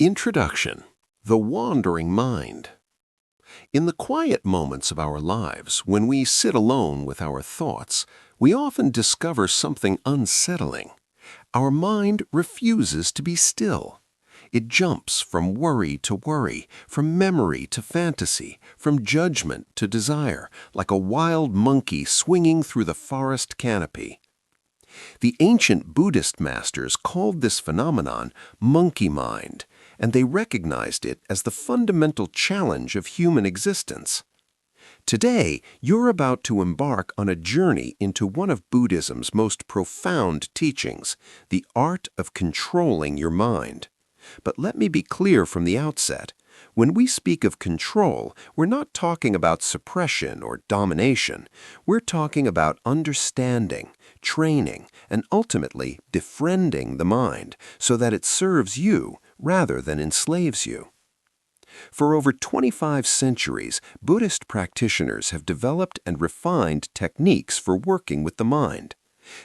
Introduction: The Wandering Mind. In the quiet moments of our lives, when we sit alone with our thoughts, we often discover something unsettling. Our mind refuses to be still. It jumps from worry to worry, from memory to fantasy, from judgment to desire, like a wild monkey swinging through the forest canopy. The ancient Buddhist masters called this phenomenon monkey mind, and they recognized it as the fundamental challenge of human existence. Today, you're about to embark on a journey into one of Buddhism's most profound teachings, the art of controlling your mind. But let me be clear from the outset. When we speak of control, we're not talking about suppression or domination. We're talking about understanding, training, and ultimately befriending the mind so that it serves you rather than enslaves you. For over 25 centuries, Buddhist practitioners have developed and refined techniques for working with the mind.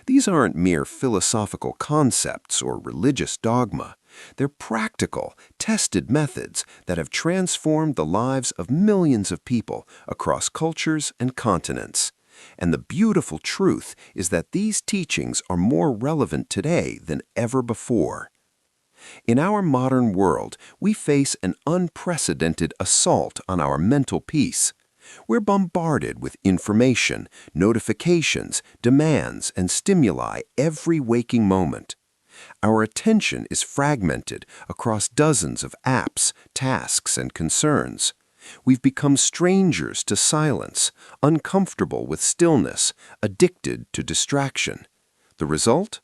These aren't mere philosophical concepts or religious dogma. They're practical, tested methods that have transformed the lives of millions of people across cultures and continents. And the beautiful truth is that these teachings are more relevant today than ever before. In our modern world, we face an unprecedented assault on our mental peace. We're bombarded with information, notifications, demands, and stimuli every waking moment. Our attention is fragmented across dozens of apps, tasks, and concerns. We've become strangers to silence, uncomfortable with stillness, addicted to distraction. The result?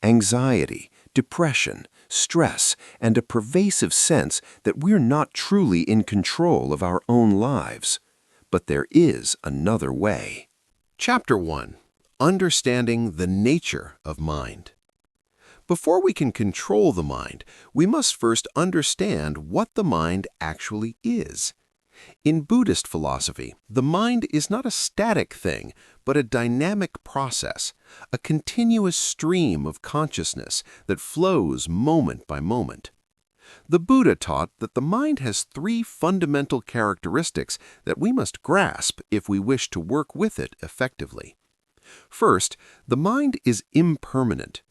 Anxiety, depression, stress, and a pervasive sense that we're not truly in control of our own lives. But there is another way. Chapter 1: Understanding the Nature of Mind. Before we can control the mind, we must first understand what the mind actually is. In Buddhist philosophy, the mind is not a static thing, but a dynamic process, a continuous stream of consciousness that flows moment by moment. The Buddha taught that the mind has three fundamental characteristics that we must grasp if we wish to work with it effectively. First, the mind is impermanent.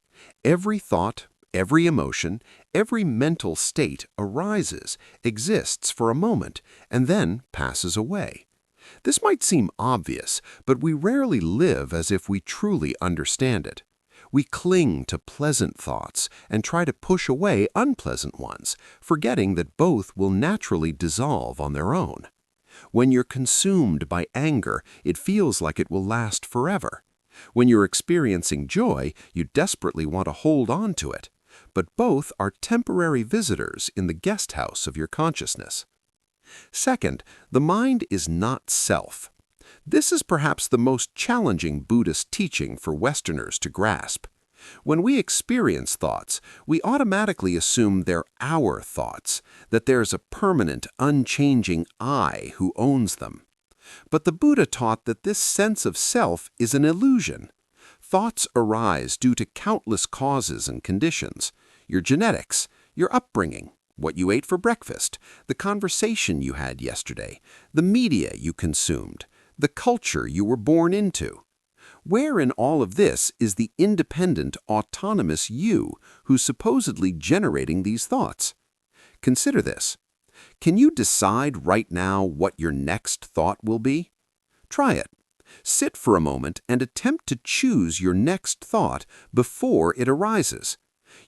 Every thought, every emotion, every mental state arises, exists for a moment, and then passes away. This might seem obvious, but we rarely live as if we truly understand it. We cling to pleasant thoughts and try to push away unpleasant ones, forgetting that both will naturally dissolve on their own. When you're consumed by anger, it feels like it will last forever. When you're experiencing joy, you desperately want to hold on to it. But both are temporary visitors in the guest house of your consciousness. Second, the mind is not self. This is perhaps the most challenging Buddhist teaching for Westerners to grasp. When we experience thoughts, we automatically assume they're our thoughts, that there's a permanent, unchanging I who owns them. But the Buddha taught that this sense of self is an illusion. Thoughts arise due to countless causes and conditions: your genetics, your upbringing, what you ate for breakfast, the conversation you had yesterday, the media you consumed, the culture you were born into. Where in all of this is the independent, autonomous you who's supposedly generating these thoughts? Consider this. Can you decide right now what your next thought will be? Try it. Sit for a moment and attempt to choose your next thought before it arises.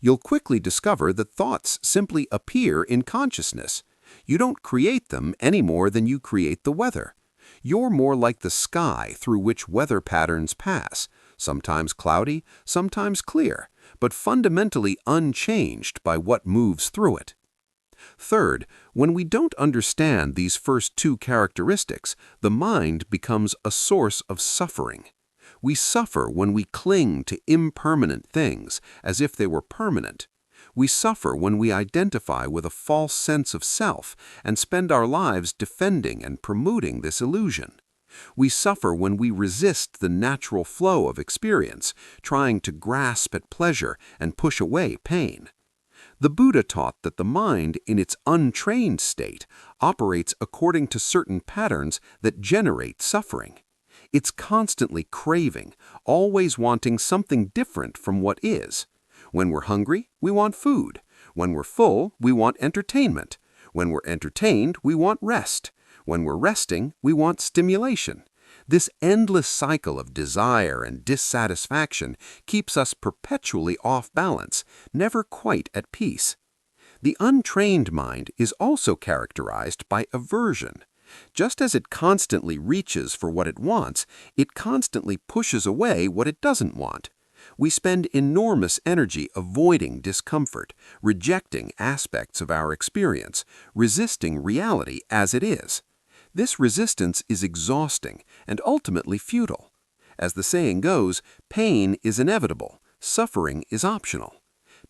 You'll quickly discover that thoughts simply appear in consciousness. You don't create them any more than you create the weather. You're more like the sky through which weather patterns pass, sometimes cloudy, sometimes clear, but fundamentally unchanged by what moves through it. Third, when we don't understand these first two characteristics, the mind becomes a source of suffering. We suffer when we cling to impermanent things as if they were permanent. We suffer when we identify with a false sense of self and spend our lives defending and promoting this illusion. We suffer when we resist the natural flow of experience, trying to grasp at pleasure and push away pain. The Buddha taught that the mind, in its untrained state, operates according to certain patterns that generate suffering. It's constantly craving, always wanting something different from what is. When we're hungry, we want food. When we're full, we want entertainment. When we're entertained, we want rest. When we're resting, we want stimulation. This endless cycle of desire and dissatisfaction keeps us perpetually off balance, never quite at peace. The untrained mind is also characterized by aversion. Just as it constantly reaches for what it wants, it constantly pushes away what it doesn't want. We spend enormous energy avoiding discomfort, rejecting aspects of our experience, resisting reality as it is. This resistance is exhausting and ultimately futile. As the saying goes, pain is inevitable, suffering is optional.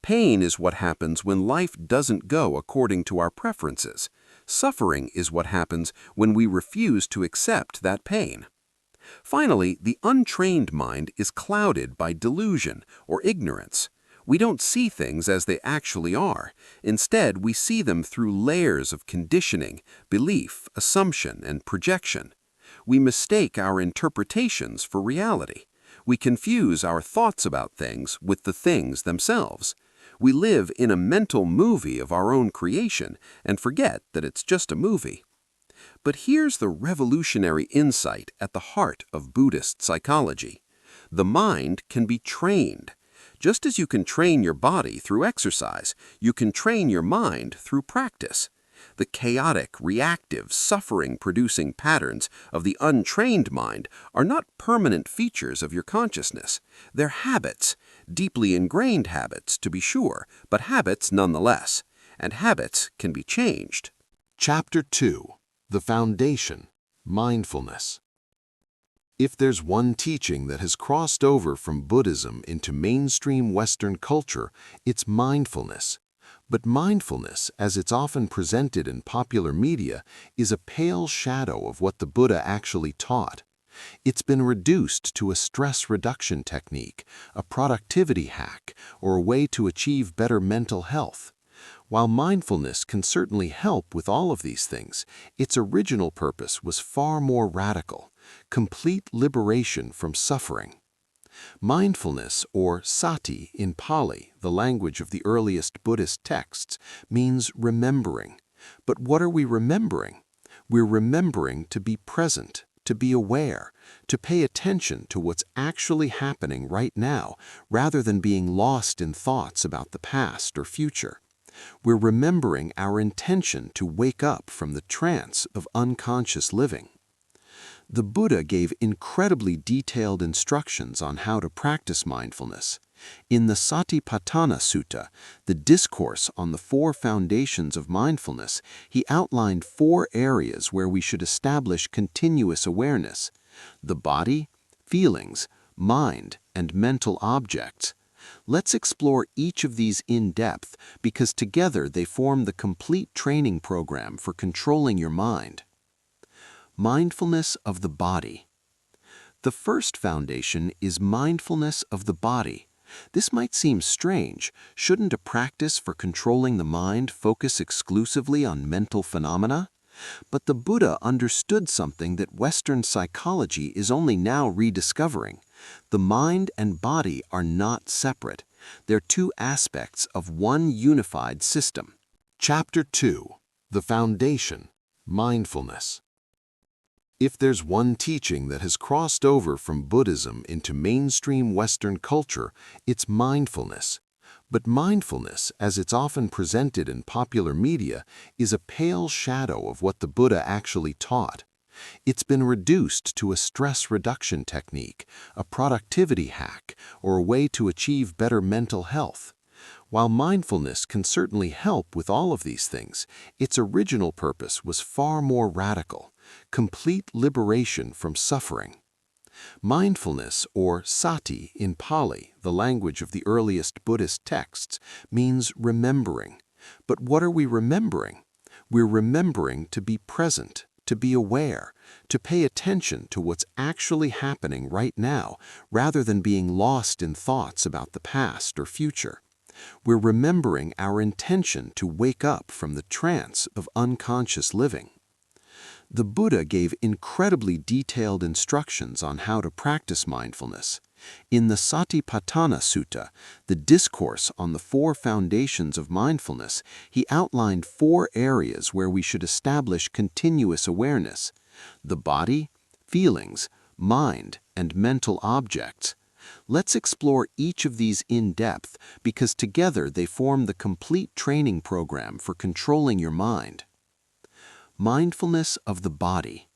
Pain is what happens when life doesn't go according to our preferences. Suffering is what happens when we refuse to accept that pain. Finally, the untrained mind is clouded by delusion or ignorance. We don't see things as they actually are. Instead, we see them through layers of conditioning, belief, assumption, and projection. We mistake our interpretations for reality. We confuse our thoughts about things with the things themselves. We live in a mental movie of our own creation and forget that it's just a movie. But here's the revolutionary insight at the heart of Buddhist psychology. The mind can be trained. Just as you can train your body through exercise, you can train your mind through practice. The chaotic, reactive, suffering-producing patterns of the untrained mind are not permanent features of your consciousness. They're habits, deeply ingrained habits, to be sure, but habits nonetheless. And habits can be changed. Chapter 2. The Foundation, Mindfulness. If there's one teaching that has crossed over from Buddhism into mainstream Western culture, it's mindfulness. But mindfulness, as it's often presented in popular media, is a pale shadow of what the Buddha actually taught. It's been reduced to a stress reduction technique, a productivity hack, or a way to achieve better mental health. While mindfulness can certainly help with all of these things, its original purpose was far more radical: complete liberation from suffering. Mindfulness, or sati in Pali, the language of the earliest Buddhist texts, means remembering. But what are we remembering? We're remembering to be present, to be aware, to pay attention to what's actually happening right now, rather than being lost in thoughts about the past or future. We're remembering our intention to wake up from the trance of unconscious living. The Buddha gave incredibly detailed instructions on how to practice mindfulness. In the Satipatthana Sutta, the discourse on the Four Foundations of Mindfulness, he outlined 4 areas where we should establish continuous awareness: the body, feelings, mind, and mental objects. Let's explore each of these in depth because together they form the complete training program for controlling your mind. Mindfulness of the body. The first foundation is mindfulness of the body. This might seem strange. Shouldn't a practice for controlling the mind focus exclusively on mental phenomena? But the Buddha understood something that Western psychology is only now rediscovering. The mind and body are not separate. They're 2 aspects of one unified system. Chapter 2. The Foundation, Mindfulness. If there's one teaching that has crossed over from Buddhism into mainstream Western culture, it's mindfulness. But mindfulness, as it's often presented in popular media, is a pale shadow of what the Buddha actually taught. It's been reduced to a stress reduction technique, a productivity hack, or a way to achieve better mental health. While mindfulness can certainly help with all of these things, its original purpose was far more radical: complete liberation from suffering. Mindfulness, or sati in Pali, the language of the earliest Buddhist texts, means remembering. But what are we remembering? We're remembering to be present, to be aware, to pay attention to what's actually happening right now, rather than being lost in thoughts about the past or future. We're remembering our intention to wake up from the trance of unconscious living. The Buddha gave incredibly detailed instructions on how to practice mindfulness. In the Satipatthana Sutta, the discourse on the Four Foundations of Mindfulness, he outlined 4 areas where we should establish continuous awareness: the body, feelings, mind, and mental objects. Let's explore each of these in depth because together they form the complete training program for controlling your mind. Mindfulness of the body.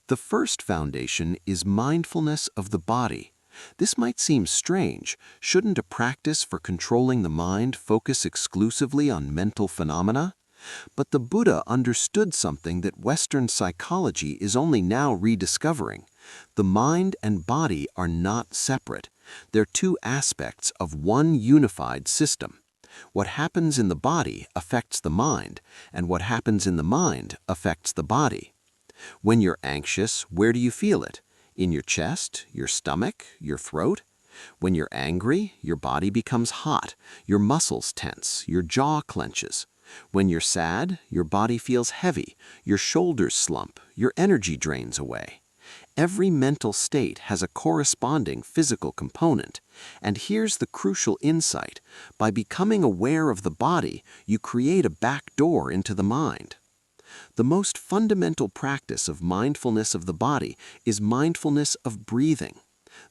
The first foundation is mindfulness of the body. This might seem strange. Shouldn't a practice for controlling the mind focus exclusively on mental phenomena? But the Buddha understood something that Western psychology is only now rediscovering. The mind and body are not separate. They're 2 aspects of one unified system. What happens in the body affects the mind, and what happens in the mind affects the body. When you're anxious, where do you feel it? In your chest, your stomach, your throat? When you're angry, your body becomes hot, your muscles tense, your jaw clenches. When you're sad, your body feels heavy, your shoulders slump, your energy drains away. Every mental state has a corresponding physical component. And here's the crucial insight. By becoming aware of the body, you create a back door into the mind. The most fundamental practice of mindfulness of the body is mindfulness of breathing.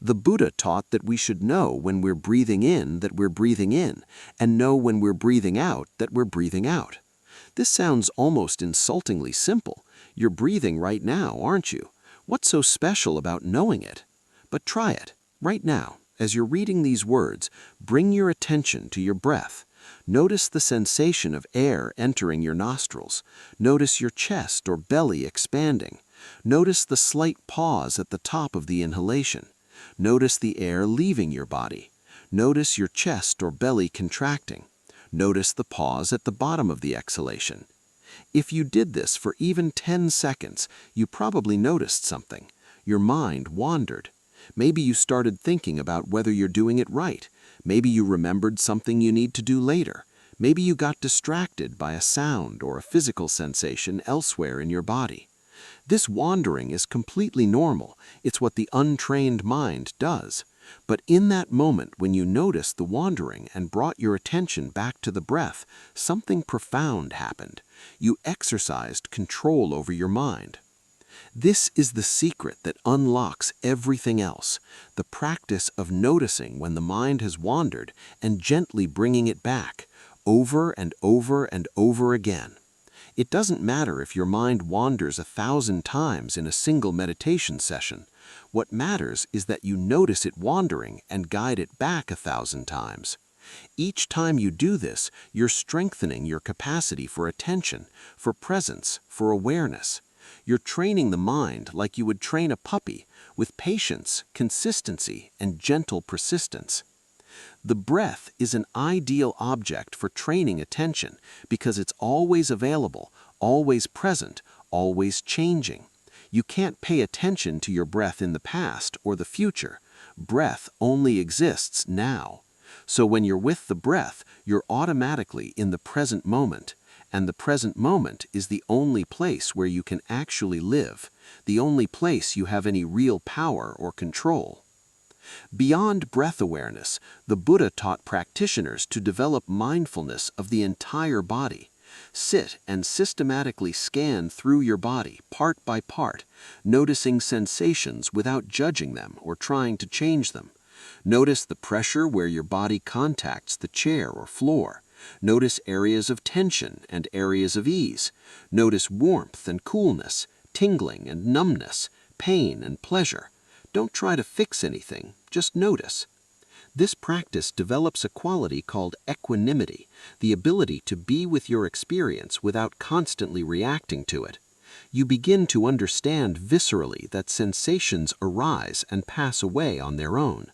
The Buddha taught that we should know when we're breathing in that we're breathing in, and know when we're breathing out that we're breathing out. This sounds almost insultingly simple. You're breathing right now, aren't you? What's so special about knowing it? But try it, right now. As you're reading these words, bring your attention to your breath. Notice the sensation of air entering your nostrils. Notice your chest or belly expanding. Notice the slight pause at the top of the inhalation. Notice the air leaving your body. Notice your chest or belly contracting. Notice the pause at the bottom of the exhalation. If you did this for even 10 seconds, you probably noticed something. Your mind wandered. Maybe you started thinking about whether you're doing it right. Maybe you remembered something you need to do later. Maybe you got distracted by a sound or a physical sensation elsewhere in your body. This wandering is completely normal. It's what the untrained mind does. But in that moment when you noticed the wandering and brought your attention back to the breath, something profound happened. You exercised control over your mind. This is the secret that unlocks everything else, the practice of noticing when the mind has wandered and gently bringing it back, over and over and over again. It doesn't matter if your mind wanders 1,000 times in a single meditation session. What matters is that you notice it wandering and guide it back 1,000 times. Each time you do this, you're strengthening your capacity for attention, for presence, for awareness. You're training the mind like you would train a puppy, with patience, consistency, and gentle persistence. The breath is an ideal object for training attention because it's always available, always present, always changing. You can't pay attention to your breath in the past or the future. Breath only exists now. So when you're with the breath, you're automatically in the present moment. And the present moment is the only place where you can actually live, the only place you have any real power or control. Beyond breath awareness, the Buddha taught practitioners to develop mindfulness of the entire body. Sit and systematically scan through your body, part by part, noticing sensations without judging them or trying to change them. Notice the pressure where your body contacts the chair or floor. Notice areas of tension and areas of ease. Notice warmth and coolness, tingling and numbness, pain and pleasure. Don't try to fix anything, just notice. This practice develops a quality called equanimity, the ability to be with your experience without constantly reacting to it. You begin to understand viscerally that sensations arise and pass away on their own.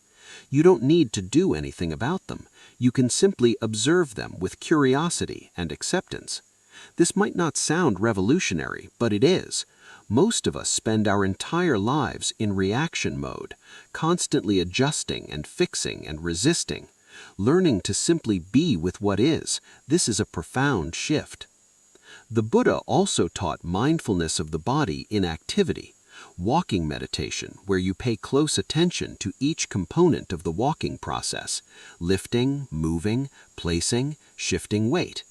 You don't need to do anything about them. You can simply observe them with curiosity and acceptance. This might not sound revolutionary, but it is. Most of us spend our entire lives in reaction mode, constantly adjusting and fixing and resisting. Learning to simply be with what is, this is a profound shift. The Buddha also taught mindfulness of the body in activity, walking meditation, where you pay close attention to each component of the walking process, lifting, moving, placing, shifting weight.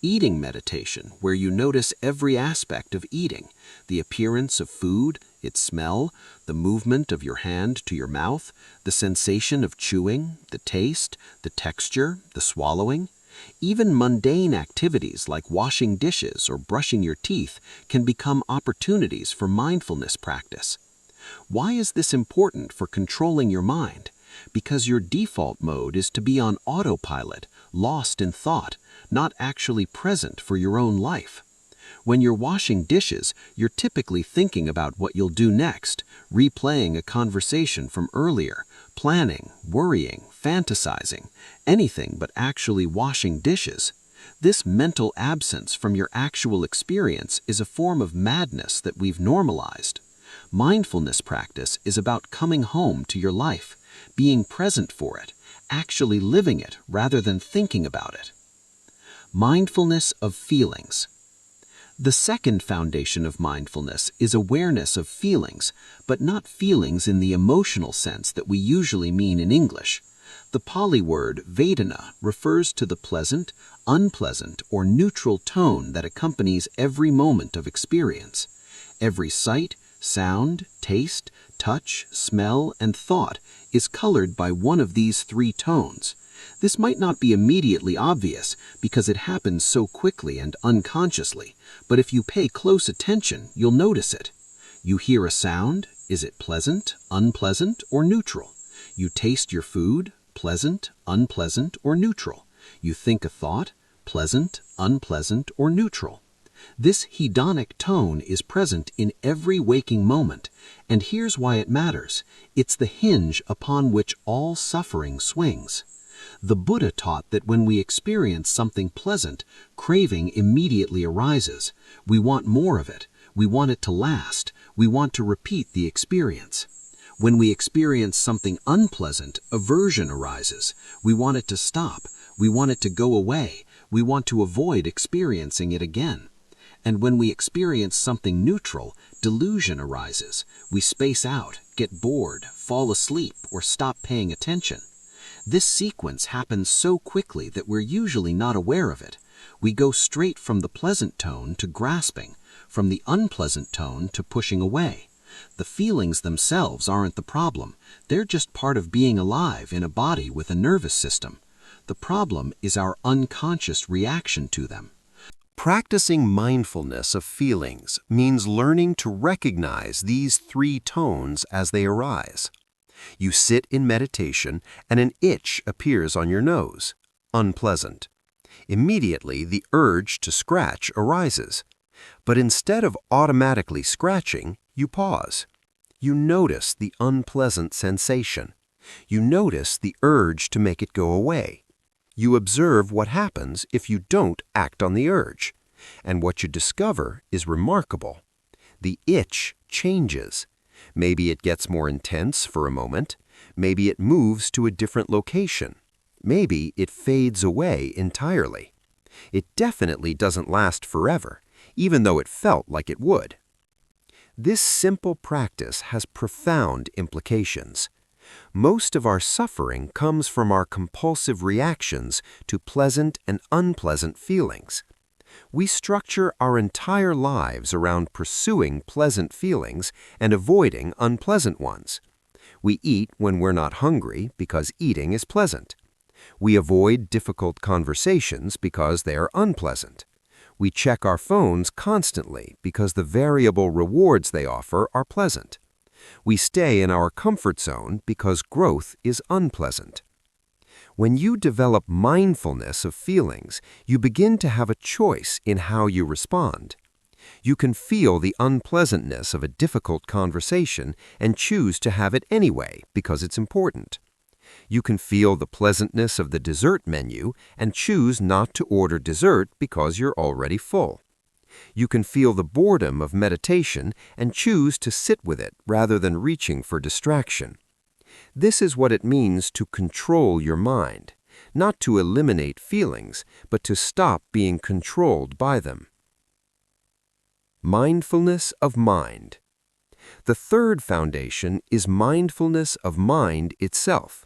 Eating meditation, where you notice every aspect of eating, the appearance of food, its smell, the movement of your hand to your mouth, the sensation of chewing, the taste, the texture, the swallowing. Even mundane activities like washing dishes or brushing your teeth can become opportunities for mindfulness practice. Why is this important for controlling your mind? Because your default mode is to be on autopilot, lost in thought, not actually present for your own life. When you're washing dishes, you're typically thinking about what you'll do next, replaying a conversation from earlier, planning, worrying, fantasizing, anything but actually washing dishes. This mental absence from your actual experience is a form of madness that we've normalized. Mindfulness practice is about coming home to your life, being present for it, actually living it rather than thinking about it. Mindfulness of feelings. The second foundation of mindfulness is awareness of feelings, but not feelings in the emotional sense that we usually mean in English. The Pali word Vedana refers to the pleasant, unpleasant, or neutral tone that accompanies every moment of experience. Every sight, sound, taste, touch, smell, and thought is colored by one of these three tones. This might not be immediately obvious because it happens so quickly and unconsciously, but if you pay close attention, you'll notice it. You hear a sound, is it pleasant, unpleasant, or neutral? You taste your food, pleasant, unpleasant, or neutral? You think a thought, pleasant, unpleasant, or neutral? This hedonic tone is present in every waking moment, and here's why it matters. It's the hinge upon which all suffering swings. The Buddha taught that when we experience something pleasant, craving immediately arises. We want more of it. We want it to last. We want to repeat the experience. When we experience something unpleasant, aversion arises. We want it to stop. We want it to go away. We want to avoid experiencing it again. And when we experience something neutral, delusion arises. We space out, get bored, fall asleep, or stop paying attention. This sequence happens so quickly that we're usually not aware of it. We go straight from the pleasant tone to grasping, from the unpleasant tone to pushing away. The feelings themselves aren't the problem. They're just part of being alive in a body with a nervous system. The problem is our unconscious reaction to them. Practicing mindfulness of feelings means learning to recognize these three tones as they arise. You sit in meditation and an itch appears on your nose. Unpleasant. Immediately, the urge to scratch arises. But instead of automatically scratching, you pause. You notice the unpleasant sensation. You notice the urge to make it go away. You observe what happens if you don't act on the urge. And what you discover is remarkable. The itch changes. Maybe it gets more intense for a moment. Maybe it moves to a different location. Maybe it fades away entirely. It definitely doesn't last forever, even though it felt like it would. This simple practice has profound implications. Most of our suffering comes from our compulsive reactions to pleasant and unpleasant feelings. We structure our entire lives around pursuing pleasant feelings and avoiding unpleasant ones. We eat when we're not hungry because eating is pleasant. We avoid difficult conversations because they are unpleasant. We check our phones constantly because the variable rewards they offer are pleasant. We stay in our comfort zone because growth is unpleasant. When you develop mindfulness of feelings, you begin to have a choice in how you respond. You can feel the unpleasantness of a difficult conversation and choose to have it anyway because it's important. You can feel the pleasantness of the dessert menu and choose not to order dessert because you're already full. You can feel the boredom of meditation and choose to sit with it rather than reaching for distraction. This is what it means to control your mind. not to eliminate feelings, but to stop being controlled by them. Mindfulness of mind. The third foundation is mindfulness of mind itself.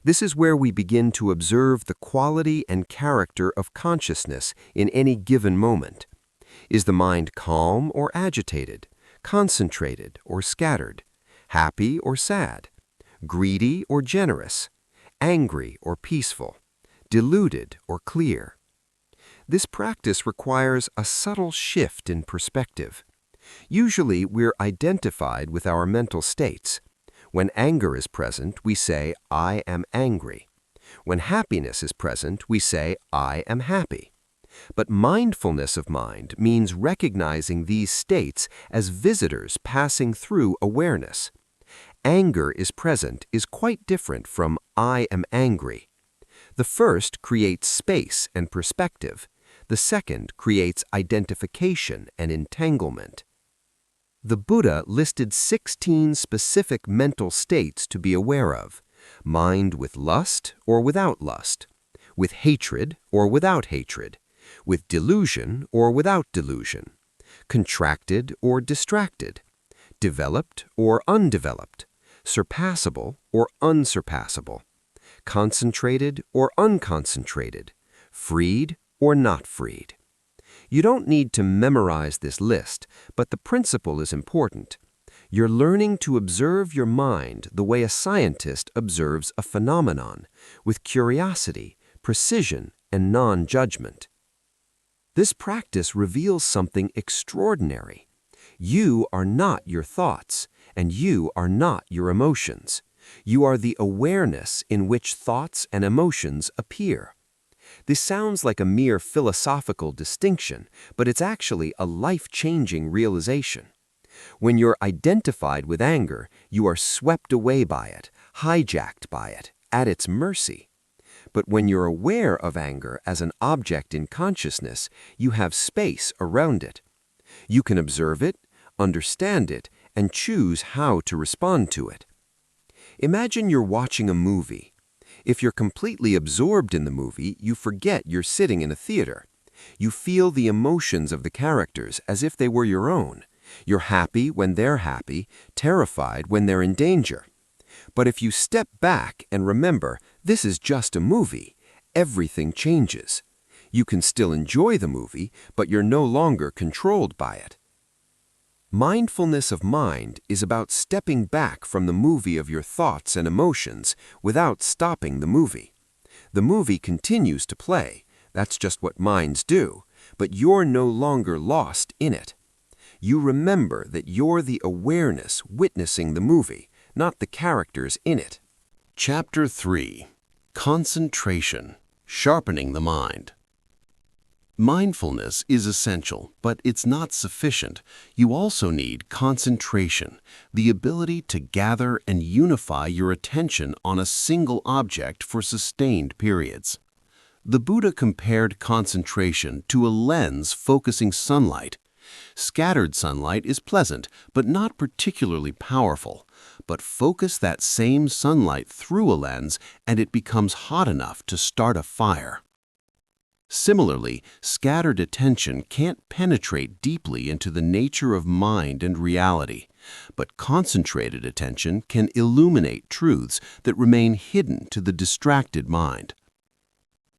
This is where we begin to observe the quality and character of consciousness in any given moment. Is the mind calm or agitated, concentrated or scattered, happy or sad, greedy or generous, angry or peaceful, deluded or clear? This practice requires a subtle shift in perspective. Usually, we're identified with our mental states. When anger is present, we say, "I am angry." When happiness is present, we say, "I am happy." But mindfulness of mind means recognizing these states as visitors passing through awareness. Anger is present is quite different from "I am angry." The first creates space and perspective. The second creates identification and entanglement. The Buddha listed 16 specific mental states to be aware of: mind with lust or without lust, with hatred or without hatred, with delusion or without delusion, contracted or distracted, developed or undeveloped, surpassable or unsurpassable, concentrated or unconcentrated, freed or not freed. You don't need to memorize this list, but the principle is important. You're learning to observe your mind the way a scientist observes a phenomenon, with curiosity, precision, and non-judgment. This practice reveals something extraordinary. You are not your thoughts, and you are not your emotions. You are the awareness in which thoughts and emotions appear. This sounds like a mere philosophical distinction, but it's actually a life-changing realization. When you're identified with anger, you are swept away by it, hijacked by it, at its mercy. But when you're aware of anger as an object in consciousness, you have space around it. You can observe it, understand it, and choose how to respond to it. Imagine you're watching a movie. If you're completely absorbed in the movie, you forget you're sitting in a theater. You feel the emotions of the characters as if they were your own. You're happy when they're happy, terrified when they're in danger. But if you step back and remember, this is just a movie, everything changes. You can still enjoy the movie, but you're no longer controlled by it. Mindfulness of mind is about stepping back from the movie of your thoughts and emotions without stopping the movie. The movie continues to play. That's just what minds do. But you're no longer lost in it. You remember that you're the awareness witnessing the movie, not the characters in it. Chapter 3. Concentration, Sharpening the Mind. Mindfulness is essential, but it's not sufficient. You also need concentration, the ability to gather and unify your attention on a single object for sustained periods. The Buddha compared concentration to a lens focusing sunlight. Scattered sunlight is pleasant, but not particularly powerful. But focus that same sunlight through a lens, and it becomes hot enough to start a fire. Similarly, scattered attention can't penetrate deeply into the nature of mind and reality, but concentrated attention can illuminate truths that remain hidden to the distracted mind.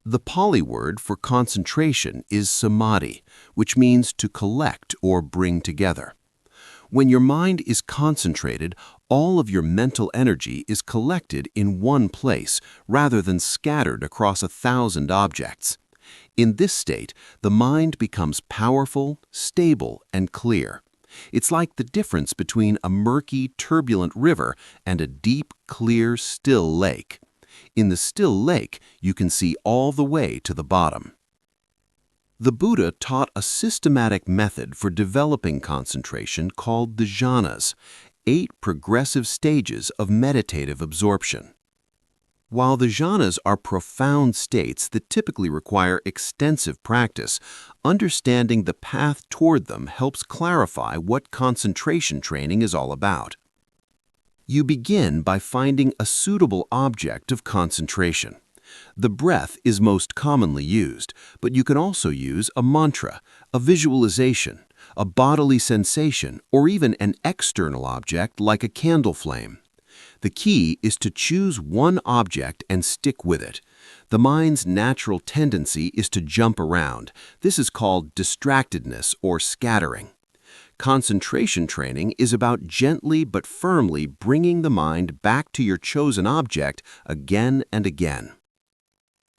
The Pali word for concentration is samadhi, which means to collect or bring together. When your mind is concentrated, all of your mental energy is collected in one place rather than scattered across 1,000 objects. In this state, the mind becomes powerful, stable, and clear. It's like the difference between a murky, turbulent river and a deep, clear, still lake. In the still lake, you can see all the way to the bottom. The Buddha taught a systematic method for developing concentration called the jhanas, 8 progressive stages of meditative absorption. While the jhanas are profound states that typically require extensive practice, understanding the path toward them helps clarify what concentration training is all about. You begin by finding a suitable object of concentration. The breath is most commonly used, but you can also use a mantra, a visualization, a bodily sensation, or even an external object like a candle flame. The key is to choose one object and stick with it. The mind's natural tendency is to jump around. This is called distractedness or scattering. Concentration training is about gently but firmly bringing the mind back to your chosen object again and again.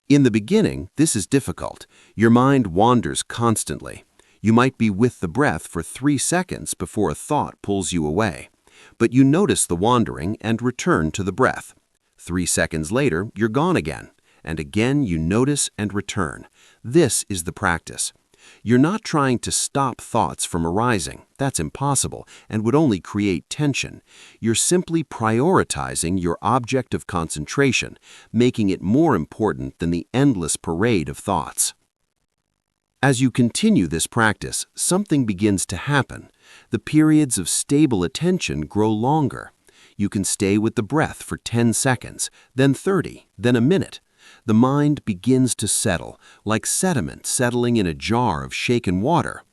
In the beginning, this is difficult. Your mind wanders constantly. You might be with the breath for 3 seconds before a thought pulls you away. But you notice the wandering and return to the breath. 3 seconds later, you're gone again. And again you notice and return. This is the practice. You're not trying to stop thoughts from arising. That's impossible and would only create tension. You're simply prioritizing your object of concentration, making it more important than the endless parade of thoughts. As you continue this practice, something begins to happen. The periods of stable attention grow longer. You can stay with the breath for 10 seconds, then 30, then a minute. The mind begins to settle, like sediment settling in a jar of shaken water.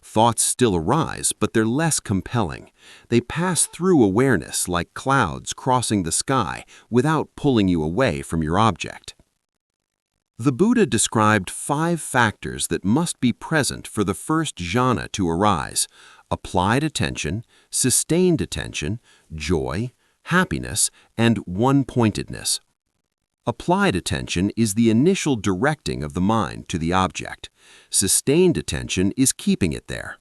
Thoughts still arise, but they're less compelling. They pass through awareness like clouds crossing the sky without pulling you away from your object. The Buddha described 5 factors that must be present for the first jhana to arise: applied attention, sustained attention, joy, happiness, and one-pointedness. Applied attention is the initial directing of the mind to the object. Sustained attention is keeping it there.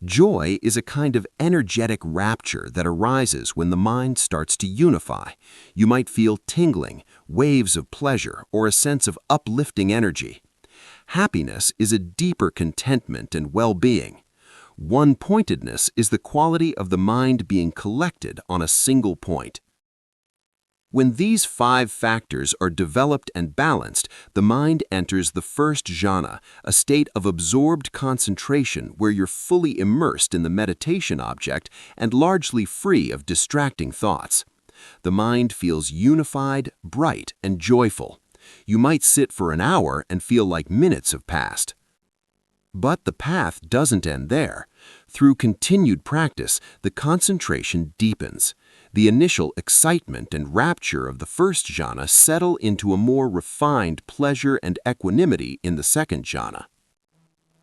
Joy is a kind of energetic rapture that arises when the mind starts to unify. You might feel tingling, waves of pleasure, or a sense of uplifting energy. Happiness is a deeper contentment and well-being. One-pointedness is the quality of the mind being collected on a single point. When these 5 factors are developed and balanced, the mind enters the first jhana, a state of absorbed concentration where you're fully immersed in the meditation object and largely free of distracting thoughts. The mind feels unified, bright, and joyful. You might sit for an hour and feel like minutes have passed. But the path doesn't end there. Through continued practice, the concentration deepens. The initial excitement and rapture of the first jhana settle into a more refined pleasure and equanimity in the second jhana.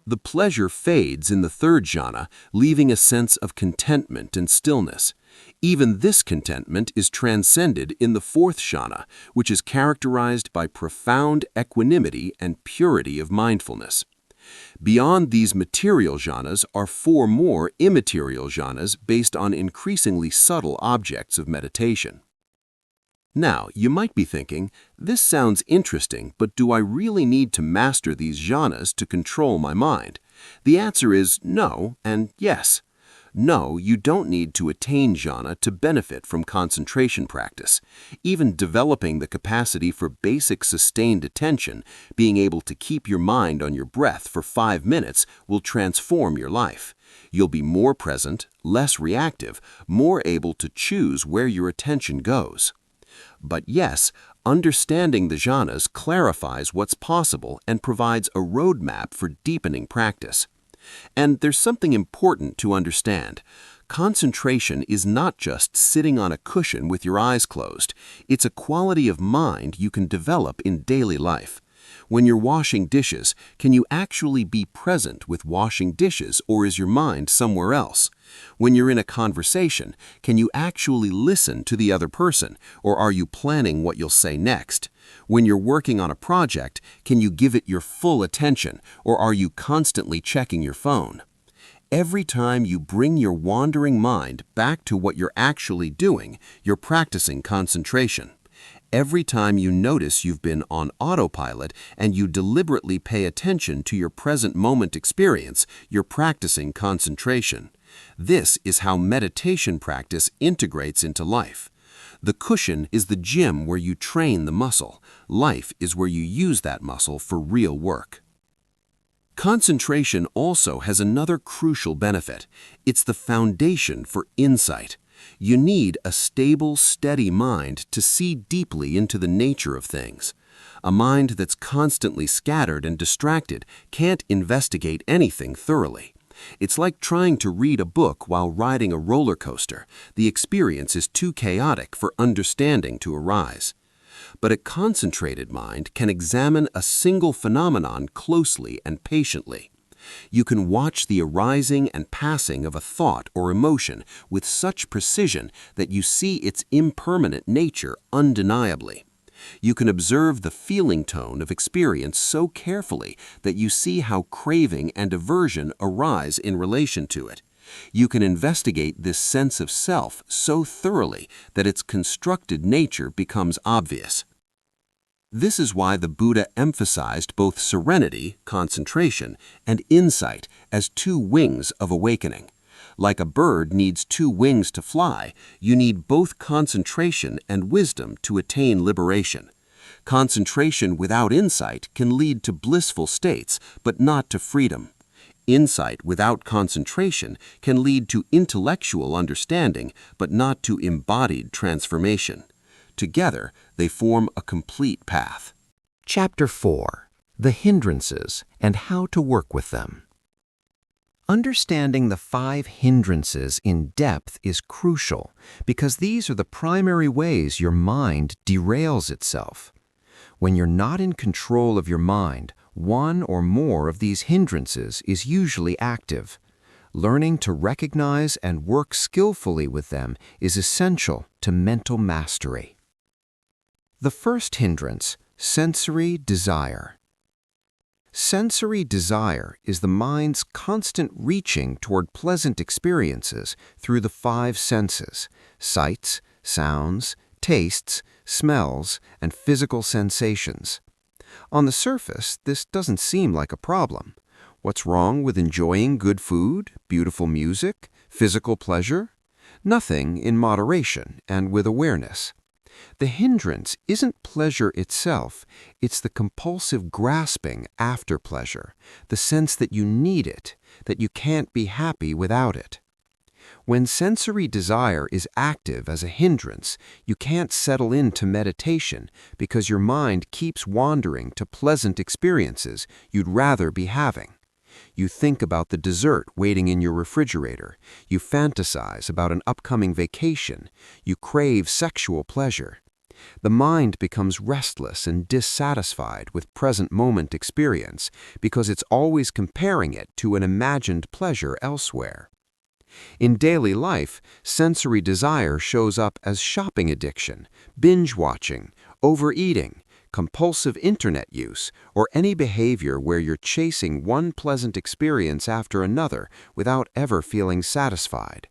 The pleasure fades in the third jhana, leaving a sense of contentment and stillness. Even this contentment is transcended in the fourth jhana, which is characterized by profound equanimity and purity of mindfulness. Beyond these material jhanas are 4 more immaterial jhanas based on increasingly subtle objects of meditation. Now, you might be thinking, this sounds interesting, but do I really need to master these jhanas to control my mind? The answer is no and yes. No, you don't need to attain jhana to benefit from concentration practice. Even developing the capacity for basic sustained attention, being able to keep your mind on your breath for 5 minutes, will transform your life. You'll be more present, less reactive, more able to choose where your attention goes. But yes, understanding the jhanas clarifies what's possible and provides a roadmap for deepening practice. And there's something important to understand. Concentration is not just sitting on a cushion with your eyes closed. It's a quality of mind you can develop in daily life. When you're washing dishes, can you actually be present with washing dishes, or is your mind somewhere else? When you're in a conversation, can you actually listen to the other person, or are you planning what you'll say next? When you're working on a project, can you give it your full attention, or are you constantly checking your phone? Every time you bring your wandering mind back to what you're actually doing, you're practicing concentration. Every time you notice you've been on autopilot and you deliberately pay attention to your present moment experience, you're practicing concentration. This is how meditation practice integrates into life. The cushion is the gym where you train the muscle. Life is where you use that muscle for real work. Concentration also has another crucial benefit. It's the foundation for insight. You need a stable, steady mind to see deeply into the nature of things. A mind that's constantly scattered and distracted can't investigate anything thoroughly. It's like trying to read a book while riding a roller coaster. The experience is too chaotic for understanding to arise. But a concentrated mind can examine a single phenomenon closely and patiently. You can watch the arising and passing of a thought or emotion with such precision that you see its impermanent nature undeniably. You can observe the feeling tone of experience so carefully that you see how craving and aversion arise in relation to it. You can investigate this sense of self so thoroughly that its constructed nature becomes obvious. This is why the Buddha emphasized both serenity, concentration, and insight as two wings of awakening. Like a bird needs two wings to fly, you need both concentration and wisdom to attain liberation. Concentration without insight can lead to blissful states, but not to freedom. Insight without concentration can lead to intellectual understanding, but not to embodied transformation. Together, they form a complete path. Chapter 4. The Hindrances and How to Work with Them. Understanding the 5 hindrances in depth is crucial because these are the primary ways your mind derails itself. When you're not in control of your mind, one or more of these hindrances is usually active. Learning to recognize and work skillfully with them is essential to mental mastery. The first hindrance, sensory desire. Sensory desire is the mind's constant reaching toward pleasant experiences through the 5 senses: sights, sounds, tastes, smells, and physical sensations. On the surface, this doesn't seem like a problem. What's wrong with enjoying good food, beautiful music, physical pleasure? Nothing in moderation and with awareness. The hindrance isn't pleasure itself, it's the compulsive grasping after pleasure, the sense that you need it, that you can't be happy without it. When sensory desire is active as a hindrance, you can't settle into meditation because your mind keeps wandering to pleasant experiences you'd rather be having. You think about the dessert waiting in your refrigerator. You fantasize about an upcoming vacation. You crave sexual pleasure. The mind becomes restless and dissatisfied with present moment experience because it's always comparing it to an imagined pleasure elsewhere. In daily life, sensory desire shows up as shopping addiction, binge watching, overeating, compulsive internet use, or any behavior where you're chasing one pleasant experience after another without ever feeling satisfied.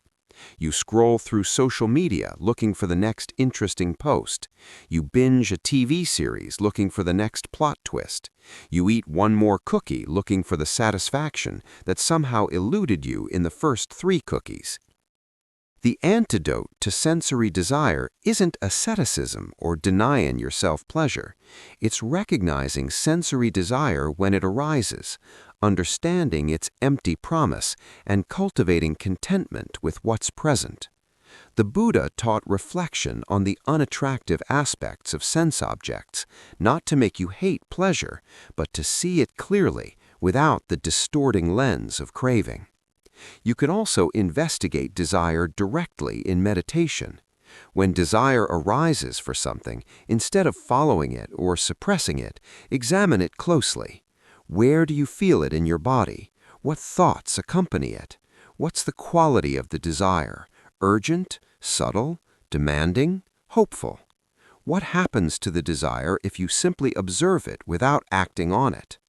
You scroll through social media looking for the next interesting post. You binge a TV series looking for the next plot twist. You eat one more cookie looking for the satisfaction that somehow eluded you in the first 3 cookies. The antidote to sensory desire isn't asceticism or denying yourself pleasure. It's recognizing sensory desire when it arises, understanding its empty promise, and cultivating contentment with what's present. The Buddha taught reflection on the unattractive aspects of sense objects, not to make you hate pleasure, but to see it clearly without the distorting lens of craving. You can also investigate desire directly in meditation. When desire arises for something, instead of following it or suppressing it, examine it closely. Where do you feel it in your body? What thoughts accompany it? What's the quality of the desire? Urgent, subtle, demanding, hopeful? What happens to the desire if you simply observe it without acting on it?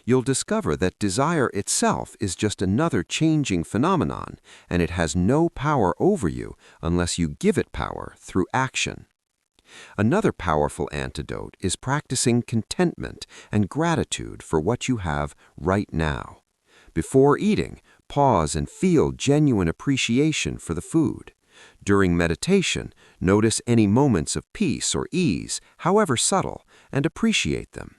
You'll discover that desire itself is just another changing phenomenon, and it has no power over you unless you give it power through action. Another powerful antidote is practicing contentment and gratitude for what you have right now. Before eating, pause and feel genuine appreciation for the food. During meditation, notice any moments of peace or ease, however subtle, and appreciate them.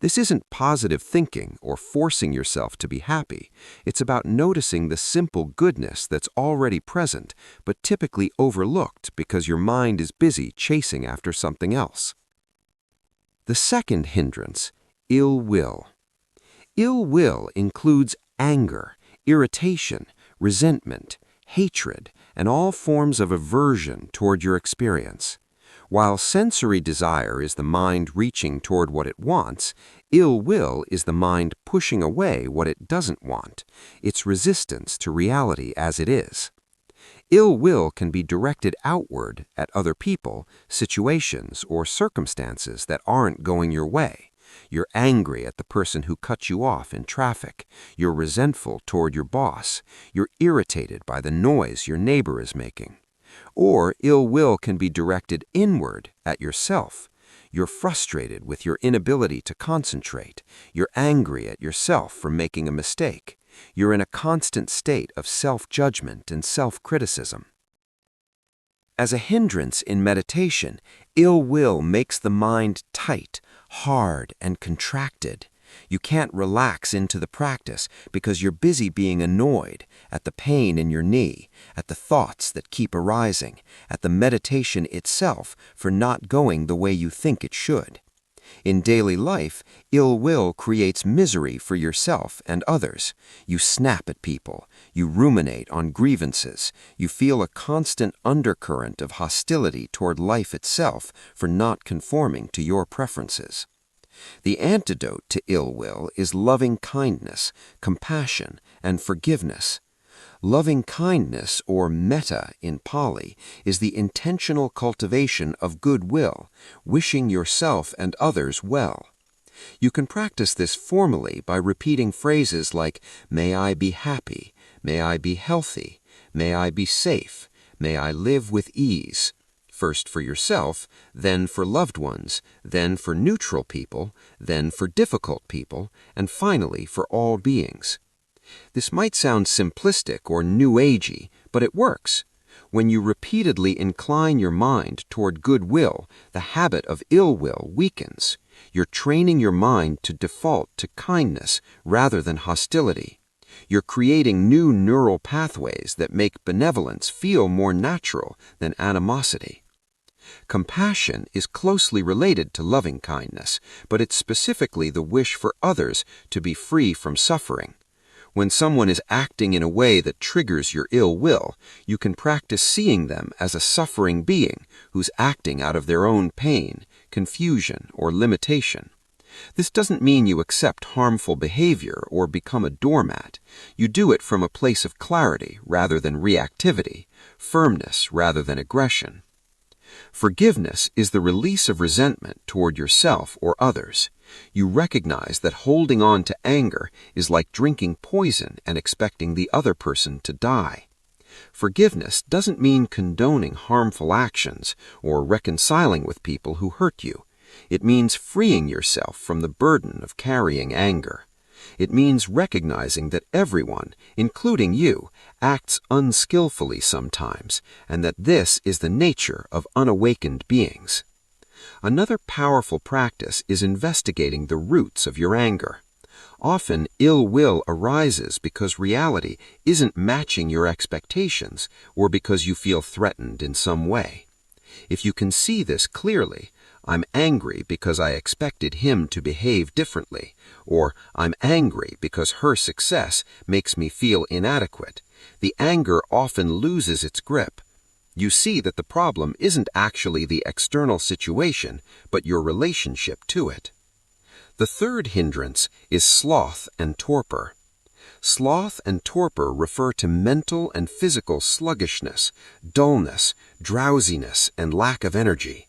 This isn't positive thinking or forcing yourself to be happy. It's about noticing the simple goodness that's already present, but typically overlooked because your mind is busy chasing after something else. The second hindrance, ill will. Ill will includes anger, irritation, resentment, hatred, and all forms of aversion toward your experience. While sensory desire is the mind reaching toward what it wants, ill will is the mind pushing away what it doesn't want, its resistance to reality as it is. Ill will can be directed outward at other people, situations, or circumstances that aren't going your way. You're angry at the person who cut you off in traffic. You're resentful toward your boss. You're irritated by the noise your neighbor is making. Or ill will can be directed inward at yourself. You're frustrated with your inability to concentrate. You're angry at yourself for making a mistake. You're in a constant state of self-judgment and self-criticism. As a hindrance in meditation, ill will makes the mind tight, hard, and contracted. You can't relax into the practice because you're busy being annoyed at the pain in your knee, at the thoughts that keep arising, at the meditation itself for not going the way you think it should. In daily life, ill will creates misery for yourself and others. You snap at people. You ruminate on grievances. You feel a constant undercurrent of hostility toward life itself for not conforming to your preferences. The antidote to ill will is loving kindness, compassion, and forgiveness. Loving kindness, or metta in Pali, is the intentional cultivation of goodwill, wishing yourself and others well. You can practice this formally by repeating phrases like, "May I be happy," "May I be healthy," "May I be safe," "May I live with ease." First for yourself, then for loved ones, then for neutral people, then for difficult people, and finally for all beings. This might sound simplistic or new agey, but it works. When you repeatedly incline your mind toward goodwill, the habit of ill will weakens. You're training your mind to default to kindness rather than hostility. You're creating new neural pathways that make benevolence feel more natural than animosity. Compassion is closely related to loving kindness, but it's specifically the wish for others to be free from suffering. When someone is acting in a way that triggers your ill will, you can practice seeing them as a suffering being who's acting out of their own pain, confusion, or limitation. This doesn't mean you accept harmful behavior or become a doormat. You do it from a place of clarity rather than reactivity, firmness rather than aggression. Forgiveness is the release of resentment toward yourself or others. You recognize that holding on to anger is like drinking poison and expecting the other person to die. Forgiveness doesn't mean condoning harmful actions or reconciling with people who hurt you. It means freeing yourself from the burden of carrying anger. It means recognizing that everyone, including you, acts unskillfully sometimes, and that this is the nature of unawakened beings. Another powerful practice is investigating the roots of your anger. Often, ill will arises because reality isn't matching your expectations or because you feel threatened in some way. If you can see this clearly, "I'm angry because I expected him to behave differently," or "I'm angry because her success makes me feel inadequate," the anger often loses its grip. You see that the problem isn't actually the external situation, but your relationship to it. The third hindrance is sloth and torpor. Sloth and torpor refer to mental and physical sluggishness, dullness, drowsiness, and lack of energy.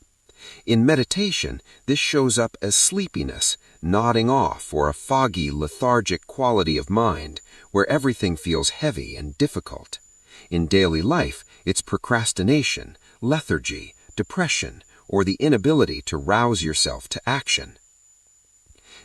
In meditation, this shows up as sleepiness, nodding off, or a foggy, lethargic quality of mind, where everything feels heavy and difficult. In daily life, it's procrastination, lethargy, depression, or the inability to rouse yourself to action.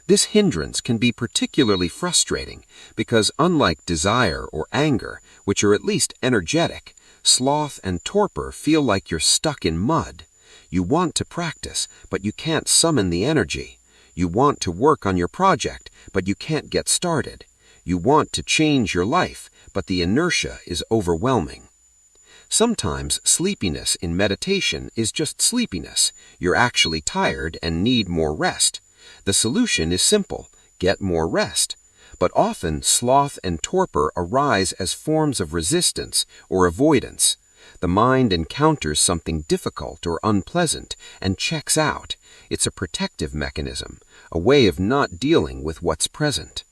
This hindrance can be particularly frustrating because, unlike desire or anger, which are at least energetic, sloth and torpor feel like you're stuck in mud. You want to practice, but you can't summon the energy. You want to work on your project, but you can't get started. You want to change your life, but the inertia is overwhelming. Sometimes sleepiness in meditation is just sleepiness. You're actually tired and need more rest. The solution is simple: get more rest. But often sloth and torpor arise as forms of resistance or avoidance. The mind encounters something difficult or unpleasant and checks out. It's a protective mechanism, a way of not dealing with what's present.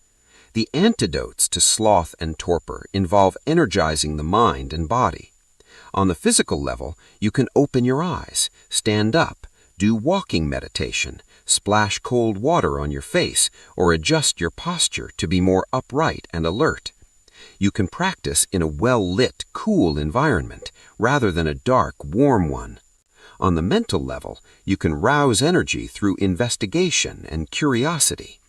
The antidotes to sloth and torpor involve energizing the mind and body. On the physical level, you can open your eyes, stand up, do walking meditation, splash cold water on your face, or adjust your posture to be more upright and alert. You can practice in a well-lit, cool environment rather than a dark, warm one. On the mental level, you can rouse energy through investigation and curiosity.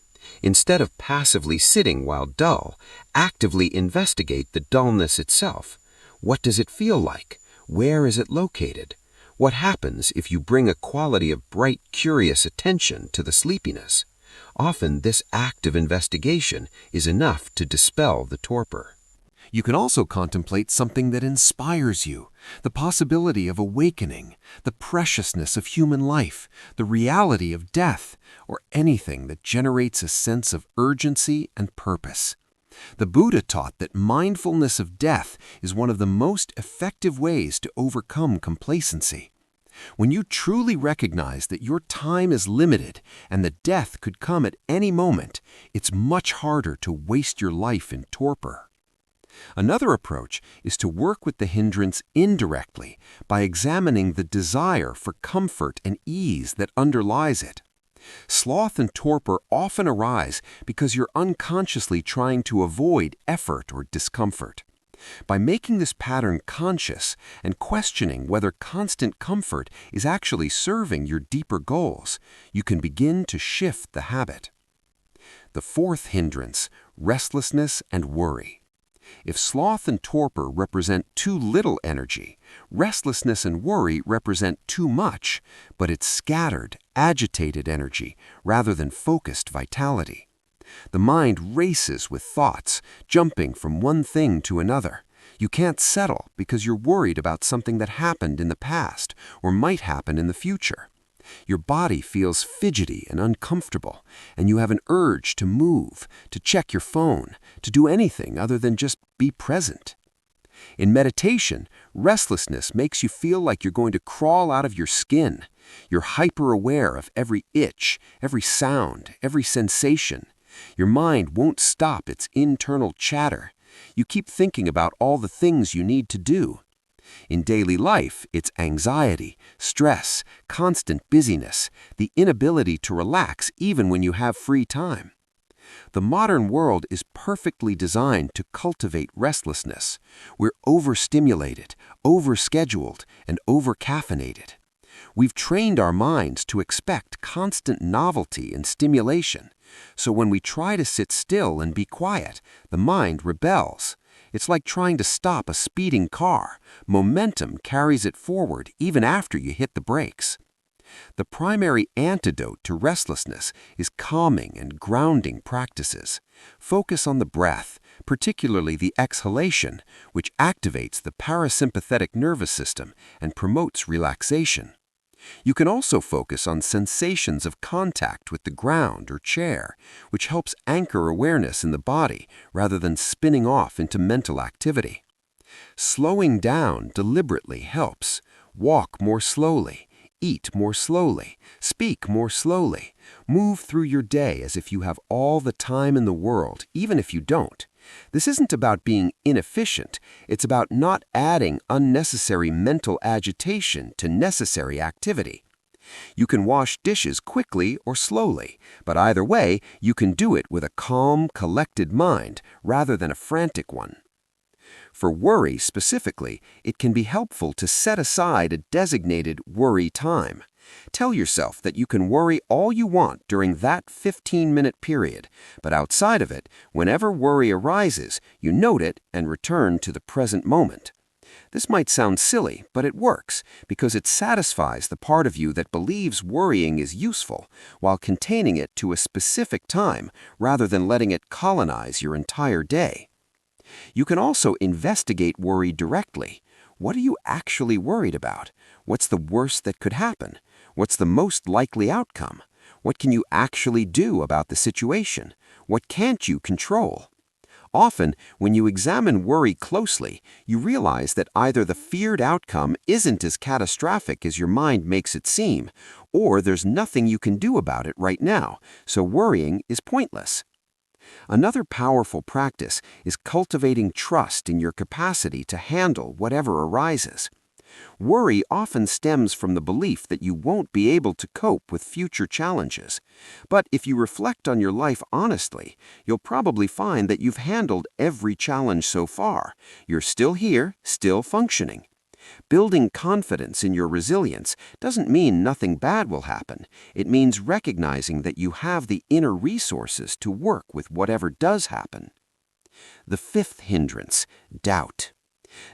Instead of passively sitting while dull, actively investigate the dullness itself. What does it feel like? Where is it located? What happens if you bring a quality of bright, curious attention to the sleepiness? Often this act of investigation is enough to dispel the torpor. You can also contemplate something that inspires you, the possibility of awakening, the preciousness of human life, the reality of death, or anything that generates a sense of urgency and purpose. The Buddha taught that mindfulness of death is one of the most effective ways to overcome complacency. When you truly recognize that your time is limited and that death could come at any moment, it's much harder to waste your life in torpor. Another approach is to work with the hindrance indirectly by examining the desire for comfort and ease that underlies it. Sloth and torpor often arise because you're unconsciously trying to avoid effort or discomfort. By making this pattern conscious and questioning whether constant comfort is actually serving your deeper goals, you can begin to shift the habit. The fourth hindrance, restlessness and worry. If sloth and torpor represent too little energy, restlessness and worry represent too much, but it's scattered, agitated energy rather than focused vitality. The mind races with thoughts, jumping from one thing to another. You can't settle because you're worried about something that happened in the past or might happen in the future. Your body feels fidgety and uncomfortable, and you have an urge to move, to check your phone, to do anything other than just be present. In meditation, restlessness makes you feel like you're going to crawl out of your skin. You're hyper-aware of every itch, every sound, every sensation. Your mind won't stop its internal chatter. You keep thinking about all the things you need to do. In daily life, it's anxiety, stress, constant busyness, the inability to relax even when you have free time. The modern world is perfectly designed to cultivate restlessness. We're overstimulated, overscheduled, and overcaffeinated. We've trained our minds to expect constant novelty and stimulation. So when we try to sit still and be quiet, the mind rebels. It's like trying to stop a speeding car. Momentum carries it forward even after you hit the brakes. The primary antidote to restlessness is calming and grounding practices. Focus on the breath, particularly the exhalation, which activates the parasympathetic nervous system and promotes relaxation. You can also focus on sensations of contact with the ground or chair, which helps anchor awareness in the body rather than spinning off into mental activity. Slowing down deliberately helps. Walk more slowly, eat more slowly, speak more slowly. Move through your day as if you have all the time in the world, even if you don't. This isn't about being inefficient. It's about not adding unnecessary mental agitation to necessary activity. You can wash dishes quickly or slowly, but either way, you can do it with a calm, collected mind rather than a frantic one. For worry specifically, it can be helpful to set aside a designated worry time. Tell yourself that you can worry all you want during that 15-minute period, but outside of it, whenever worry arises, you note it and return to the present moment. This might sound silly, but it works because it satisfies the part of you that believes worrying is useful while containing it to a specific time rather than letting it colonize your entire day. You can also investigate worry directly. What are you actually worried about? What's the worst that could happen? What's the most likely outcome? What can you actually do about the situation? What can't you control? Often, when you examine worry closely, you realize that either the feared outcome isn't as catastrophic as your mind makes it seem, or there's nothing you can do about it right now, so worrying is pointless. Another powerful practice is cultivating trust in your capacity to handle whatever arises. Worry often stems from the belief that you won't be able to cope with future challenges. But if you reflect on your life honestly, you'll probably find that you've handled every challenge so far. You're still here, still functioning. Building confidence in your resilience doesn't mean nothing bad will happen. It means recognizing that you have the inner resources to work with whatever does happen. The fifth hindrance, doubt.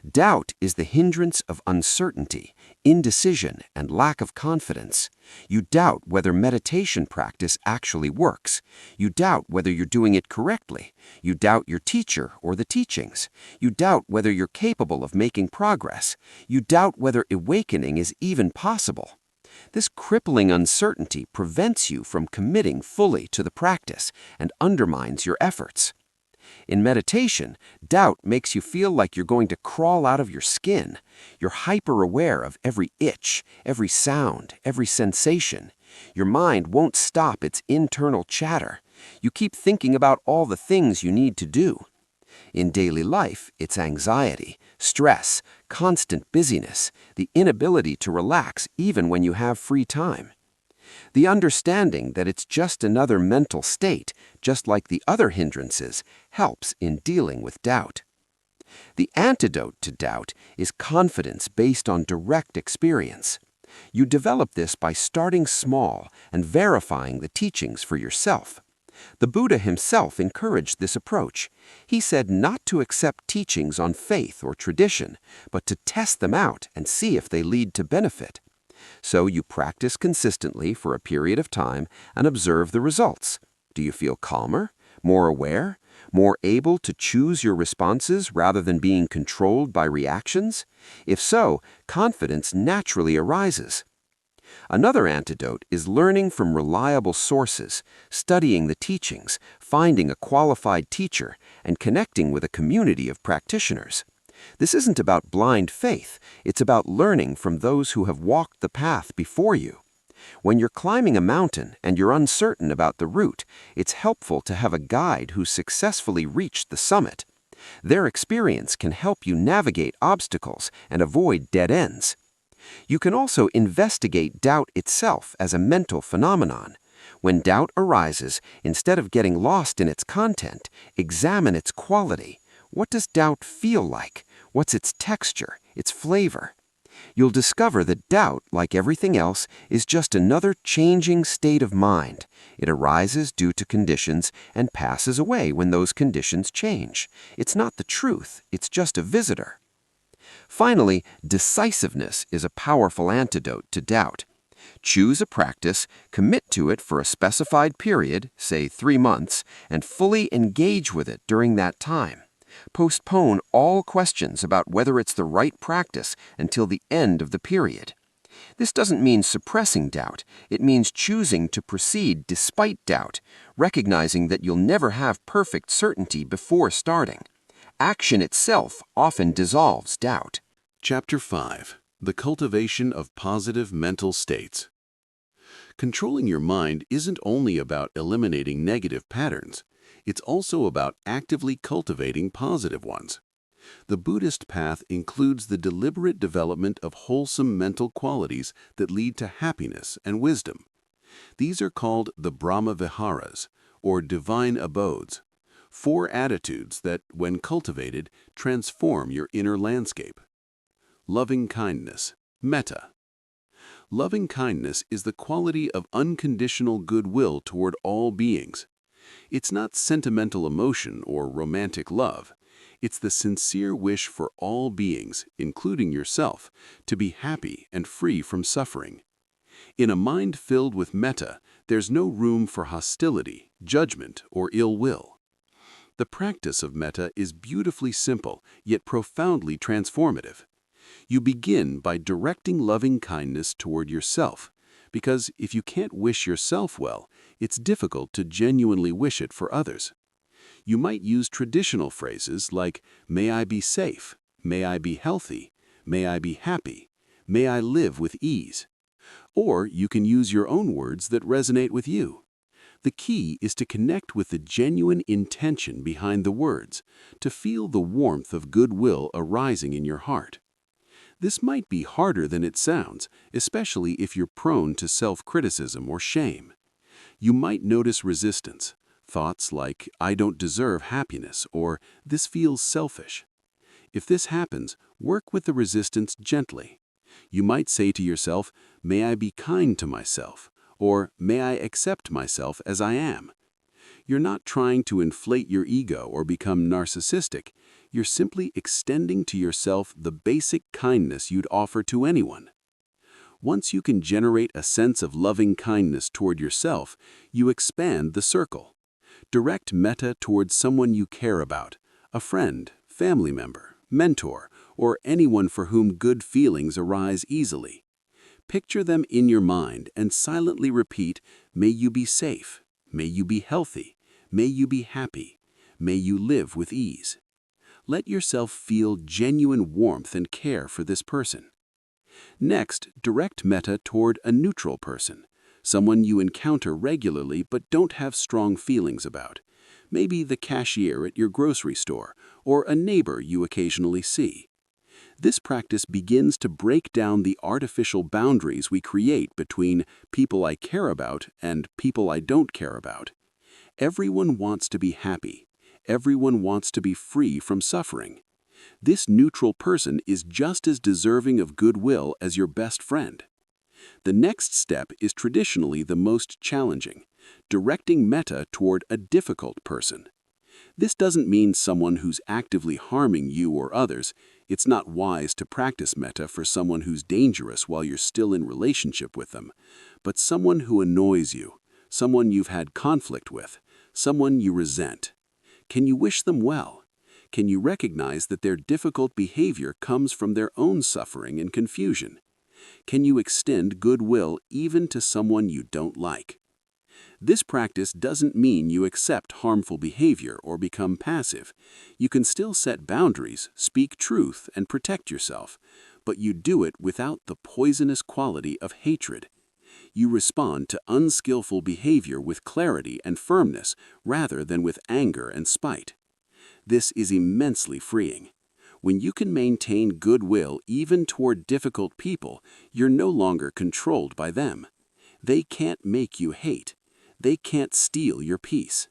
Doubt is the hindrance of uncertainty, indecision, and lack of confidence. You doubt whether meditation practice actually works. You doubt whether you're doing it correctly. You doubt your teacher or the teachings. You doubt whether you're capable of making progress. You doubt whether awakening is even possible. This crippling uncertainty prevents you from committing fully to the practice and undermines your efforts. In meditation, doubt makes you feel like you're going to crawl out of your skin. You're hyper-aware of every itch, every sound, every sensation. Your mind won't stop its internal chatter. You keep thinking about all the things you need to do. In daily life, it's anxiety, stress, constant busyness, the inability to relax even when you have free time. The understanding that it's just another mental state, just like the other hindrances, helps in dealing with doubt. The antidote to doubt is confidence based on direct experience. You develop this by starting small and verifying the teachings for yourself. The Buddha himself encouraged this approach. He said not to accept teachings on faith or tradition, but to test them out and see if they lead to benefit. So you practice consistently for a period of time and observe the results. Do you feel calmer, more aware, more able to choose your responses rather than being controlled by reactions? If so, confidence naturally arises. Another antidote is learning from reliable sources, studying the teachings, finding a qualified teacher, and connecting with a community of practitioners. This isn't about blind faith, it's about learning from those who have walked the path before you. When you're climbing a mountain and you're uncertain about the route, it's helpful to have a guide who successfully reached the summit. Their experience can help you navigate obstacles and avoid dead ends. You can also investigate doubt itself as a mental phenomenon. When doubt arises, instead of getting lost in its content, examine its quality. What does doubt feel like? What's its texture, its flavor? You'll discover that doubt, like everything else, is just another changing state of mind. It arises due to conditions and passes away when those conditions change. It's not the truth, it's just a visitor. Finally, decisiveness is a powerful antidote to doubt. Choose a practice, commit to it for a specified period, say 3 months, and fully engage with it during that time. Postpone all questions about whether it's the right practice until the end of the period. This doesn't mean suppressing doubt. It means choosing to proceed despite doubt, recognizing that you'll never have perfect certainty before starting. Action itself often dissolves doubt. Chapter 5. The Cultivation of Positive Mental States. Controlling your mind isn't only about eliminating negative patterns. It's also about actively cultivating positive ones. The Buddhist path includes the deliberate development of wholesome mental qualities that lead to happiness and wisdom. These are called the Brahma Viharas, or divine abodes, 4 attitudes that, when cultivated, transform your inner landscape. Loving kindness, metta. Loving kindness is the quality of unconditional goodwill toward all beings. It's not sentimental emotion or romantic love. It's the sincere wish for all beings, including yourself, to be happy and free from suffering. In a mind filled with metta, there's no room for hostility, judgment, or ill will. The practice of metta is beautifully simple, yet profoundly transformative. You begin by directing loving kindness toward yourself, because if you can't wish yourself well, it's difficult to genuinely wish it for others. You might use traditional phrases like, "May I be safe," "May I be healthy," "May I be happy," "May I live with ease." Or you can use your own words that resonate with you. The key is to connect with the genuine intention behind the words, to feel the warmth of goodwill arising in your heart. This might be harder than it sounds, especially if you're prone to self-criticism or shame. You might notice resistance, thoughts like, "I don't deserve happiness," or "This feels selfish." If this happens, work with the resistance gently. You might say to yourself, "May I be kind to myself," or "May I accept myself as I am." You're not trying to inflate your ego or become narcissistic. You're simply extending to yourself the basic kindness you'd offer to anyone. Once you can generate a sense of loving kindness toward yourself, you expand the circle. Direct metta towards someone you care about, a friend, family member, mentor, or anyone for whom good feelings arise easily. Picture them in your mind and silently repeat, "May you be safe. May you be healthy. May you be happy. May you live with ease." Let yourself feel genuine warmth and care for this person. Next, direct metta toward a neutral person, someone you encounter regularly but don't have strong feelings about. Maybe the cashier at your grocery store, or a neighbor you occasionally see. This practice begins to break down the artificial boundaries we create between people I care about and people I don't care about. Everyone wants to be happy. Everyone wants to be free from suffering. This neutral person is just as deserving of goodwill as your best friend. The next step is traditionally the most challenging, directing metta toward a difficult person. This doesn't mean someone who's actively harming you or others. It's not wise to practice metta for someone who's dangerous while you're still in relationship with them, but someone who annoys you, someone you've had conflict with, someone you resent. Can you wish them well? Can you recognize that their difficult behavior comes from their own suffering and confusion? Can you extend goodwill even to someone you don't like? This practice doesn't mean you accept harmful behavior or become passive. You can still set boundaries, speak truth, and protect yourself, but you do it without the poisonous quality of hatred. You respond to unskillful behavior with clarity and firmness rather than with anger and spite. This is immensely freeing. When you can maintain goodwill even toward difficult people, you're no longer controlled by them. They can't make you hate. They can't steal your peace.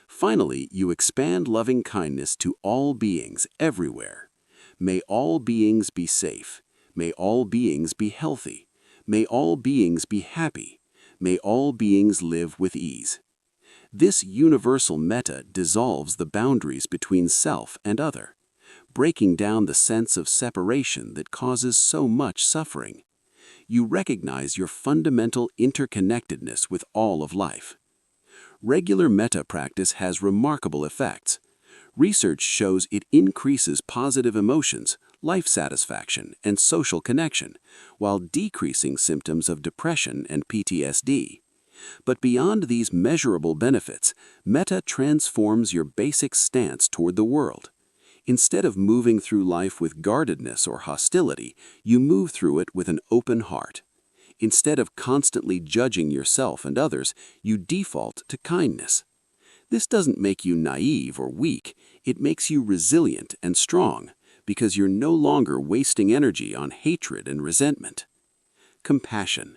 Finally, you expand loving kindness to all beings everywhere. May all beings be safe. May all beings be healthy. May all beings be happy. May all beings live with ease. This universal metta dissolves the boundaries between self and other, breaking down the sense of separation that causes so much suffering. You recognize your fundamental interconnectedness with all of life. Regular metta practice has remarkable effects. Research shows it increases positive emotions, life satisfaction, and social connection, while decreasing symptoms of depression and PTSD. But beyond these measurable benefits, metta transforms your basic stance toward the world. Instead of moving through life with guardedness or hostility, you move through it with an open heart. Instead of constantly judging yourself and others, you default to kindness. This doesn't make you naive or weak. It makes you resilient and strong, because you're no longer wasting energy on hatred and resentment. Compassion.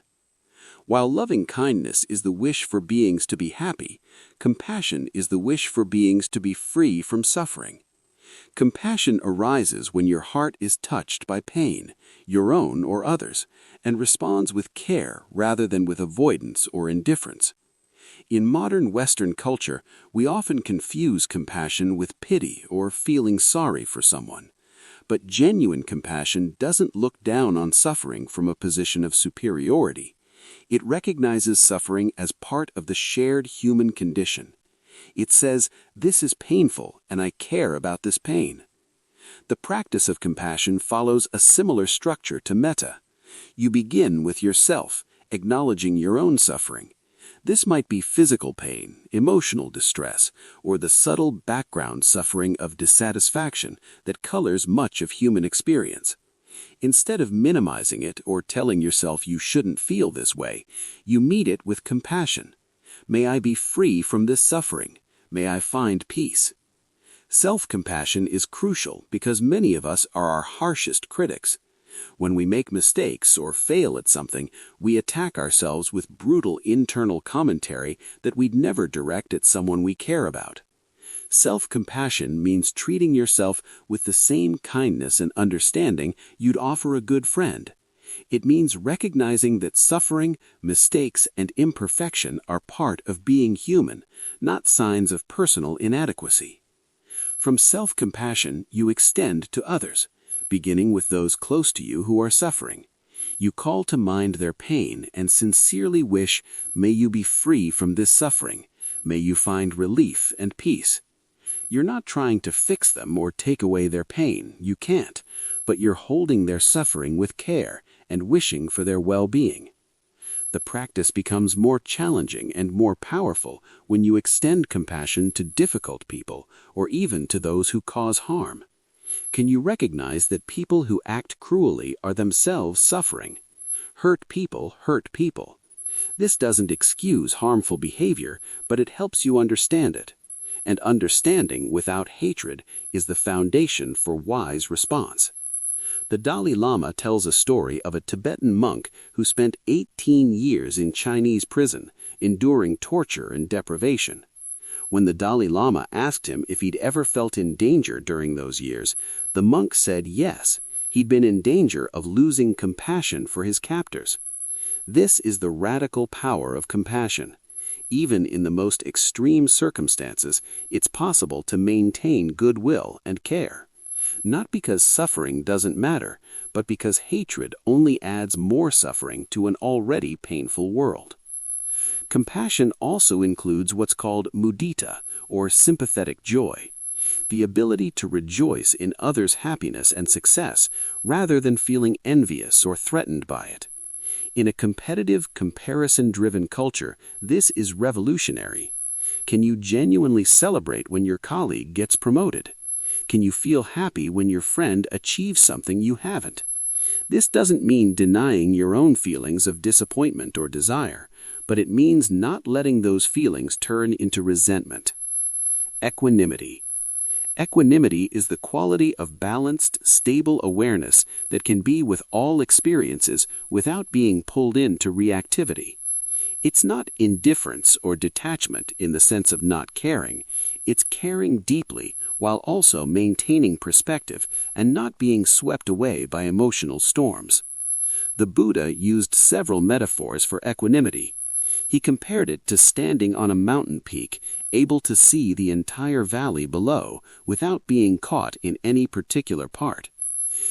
While loving kindness is the wish for beings to be happy, compassion is the wish for beings to be free from suffering. Compassion arises when your heart is touched by pain, your own or others, and responds with care rather than with avoidance or indifference. In modern Western culture, we often confuse compassion with pity or feeling sorry for someone. But genuine compassion doesn't look down on suffering from a position of superiority. It recognizes suffering as part of the shared human condition. It says, "This is painful, and I care about this pain." The practice of compassion follows a similar structure to metta. You begin with yourself, acknowledging your own suffering. This might be physical pain, emotional distress, or the subtle background suffering of dissatisfaction that colors much of human experience. Instead of minimizing it or telling yourself you shouldn't feel this way, you meet it with compassion. May I be free from this suffering. May I find peace. Self-compassion is crucial because many of us are our harshest critics. When we make mistakes or fail at something, we attack ourselves with brutal internal commentary that we'd never direct at someone we care about. Self-compassion means treating yourself with the same kindness and understanding you'd offer a good friend. It means recognizing that suffering, mistakes, and imperfection are part of being human, not signs of personal inadequacy. From self-compassion, you extend to others, beginning with those close to you who are suffering. You call to mind their pain and sincerely wish, may you be free from this suffering, may you find relief and peace. You're not trying to fix them or take away their pain, you can't, but you're holding their suffering with care and wishing for their well-being. The practice becomes more challenging and more powerful when you extend compassion to difficult people or even to those who cause harm. Can you recognize that people who act cruelly are themselves suffering? Hurt people hurt people. This doesn't excuse harmful behavior, but it helps you understand it. And understanding without hatred is the foundation for wise response. The Dalai Lama tells a story of a Tibetan monk who spent 18 years in Chinese prison, enduring torture and deprivation. When the Dalai Lama asked him if he'd ever felt in danger during those years, the monk said yes, he'd been in danger of losing compassion for his captors. This is the radical power of compassion. Even in the most extreme circumstances, it's possible to maintain goodwill and care. Not because suffering doesn't matter, but because hatred only adds more suffering to an already painful world. Compassion also includes what's called mudita, or sympathetic joy, the ability to rejoice in others' happiness and success rather than feeling envious or threatened by it. In a competitive, comparison-driven culture, this is revolutionary. Can you genuinely celebrate when your colleague gets promoted? Can you feel happy when your friend achieves something you haven't? This doesn't mean denying your own feelings of disappointment or desire, but it means not letting those feelings turn into resentment. Equanimity. Equanimity is the quality of balanced, stable awareness that can be with all experiences without being pulled into reactivity. It's not indifference or detachment in the sense of not caring. It's caring deeply while also maintaining perspective and not being swept away by emotional storms. The Buddha used several metaphors for equanimity. He compared it to standing on a mountain peak, able to see the entire valley below without being caught in any particular part.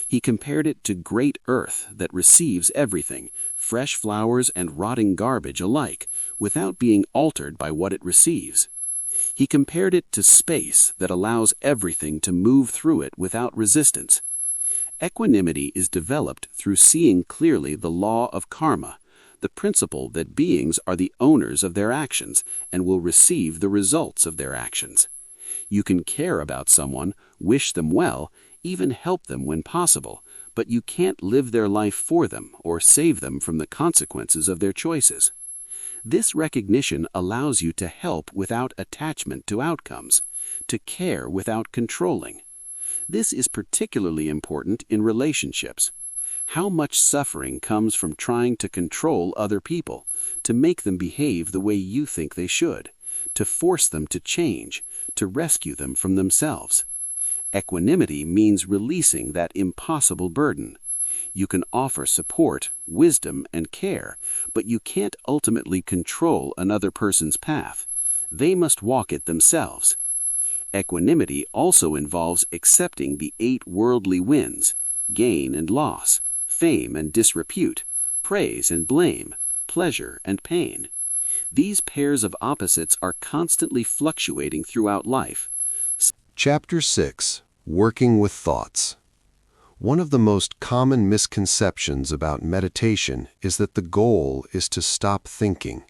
He compared it to great earth that receives everything, fresh flowers and rotting garbage alike, without being altered by what it receives. He compared it to space that allows everything to move through it without resistance. Equanimity is developed through seeing clearly the law of karma, the principle that beings are the owners of their actions and will receive the results of their actions. You can care about someone, wish them well, even help them when possible, but you can't live their life for them or save them from the consequences of their choices. This recognition allows you to help without attachment to outcomes, to care without controlling. This is particularly important in relationships. How much suffering comes from trying to control other people, to make them behave the way you think they should, to force them to change, to rescue them from themselves. Equanimity means releasing that impossible burden. You can offer support, wisdom, and care, but you can't ultimately control another person's path. They must walk it themselves. Equanimity also involves accepting the 8 worldly winds, gain and loss, fame and disrepute, praise and blame, pleasure and pain. These pairs of opposites are constantly fluctuating throughout life. Chapter 6. Working with thoughts. One of the most common misconceptions about meditation is that the goal is to stop thinking.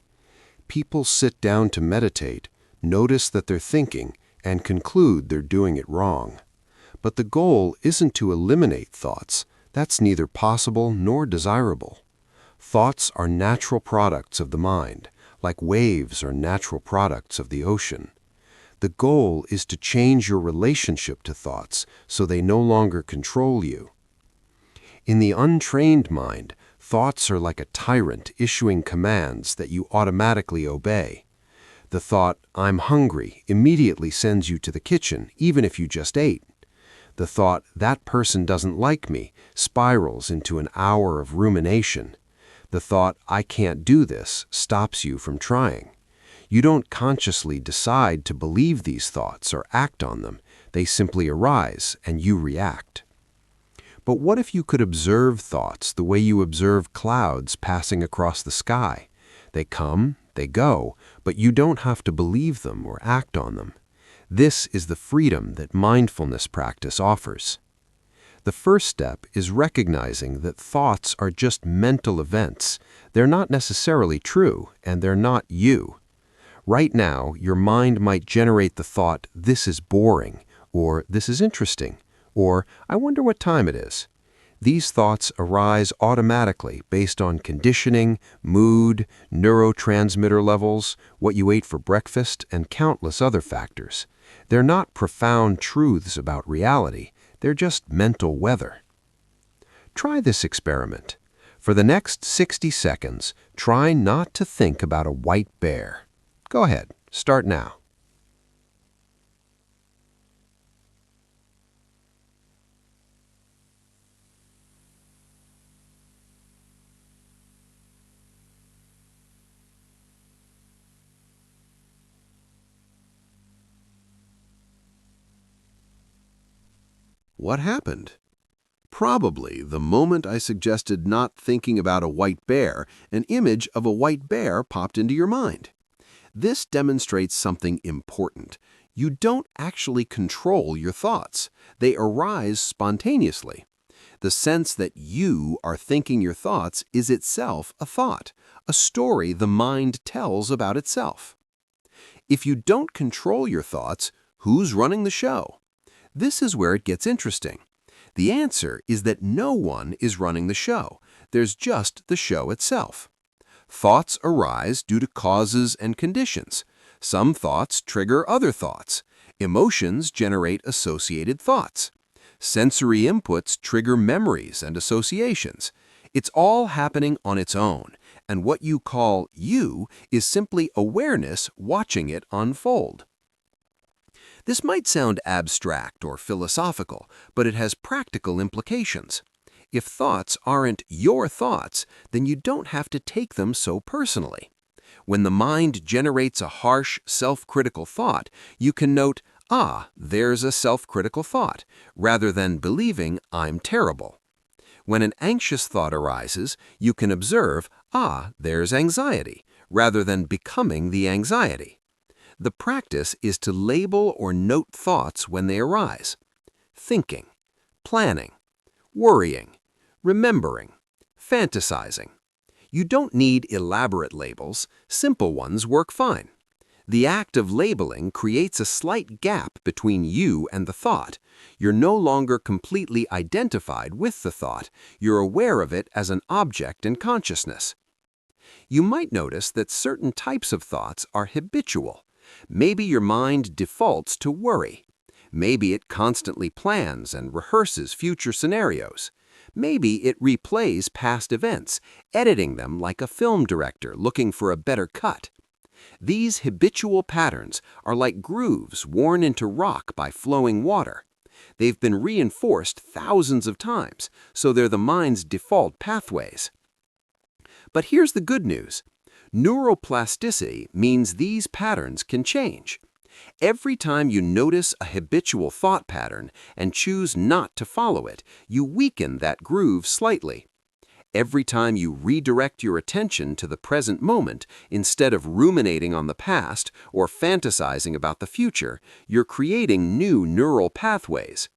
People sit down to meditate, notice that they're thinking, and conclude they're doing it wrong. But the goal isn't to eliminate thoughts. That's neither possible nor desirable. Thoughts are natural products of the mind, like waves are natural products of the ocean. The goal is to change your relationship to thoughts so they no longer control you. In the untrained mind, thoughts are like a tyrant issuing commands that you automatically obey. The thought, "I'm hungry," immediately sends you to the kitchen, even if you just ate. The thought, "that person doesn't like me," spirals into an hour of rumination. The thought, "I can't do this," stops you from trying. You don't consciously decide to believe these thoughts or act on them. They simply arise and you react. But what if you could observe thoughts the way you observe clouds passing across the sky? They come, they go, but you don't have to believe them or act on them. This is the freedom that mindfulness practice offers. The first step is recognizing that thoughts are just mental events. They're not necessarily true, and they're not you. Right now, your mind might generate the thought, "this is boring," or "this is interesting," or "I wonder what time it is." These thoughts arise automatically based on conditioning, mood, neurotransmitter levels, what you ate for breakfast, and countless other factors. They're not profound truths about reality. They're just mental weather. Try this experiment. For the next 60 seconds, try not to think about a white bear. Go ahead, start now. What happened? Probably the moment I suggested not thinking about a white bear, an image of a white bear popped into your mind. This demonstrates something important. You don't actually control your thoughts. They arise spontaneously. The sense that you are thinking your thoughts is itself a thought, a story the mind tells about itself. If you don't control your thoughts, who's running the show? This is where it gets interesting. The answer is that no one is running the show. There's just the show itself. Thoughts arise due to causes and conditions. Some thoughts trigger other thoughts. Emotions generate associated thoughts. Sensory inputs trigger memories and associations. It's all happening on its own, and what you call you is simply awareness watching it unfold. This might sound abstract or philosophical, but it has practical implications. If thoughts aren't your thoughts, then you don't have to take them so personally. When the mind generates a harsh, self-critical thought, you can note, "Ah, there's a self-critical thought," rather than believing, "I'm terrible." When an anxious thought arises, you can observe, "Ah, there's anxiety," rather than becoming the anxiety. The practice is to label or note thoughts when they arise. Thinking, planning, worrying, remembering, fantasizing. You don't need elaborate labels. Simple ones work fine. The act of labeling creates a slight gap between you and the thought. You're no longer completely identified with the thought. You're aware of it as an object in consciousness. You might notice that certain types of thoughts are habitual. Maybe your mind defaults to worry. Maybe it constantly plans and rehearses future scenarios. Maybe it replays past events, editing them like a film director looking for a better cut. These habitual patterns are like grooves worn into rock by flowing water. They've been reinforced thousands of times, so they're the mind's default pathways. But here's the good news. Neuroplasticity means these patterns can change. Every time you notice a habitual thought pattern and choose not to follow it, you weaken that groove slightly. Every time you redirect your attention to the present moment instead of ruminating on the past or fantasizing about the future, you're creating new neural pathways.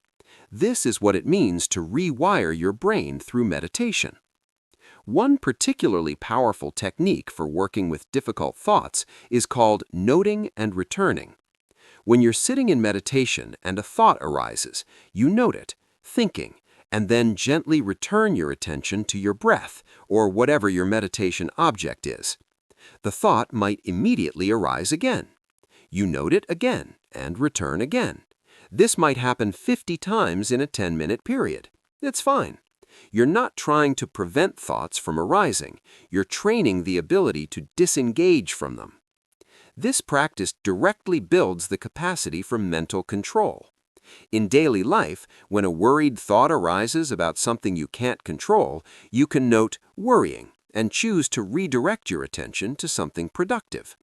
This is what it means to rewire your brain through meditation. One particularly powerful technique for working with difficult thoughts is called noting and returning. When you're sitting in meditation and a thought arises, you note it, thinking, and then gently return your attention to your breath or whatever your meditation object is. The thought might immediately arise again. You note it again and return again. This might happen 50 times in a 10-minute period. It's fine. You're not trying to prevent thoughts from arising. You're training the ability to disengage from them. This practice directly builds the capacity for mental control. In daily life, when a worried thought arises about something you can't control, you can note worrying and choose to redirect your attention to something productive.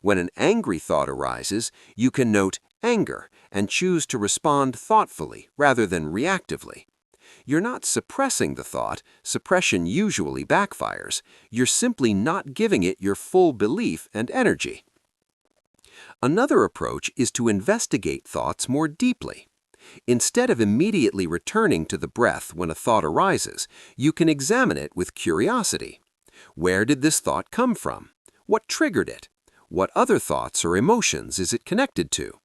When an angry thought arises, you can note anger and choose to respond thoughtfully rather than reactively. You're not suppressing the thought. Suppression usually backfires. You're simply not giving it your full belief and energy. Another approach is to investigate thoughts more deeply. Instead of immediately returning to the breath when a thought arises, you can examine it with curiosity. Where did this thought come from? What triggered it? What other thoughts or emotions is it connected to?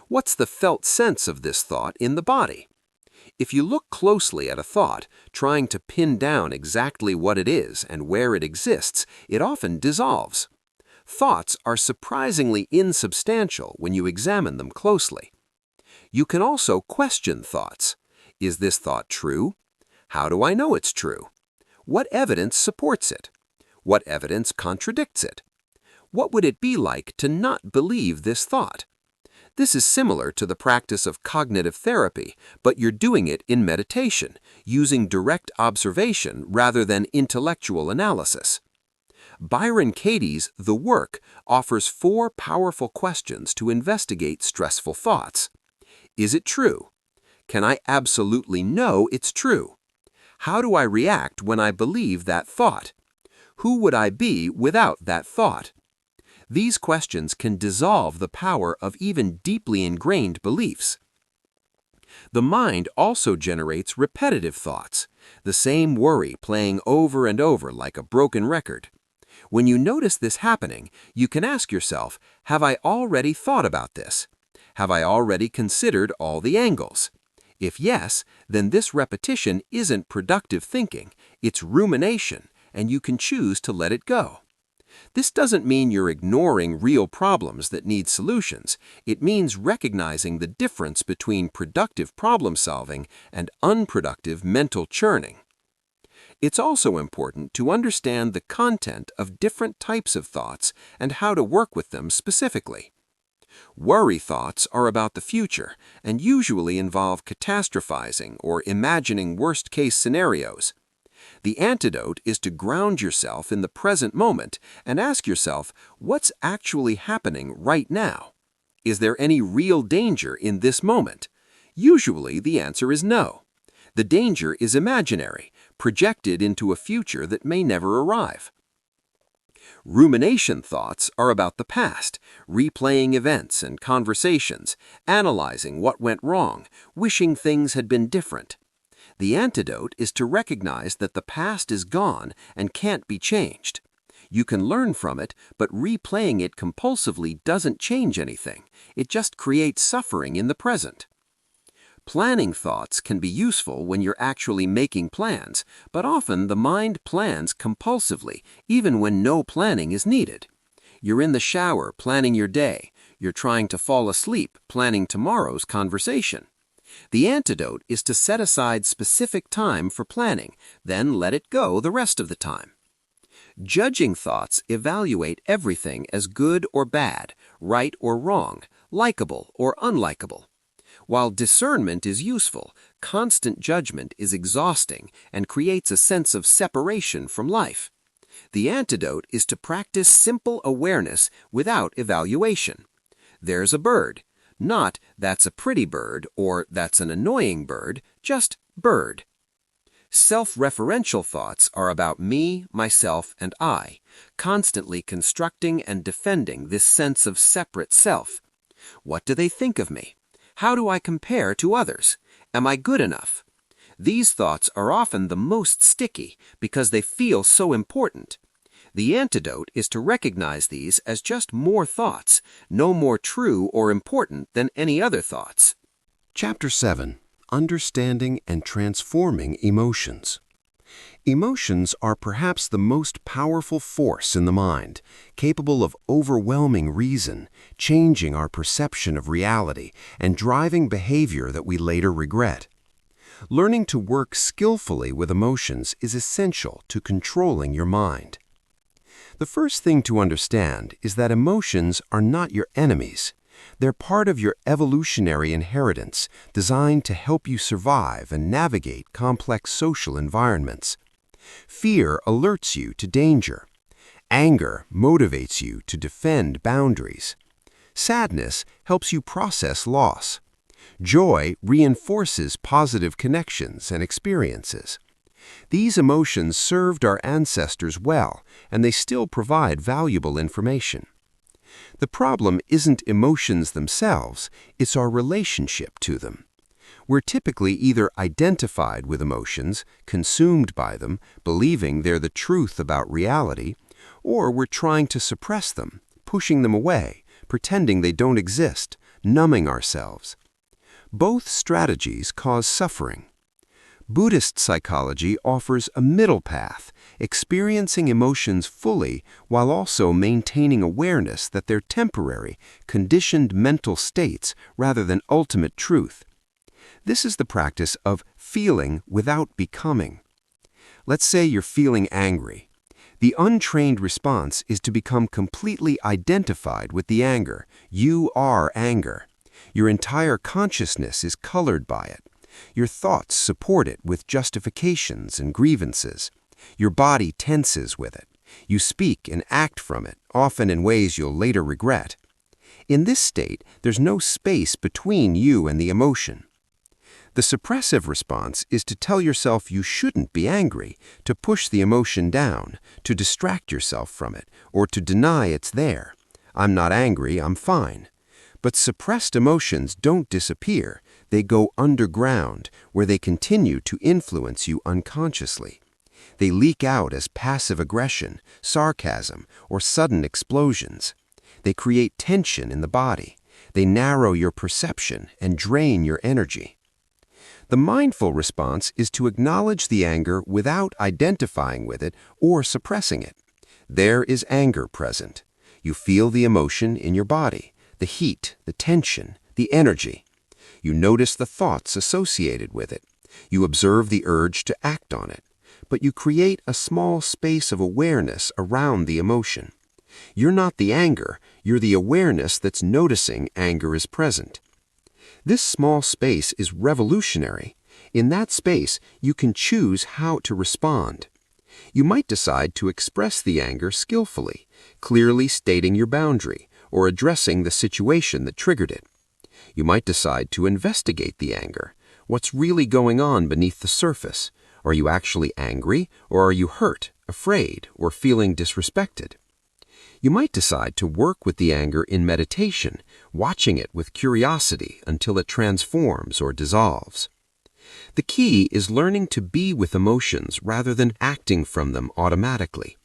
What's the felt sense of this thought in the body? If you look closely at a thought, trying to pin down exactly what it is and where it exists, it often dissolves. Thoughts are surprisingly insubstantial when you examine them closely. You can also question thoughts. Is this thought true? How do I know it's true? What evidence supports it? What evidence contradicts it? What would it be like to not believe this thought? This is similar to the practice of cognitive therapy, but you're doing it in meditation, using direct observation rather than intellectual analysis. Byron Katie's The Work offers 4 powerful questions to investigate stressful thoughts. Is it true? Can I absolutely know it's true? How do I react when I believe that thought? Who would I be without that thought? These questions can dissolve the power of even deeply ingrained beliefs. The mind also generates repetitive thoughts, the same worry playing over and over like a broken record. When you notice this happening, you can ask yourself, have I already thought about this? Have I already considered all the angles? If yes, then this repetition isn't productive thinking, it's rumination, and you can choose to let it go. This doesn't mean you're ignoring real problems that need solutions. It means recognizing the difference between productive problem solving and unproductive mental churning. It's also important to understand the content of different types of thoughts and how to work with them specifically. Worry thoughts are about the future and usually involve catastrophizing or imagining worst-case scenarios. The antidote is to ground yourself in the present moment and ask yourself, what's actually happening right now? Is there any real danger in this moment? Usually the answer is no. The danger is imaginary, projected into a future that may never arrive. Rumination thoughts are about the past, replaying events and conversations, analyzing what went wrong, wishing things had been different. The antidote is to recognize that the past is gone and can't be changed. You can learn from it, but replaying it compulsively doesn't change anything. It just creates suffering in the present. Planning thoughts can be useful when you're actually making plans, but often the mind plans compulsively, even when no planning is needed. You're in the shower planning your day. You're trying to fall asleep planning tomorrow's conversation. The antidote is to set aside specific time for planning, then let it go the rest of the time. Judging thoughts evaluate everything as good or bad, right or wrong, likable or unlikable. While discernment is useful, constant judgment is exhausting and creates a sense of separation from life. The antidote is to practice simple awareness without evaluation. There's a bird. Not, that's a pretty bird, or that's an annoying bird, just bird. Self-referential thoughts are about me, myself, and I, constantly constructing and defending this sense of separate self. What do they think of me? How do I compare to others? Am I good enough? These thoughts are often the most sticky because they feel so important. The antidote is to recognize these as just more thoughts, no more true or important than any other thoughts. Chapter 7. Understanding and Transforming Emotions. Emotions are perhaps the most powerful force in the mind, capable of overwhelming reason, changing our perception of reality, and driving behavior that we later regret. Learning to work skillfully with emotions is essential to controlling your mind. The first thing to understand is that emotions are not your enemies. They're part of your evolutionary inheritance, designed to help you survive and navigate complex social environments. Fear alerts you to danger. Anger motivates you to defend boundaries. Sadness helps you process loss. Joy reinforces positive connections and experiences. These emotions served our ancestors well, and they still provide valuable information. The problem isn't emotions themselves, it's our relationship to them. We're typically either identified with emotions, consumed by them, believing they're the truth about reality, or we're trying to suppress them, pushing them away, pretending they don't exist, numbing ourselves. Both strategies cause suffering. Buddhist psychology offers a middle path, experiencing emotions fully while also maintaining awareness that they're temporary, conditioned mental states rather than ultimate truth. This is the practice of feeling without becoming. Let's say you're feeling angry. The untrained response is to become completely identified with the anger. You are anger. Your entire consciousness is colored by it. Your thoughts support it with justifications and grievances. Your body tenses with it. You speak and act from it, often in ways you'll later regret. In this state, there's no space between you and the emotion. The suppressive response is to tell yourself you shouldn't be angry, to push the emotion down, to distract yourself from it, or to deny it's there. I'm not angry, I'm fine. But suppressed emotions don't disappear. They go underground, where they continue to influence you unconsciously. They leak out as passive aggression, sarcasm, or sudden explosions. They create tension in the body. They narrow your perception and drain your energy. The mindful response is to acknowledge the anger without identifying with it or suppressing it. There is anger present. You feel the emotion in your body, the heat, the tension, the energy. You notice the thoughts associated with it. You observe the urge to act on it. But you create a small space of awareness around the emotion. You're not the anger, you're the awareness that's noticing anger is present. This small space is revolutionary. In that space, you can choose how to respond. You might decide to express the anger skillfully, clearly stating your boundary, or addressing the situation that triggered it. You might decide to investigate the anger. What's really going on beneath the surface? Are you actually angry, or are you hurt, afraid, or feeling disrespected? You might decide to work with the anger in meditation, watching it with curiosity until it transforms or dissolves. The key is learning to be with emotions rather than acting from them automatically.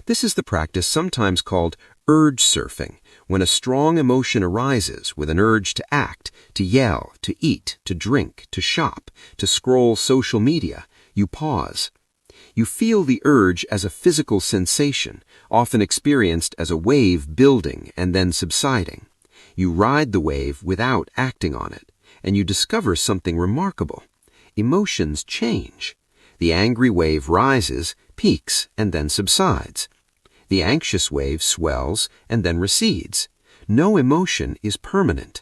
This is the practice sometimes called urge surfing, when a strong emotion arises with an urge to act, to yell, to eat, to drink, to shop, to scroll social media. You pause. You feel the urge as a physical sensation, often experienced as a wave building and then subsiding. You ride the wave without acting on it, and you discover something remarkable. Emotions change. The angry wave rises, peaks, and then subsides. The anxious wave swells and then recedes. No emotion is permanent.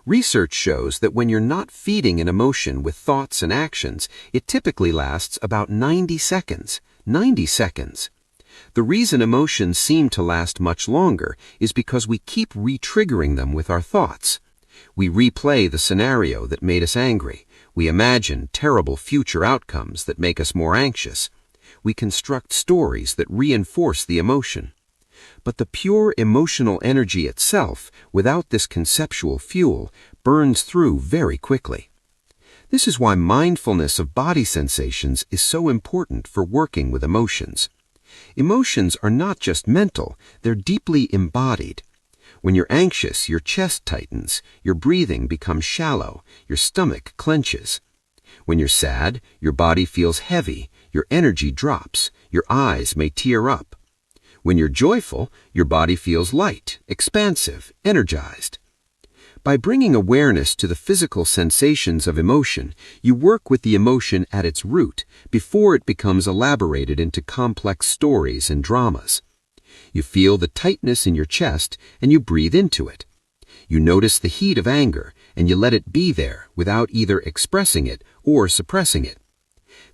Research shows that when you're not feeding an emotion with thoughts and actions, it typically lasts about 90 seconds. 90 seconds. The reason emotions seem to last much longer is because we keep re-triggering them with our thoughts. We replay the scenario that made us angry. We imagine terrible future outcomes that make us more anxious. We construct stories that reinforce the emotion. But the pure emotional energy itself, without this conceptual fuel, burns through very quickly. This is why mindfulness of body sensations is so important for working with emotions. Emotions are not just mental, they're deeply embodied. When you're anxious, your chest tightens, your breathing becomes shallow, your stomach clenches. When you're sad, your body feels heavy, your energy drops, your eyes may tear up. When you're joyful, your body feels light, expansive, energized. By bringing awareness to the physical sensations of emotion, you work with the emotion at its root before it becomes elaborated into complex stories and dramas. You feel the tightness in your chest and you breathe into it. You notice the heat of anger and you let it be there without either expressing it or suppressing it.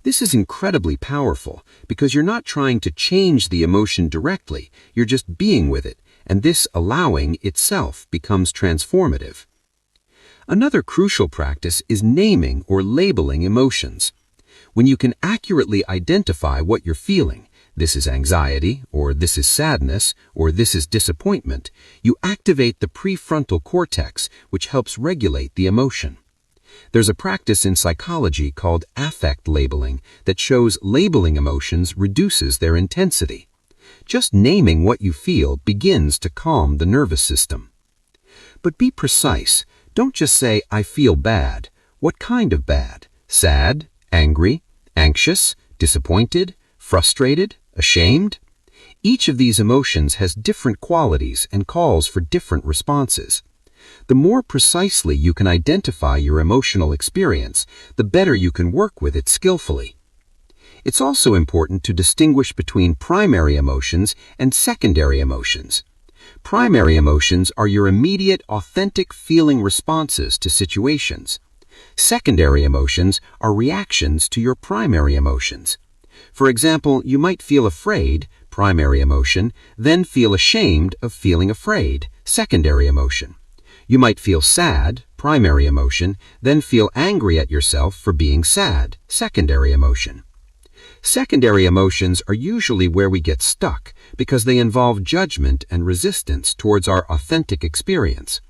This is incredibly powerful because you're not trying to change the emotion directly, you're just being with it, and this allowing itself becomes transformative. Another crucial practice is naming or labeling emotions. When you can accurately identify what you're feeling, this is anxiety, or this is sadness, or this is disappointment, you activate the prefrontal cortex, which helps regulate the emotion. There's a practice in psychology called affect labeling that shows labeling emotions reduces their intensity. Just naming what you feel begins to calm the nervous system. But be precise. Don't just say, I feel bad. What kind of bad? Sad, angry, anxious, disappointed, frustrated, ashamed? Each of these emotions has different qualities and calls for different responses. The more precisely you can identify your emotional experience, the better you can work with it skillfully. It's also important to distinguish between primary emotions and secondary emotions. Primary emotions are your immediate, authentic feeling responses to situations. Secondary emotions are reactions to your primary emotions. For example, you might feel afraid, primary emotion, then feel ashamed of feeling afraid, secondary emotion. You might feel sad, primary emotion, then feel angry at yourself for being sad, secondary emotion. Secondary emotions are usually where we get stuck because they involve judgment and resistance towards our authentic experience.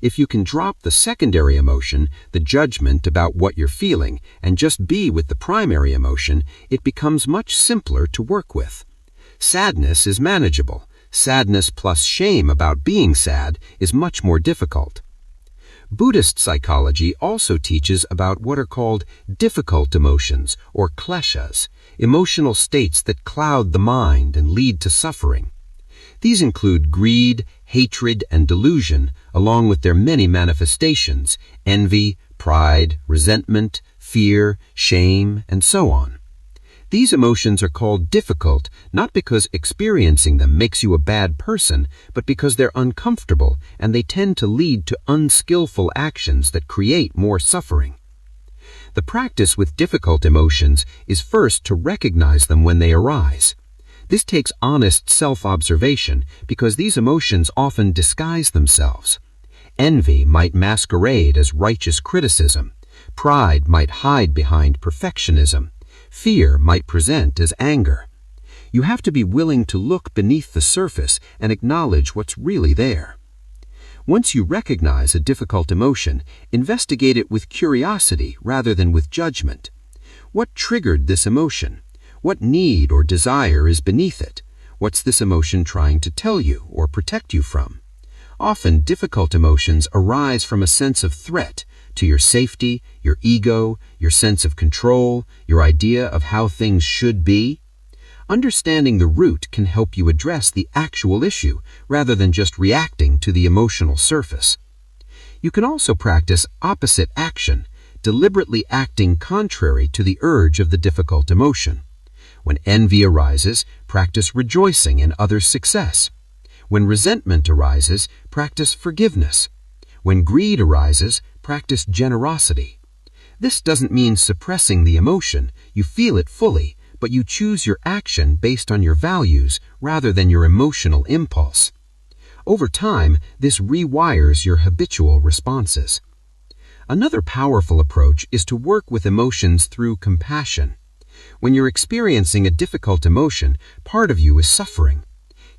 If you can drop the secondary emotion, the judgment about what you're feeling, and just be with the primary emotion, it becomes much simpler to work with. Sadness is manageable. Sadness plus shame about being sad is much more difficult. Buddhist psychology also teaches about what are called difficult emotions, or kleshas, emotional states that cloud the mind and lead to suffering. These include greed, hatred, and delusion, along with their many manifestations, envy, pride, resentment, fear, shame, and so on. These emotions are called difficult not because experiencing them makes you a bad person, but because they're uncomfortable and they tend to lead to unskillful actions that create more suffering. The practice with difficult emotions is first to recognize them when they arise. This takes honest self-observation because these emotions often disguise themselves. Envy might masquerade as righteous criticism. Pride might hide behind perfectionism. Fear might present as anger. You have to be willing to look beneath the surface and acknowledge what's really there. Once you recognize a difficult emotion, investigate it with curiosity rather than with judgment. What triggered this emotion? What need or desire is beneath it? What's this emotion trying to tell you or protect you from? Often, difficult emotions arise from a sense of threat to your safety, your ego, your sense of control, your idea of how things should be. Understanding the root can help you address the actual issue rather than just reacting to the emotional surface. You can also practice opposite action, deliberately acting contrary to the urge of the difficult emotion. When envy arises, practice rejoicing in others' success. When resentment arises, practice forgiveness. When greed arises, practice generosity. This doesn't mean suppressing the emotion. You feel it fully, but you choose your action based on your values rather than your emotional impulse. Over time, this rewires your habitual responses. Another powerful approach is to work with emotions through compassion. When you're experiencing a difficult emotion, part of you is suffering.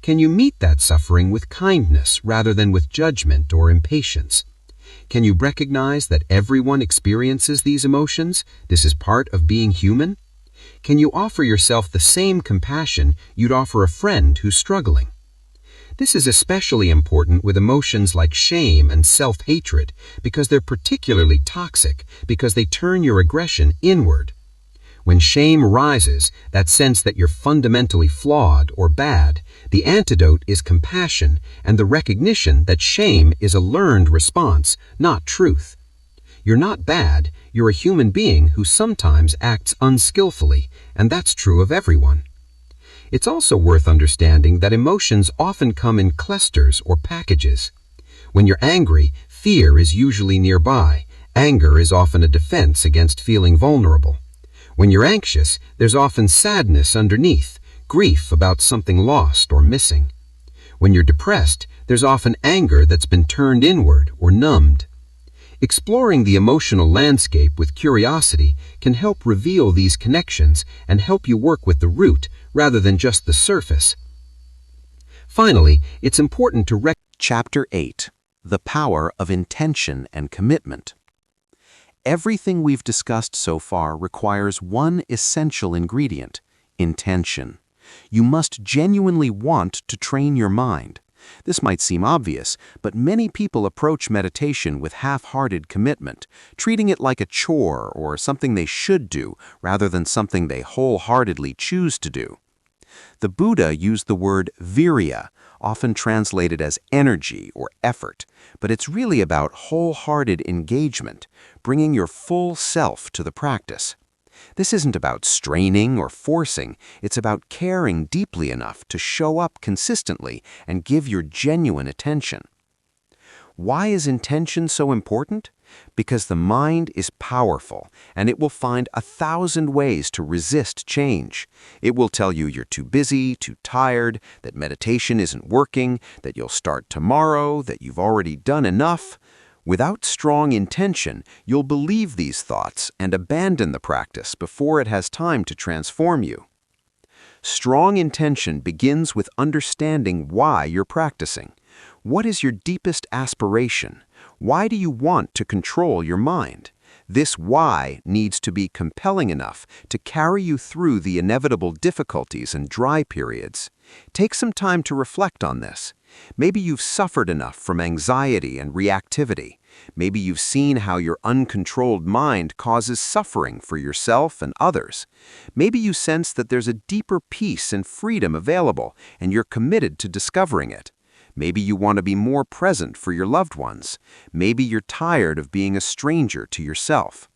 Can you meet that suffering with kindness rather than with judgment or impatience? Can you recognize that everyone experiences these emotions? This is part of being human. Can you offer yourself the same compassion you'd offer a friend who's struggling? This is especially important with emotions like shame and self-hatred because they're particularly toxic because they turn your aggression inward. When shame rises, that sense that you're fundamentally flawed or bad, the antidote is compassion and the recognition that shame is a learned response, not truth. You're not bad, you're a human being who sometimes acts unskillfully, and that's true of everyone. It's also worth understanding that emotions often come in clusters or packages. When you're angry, fear is usually nearby. Anger is often a defense against feeling vulnerable. When you're anxious, there's often sadness underneath, grief about something lost or missing. When you're depressed, there's often anger that's been turned inward or numbed. Exploring the emotional landscape with curiosity can help reveal these connections and help you work with the root rather than just the surface. Finally, it's important to Chapter 8. The Power of Intention and Commitment. Everything we've discussed so far requires one essential ingredient: intention. You must genuinely want to train your mind. This might seem obvious, but many people approach meditation with half-hearted commitment, treating it like a chore or something they should do rather than something they wholeheartedly choose to do. The Buddha used the word virya, often translated as energy or effort, but it's really about wholehearted engagement, bringing your full self to the practice. This isn't about straining or forcing, it's about caring deeply enough to show up consistently and give your genuine attention. Why is intention so important? Because the mind is powerful, and it will find 1,000 ways to resist change. It will tell you you're too busy, too tired, that meditation isn't working, that you'll start tomorrow, that you've already done enough. Without strong intention, you'll believe these thoughts and abandon the practice before it has time to transform you. Strong intention begins with understanding why you're practicing. What is your deepest aspiration? Why do you want to control your mind? This why needs to be compelling enough to carry you through the inevitable difficulties and dry periods. Take some time to reflect on this. Maybe you've suffered enough from anxiety and reactivity. Maybe you've seen how your uncontrolled mind causes suffering for yourself and others. Maybe you sense that there's a deeper peace and freedom available, and you're committed to discovering it. Maybe you want to be more present for your loved ones. Maybe you're tired of being a stranger to yourself.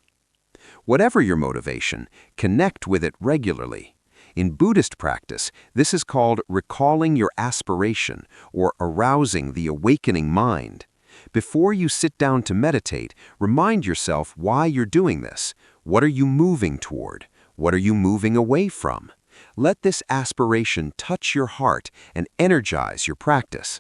Whatever your motivation, connect with it regularly. In Buddhist practice, this is called recalling your aspiration or arousing the awakening mind. Before you sit down to meditate, remind yourself why you're doing this. What are you moving toward? What are you moving away from? Let this aspiration touch your heart and energize your practice.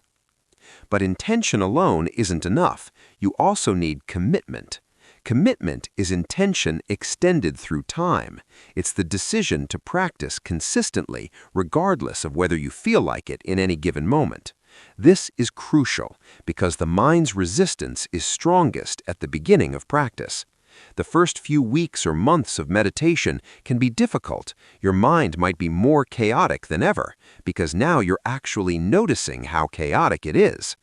But intention alone isn't enough. You also need commitment. Commitment is intention extended through time. It's the decision to practice consistently, regardless of whether you feel like it in any given moment. This is crucial because the mind's resistance is strongest at the beginning of practice. The first few weeks or months of meditation can be difficult. Your mind might be more chaotic than ever because now you're actually noticing how chaotic it is.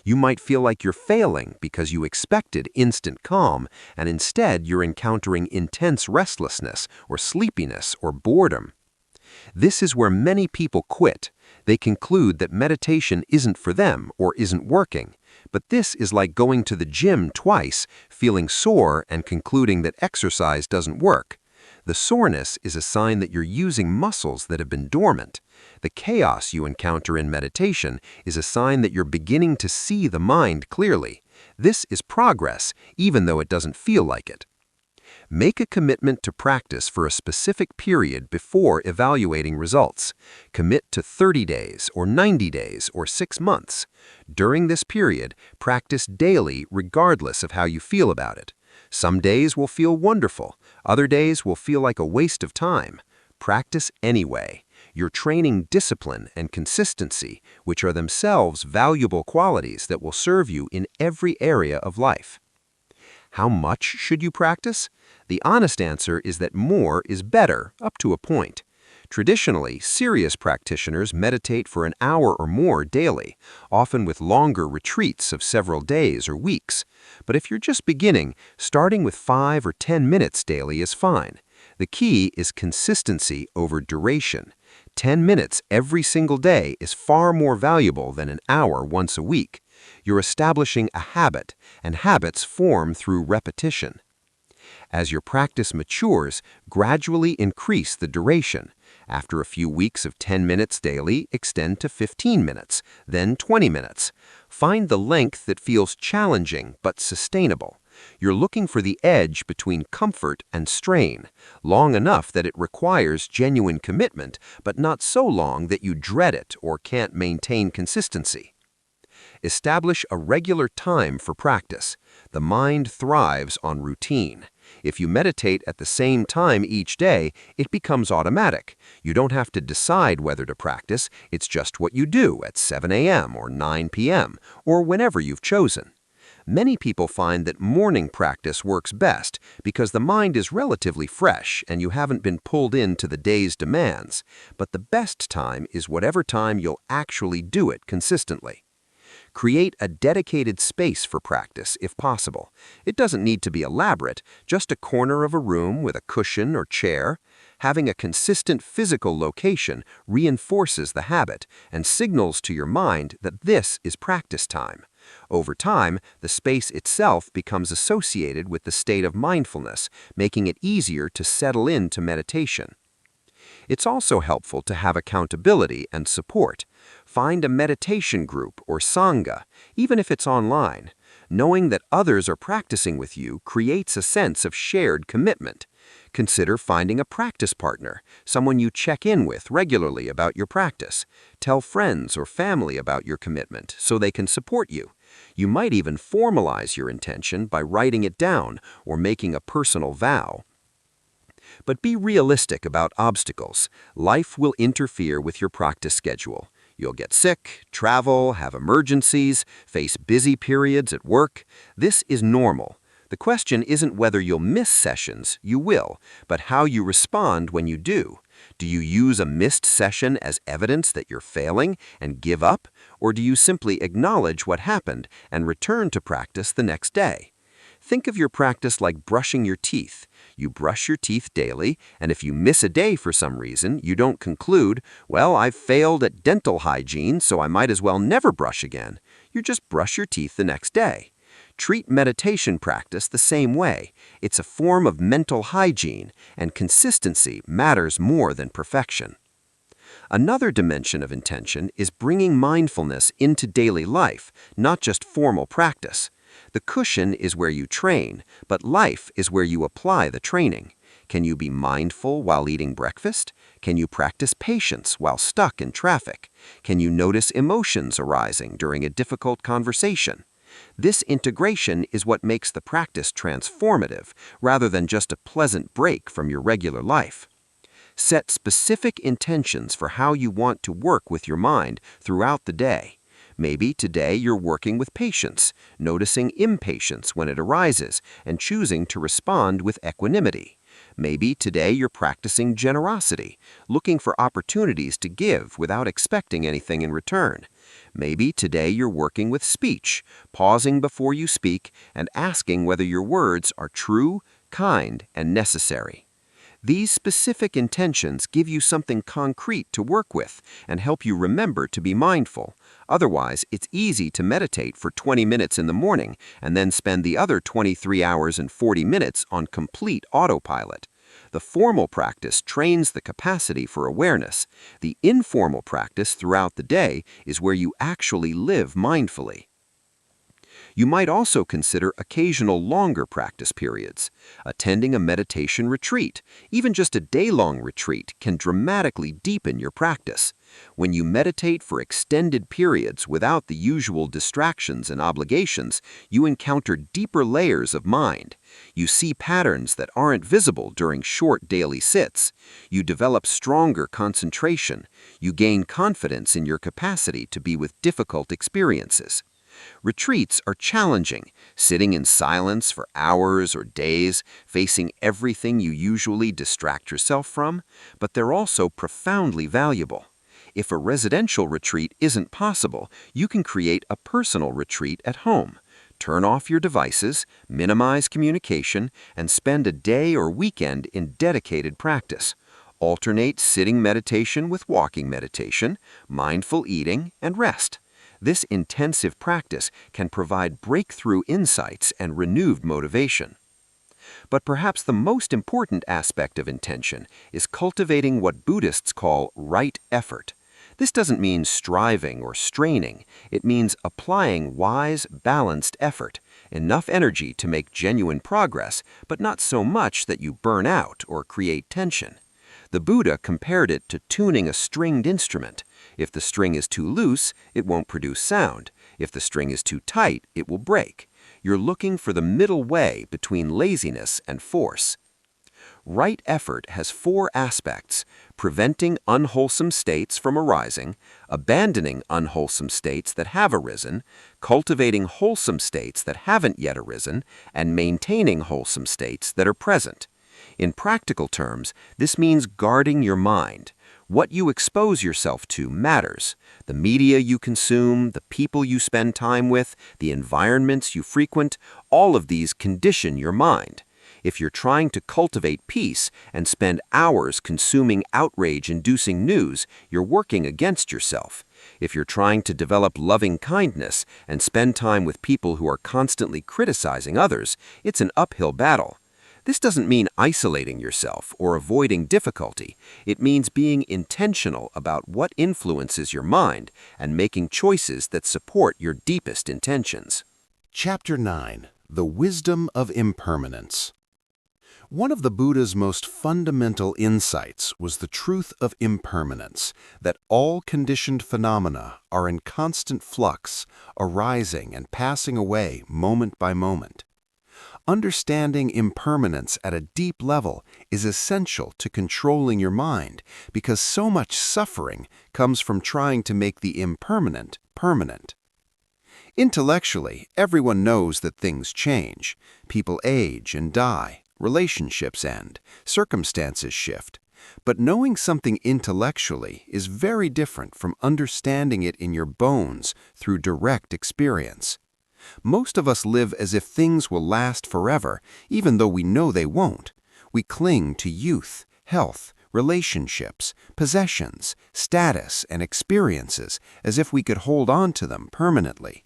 You might feel like you're failing because you expected instant calm, and instead you're encountering intense restlessness or sleepiness or boredom. This is where many people quit. They conclude that meditation isn't for them or isn't working. But this is like going to the gym twice, feeling sore and concluding that exercise doesn't work. The soreness is a sign that you're using muscles that have been dormant. The chaos you encounter in meditation is a sign that you're beginning to see the mind clearly. This is progress, even though it doesn't feel like it. Make a commitment to practice for a specific period before evaluating results. Commit to 30 days or 90 days or 6 months. During this period, practice daily regardless of how you feel about it. Some days will feel wonderful. Other days will feel like a waste of time. Practice anyway. You're training discipline and consistency, which are themselves valuable qualities that will serve you in every area of life. How much should you practice? The honest answer is that more is better, up to a point. Traditionally, serious practitioners meditate for an hour or more daily, often with longer retreats of several days or weeks. But if you're just beginning, starting with 5 or 10 minutes daily is fine. The key is consistency over duration. 10 minutes every single day is far more valuable than an hour once a week. You're establishing a habit, and habits form through repetition. As your practice matures, gradually increase the duration. After a few weeks of 10 minutes daily, extend to 15 minutes, then 20 minutes. Find the length that feels challenging but sustainable. You're looking for the edge between comfort and strain, long enough that it requires genuine commitment, but not so long that you dread it or can't maintain consistency. Establish a regular time for practice. The mind thrives on routine. If you meditate at the same time each day, it becomes automatic. You don't have to decide whether to practice, it's just what you do at 7 a.m. or 9 p.m., or whenever you've chosen. Many people find that morning practice works best because the mind is relatively fresh and you haven't been pulled into the day's demands, but the best time is whatever time you'll actually do it consistently. Create a dedicated space for practice if possible. It doesn't need to be elaborate, just a corner of a room with a cushion or chair. Having a consistent physical location reinforces the habit and signals to your mind that this is practice time. Over time, the space itself becomes associated with the state of mindfulness, making it easier to settle into meditation. It's also helpful to have accountability and support. Find a meditation group or sangha, even if it's online. Knowing that others are practicing with you creates a sense of shared commitment. Consider finding a practice partner, someone you check in with regularly about your practice. Tell friends or family about your commitment so they can support you. You might even formalize your intention by writing it down or making a personal vow. But be realistic about obstacles. Life will interfere with your practice schedule. You'll get sick, travel, have emergencies, face busy periods at work. This is normal. The question isn't whether you'll miss sessions, you will, but how you respond when you do. Do you use a missed session as evidence that you're failing and give up, or do you simply acknowledge what happened and return to practice the next day? Think of your practice like brushing your teeth. You brush your teeth daily, and if you miss a day for some reason, you don't conclude, well, I've failed at dental hygiene, so I might as well never brush again. You just brush your teeth the next day. Treat meditation practice the same way. It's a form of mental hygiene, and consistency matters more than perfection. Another dimension of intention is bringing mindfulness into daily life, not just formal practice. The cushion is where you train, but life is where you apply the training. Can you be mindful while eating breakfast? Can you practice patience while stuck in traffic? Can you notice emotions arising during a difficult conversation? This integration is what makes the practice transformative, rather than just a pleasant break from your regular life. Set specific intentions for how you want to work with your mind throughout the day. Maybe today you're working with patience, noticing impatience when it arises, and choosing to respond with equanimity. Maybe today you're practicing generosity, looking for opportunities to give without expecting anything in return. Maybe today you're working with speech, pausing before you speak and asking whether your words are true, kind, and necessary. These specific intentions give you something concrete to work with and help you remember to be mindful. Otherwise, it's easy to meditate for 20 minutes in the morning and then spend the other 23 hours and 40 minutes on complete autopilot. The formal practice trains the capacity for awareness. The informal practice throughout the day is where you actually live mindfully. You might also consider occasional longer practice periods. Attending a meditation retreat, even just a day-long retreat, can dramatically deepen your practice. When you meditate for extended periods without the usual distractions and obligations, you encounter deeper layers of mind. You see patterns that aren't visible during short daily sits. You develop stronger concentration. You gain confidence in your capacity to be with difficult experiences. Retreats are challenging, sitting in silence for hours or days, facing everything you usually distract yourself from, but they're also profoundly valuable. If a residential retreat isn't possible, you can create a personal retreat at home. Turn off your devices, minimize communication, and spend a day or weekend in dedicated practice. Alternate sitting meditation with walking meditation, mindful eating, and rest. This intensive practice can provide breakthrough insights and renewed motivation. But perhaps the most important aspect of intention is cultivating what Buddhists call right effort. This doesn't mean striving or straining. It means applying wise, balanced effort, enough energy to make genuine progress, but not so much that you burn out or create tension. The Buddha compared it to tuning a stringed instrument. If the string is too loose, it won't produce sound. If the string is too tight, it will break. You're looking for the middle way between laziness and force. Right effort has four aspects: preventing unwholesome states from arising, abandoning unwholesome states that have arisen, cultivating wholesome states that haven't yet arisen, and maintaining wholesome states that are present. In practical terms, this means guarding your mind. What you expose yourself to matters. The media you consume, the people you spend time with, the environments you frequent, all of these condition your mind. If you're trying to cultivate peace and spend hours consuming outrage-inducing news, you're working against yourself. If you're trying to develop loving kindness and spend time with people who are constantly criticizing others, it's an uphill battle. This doesn't mean isolating yourself or avoiding difficulty. It means being intentional about what influences your mind and making choices that support your deepest intentions. Chapter 9. The Wisdom of Impermanence. One of the Buddha's most fundamental insights was the truth of impermanence, that all conditioned phenomena are in constant flux, arising and passing away moment by moment. Understanding impermanence at a deep level is essential to controlling your mind, because so much suffering comes from trying to make the impermanent permanent. Intellectually, everyone knows that things change. People age and die, relationships end, circumstances shift. But knowing something intellectually is very different from understanding it in your bones through direct experience. Most of us live as if things will last forever, even though we know they won't. We cling to youth, health, relationships, possessions, status, and experiences as if we could hold on to them permanently.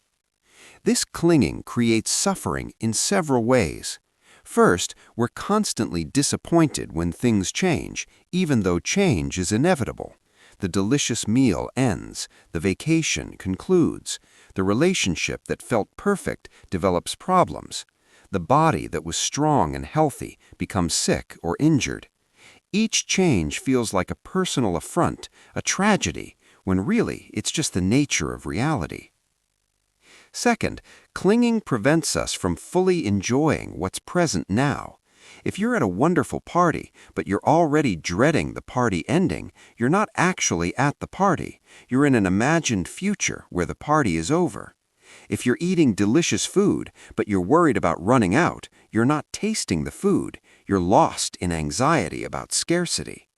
This clinging creates suffering in several ways. First, we're constantly disappointed when things change, even though change is inevitable. The delicious meal ends, the vacation concludes, the relationship that felt perfect develops problems, the body that was strong and healthy becomes sick or injured. Each change feels like a personal affront, a tragedy, when really it's just the nature of reality. Second, clinging prevents us from fully enjoying what's present now. If you're at a wonderful party, but you're already dreading the party ending, you're not actually at the party. You're in an imagined future where the party is over. If you're eating delicious food, but you're worried about running out, you're not tasting the food. You're lost in anxiety about scarcity.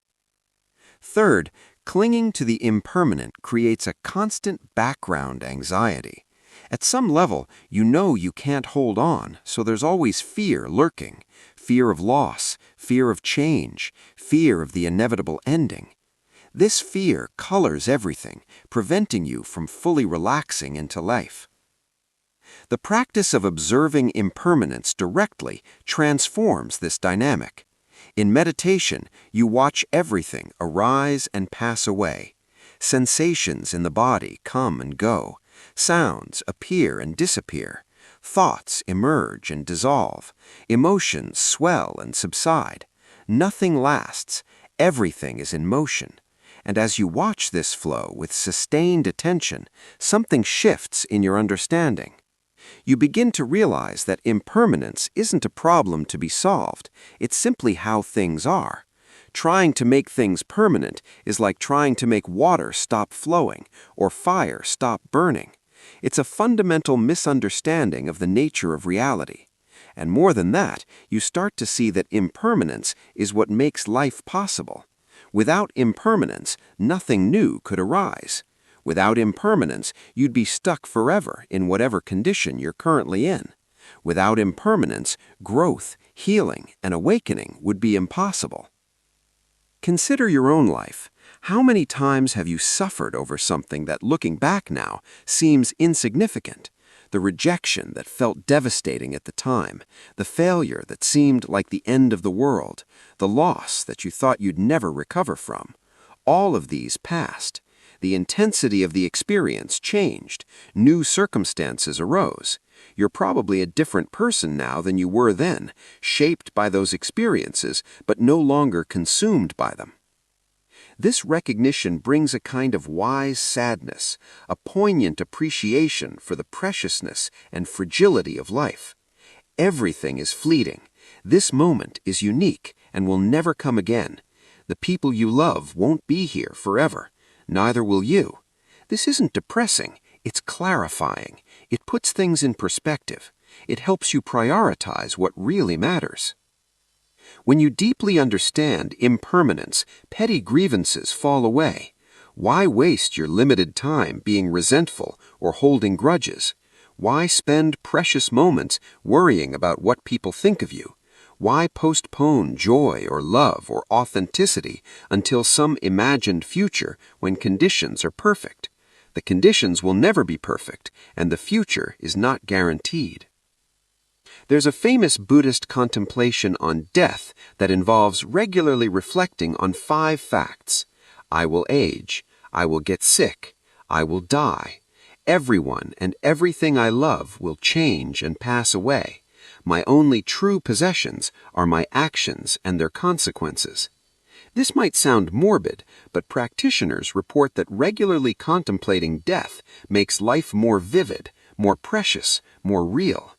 Third, clinging to the impermanent creates a constant background anxiety. At some level, you know you can't hold on, so there's always fear lurking. Fear of loss, fear of change, fear of the inevitable ending. This fear colors everything, preventing you from fully relaxing into life. The practice of observing impermanence directly transforms this dynamic. In meditation, you watch everything arise and pass away. Sensations in the body come and go. Sounds appear and disappear. Thoughts emerge and dissolve. Emotions swell and subside. Nothing lasts. Everything is in motion. And as you watch this flow with sustained attention, something shifts in your understanding. You begin to realize that impermanence isn't a problem to be solved. It's simply how things are. Trying to make things permanent is like trying to make water stop flowing or fire stop burning. It's a fundamental misunderstanding of the nature of reality. And more than that, you start to see that impermanence is what makes life possible. Without impermanence, nothing new could arise. Without impermanence, you'd be stuck forever in whatever condition you're currently in. Without impermanence, growth, healing, and awakening would be impossible. Consider your own life. How many times have you suffered over something that, looking back now, seems insignificant? The rejection that felt devastating at the time, the failure that seemed like the end of the world, the loss that you thought you'd never recover from. All of these passed. The intensity of the experience changed. New circumstances arose. You're probably a different person now than you were then, shaped by those experiences, but no longer consumed by them. This recognition brings a kind of wise sadness, a poignant appreciation for the preciousness and fragility of life. Everything is fleeting. This moment is unique and will never come again. The people you love won't be here forever. Neither will you. This isn't depressing. It's clarifying. It puts things in perspective. It helps you prioritize what really matters. When you deeply understand impermanence, petty grievances fall away. Why waste your limited time being resentful or holding grudges? Why spend precious moments worrying about what people think of you? Why postpone joy or love or authenticity until some imagined future when conditions are perfect? The conditions will never be perfect, and the future is not guaranteed. There's a famous Buddhist contemplation on death that involves regularly reflecting on 5 facts. I will age. I will get sick. I will die. Everyone and everything I love will change and pass away. My only true possessions are my actions and their consequences. This might sound morbid, but practitioners report that regularly contemplating death makes life more vivid, more precious, more real.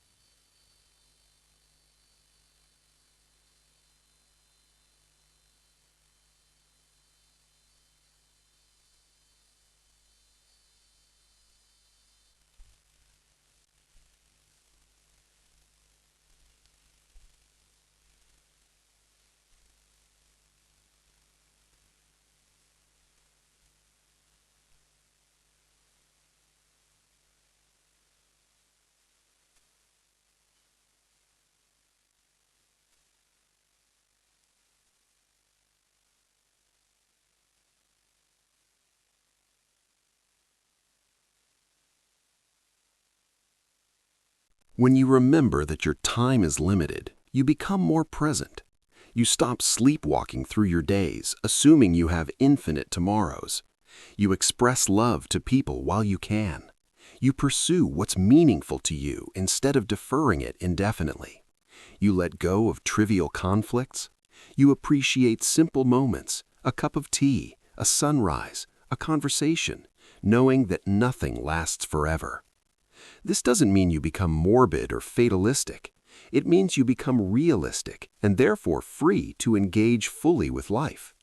When you remember that your time is limited, you become more present. You stop sleepwalking through your days, assuming you have infinite tomorrows. You express love to people while you can. You pursue what's meaningful to you instead of deferring it indefinitely. You let go of trivial conflicts. You appreciate simple moments, a cup of tea, a sunrise, a conversation, knowing that nothing lasts forever. This doesn't mean you become morbid or fatalistic. It means you become realistic and therefore free to engage fully with life.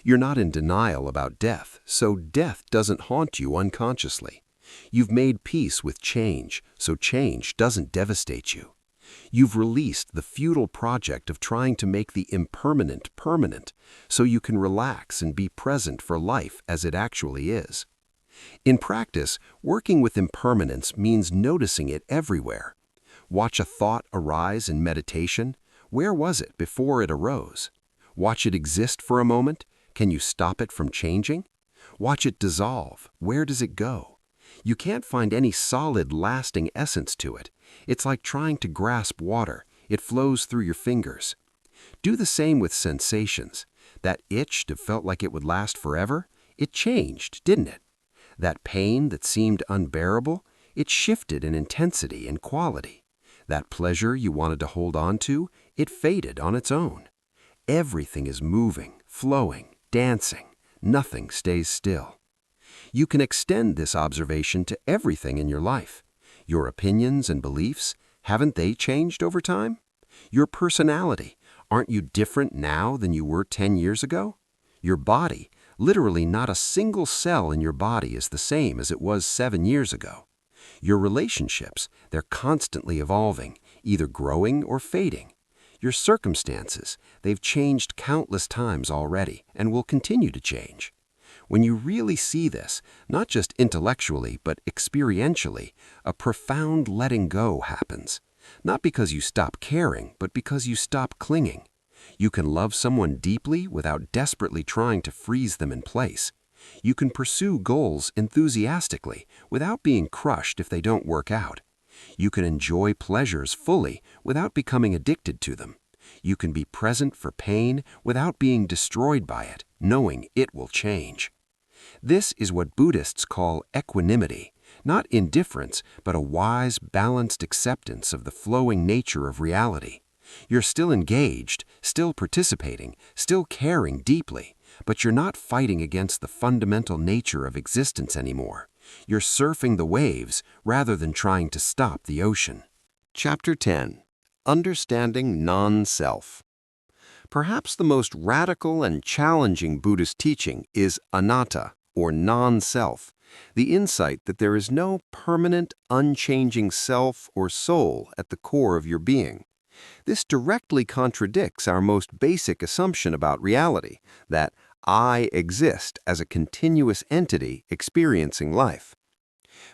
You're not in denial about death, so death doesn't haunt you unconsciously. You've made peace with change, so change doesn't devastate you. You've released the futile project of trying to make the impermanent permanent, so you can relax and be present for life as it actually is. In practice, working with impermanence means noticing it everywhere. Watch a thought arise in meditation. Where was it before it arose? Watch it exist for a moment. Can you stop it from changing? Watch it dissolve. Where does it go? You can't find any solid, lasting essence to it. It's like trying to grasp water. It flows through your fingers. Do the same with sensations. That itch that felt like it would last forever, it changed, didn't it? That pain that seemed unbearable, it shifted in intensity and quality. That pleasure you wanted to hold on to, it faded on its own. Everything is moving, flowing, dancing. Nothing stays still. You can extend this observation to everything in your life. Your opinions and beliefs, haven't they changed over time? Your personality, aren't you different now than you were 10 years ago? Your body, literally not a single cell in your body is the same as it was 7 years ago. Your relationships, they're constantly evolving, either growing or fading. Your circumstances, they've changed countless times already and will continue to change. When you really see this, not just intellectually but experientially, a profound letting go happens. Not because you stop caring, but because you stop clinging. You can love someone deeply without desperately trying to freeze them in place. You can pursue goals enthusiastically without being crushed if they don't work out. You can enjoy pleasures fully without becoming addicted to them. You can be present for pain without being destroyed by it, knowing it will change. This is what Buddhists call equanimity, not indifference, but a wise, balanced acceptance of the flowing nature of reality. You're still engaged, still participating, still caring deeply, but you're not fighting against the fundamental nature of existence anymore. You're surfing the waves rather than trying to stop the ocean. Chapter 10. Understanding Non-Self. Perhaps the most radical and challenging Buddhist teaching is anatta, or non-self, the insight that there is no permanent, unchanging self or soul at the core of your being. This directly contradicts our most basic assumption about reality, that I exist as a continuous entity experiencing life.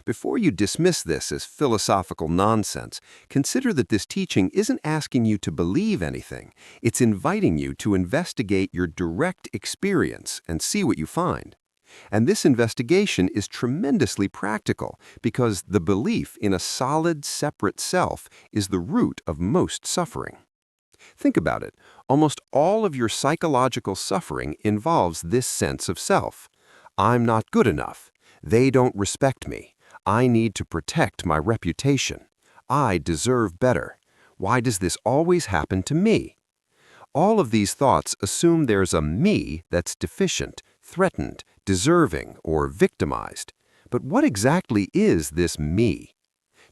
Before you dismiss this as philosophical nonsense, consider that this teaching isn't asking you to believe anything. It's inviting you to investigate your direct experience and see what you find. And this investigation is tremendously practical because the belief in a solid, separate self is the root of most suffering. Think about it. Almost all of your psychological suffering involves this sense of self. I'm not good enough. They don't respect me. I need to protect my reputation. I deserve better. Why does this always happen to me? All of these thoughts assume there's a me that's deficient, threatened, deserving, or victimized. But what exactly is this me?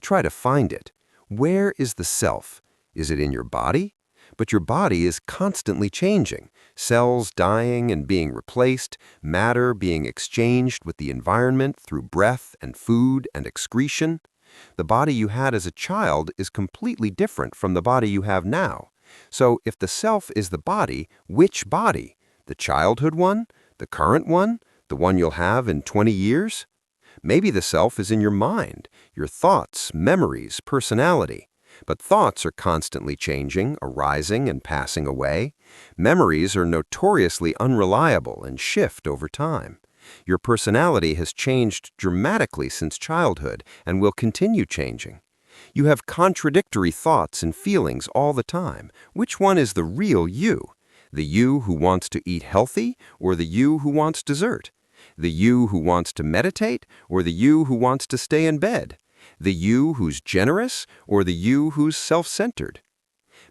Try to find it. Where is the self? Is it in your body? But your body is constantly changing, cells dying and being replaced, matter being exchanged with the environment through breath and food and excretion. The body you had as a child is completely different from the body you have now. So if the self is the body, which body? The childhood one? The current one? The one you'll have in 20 years? Maybe the self is in your mind, your thoughts, memories, personality. But thoughts are constantly changing, arising, and passing away. Memories are notoriously unreliable and shift over time. Your personality has changed dramatically since childhood and will continue changing. You have contradictory thoughts and feelings all the time. Which one is the real you? The you who wants to eat healthy or the you who wants dessert? The you who wants to meditate or the you who wants to stay in bed? The you who's generous or the you who's self-centered?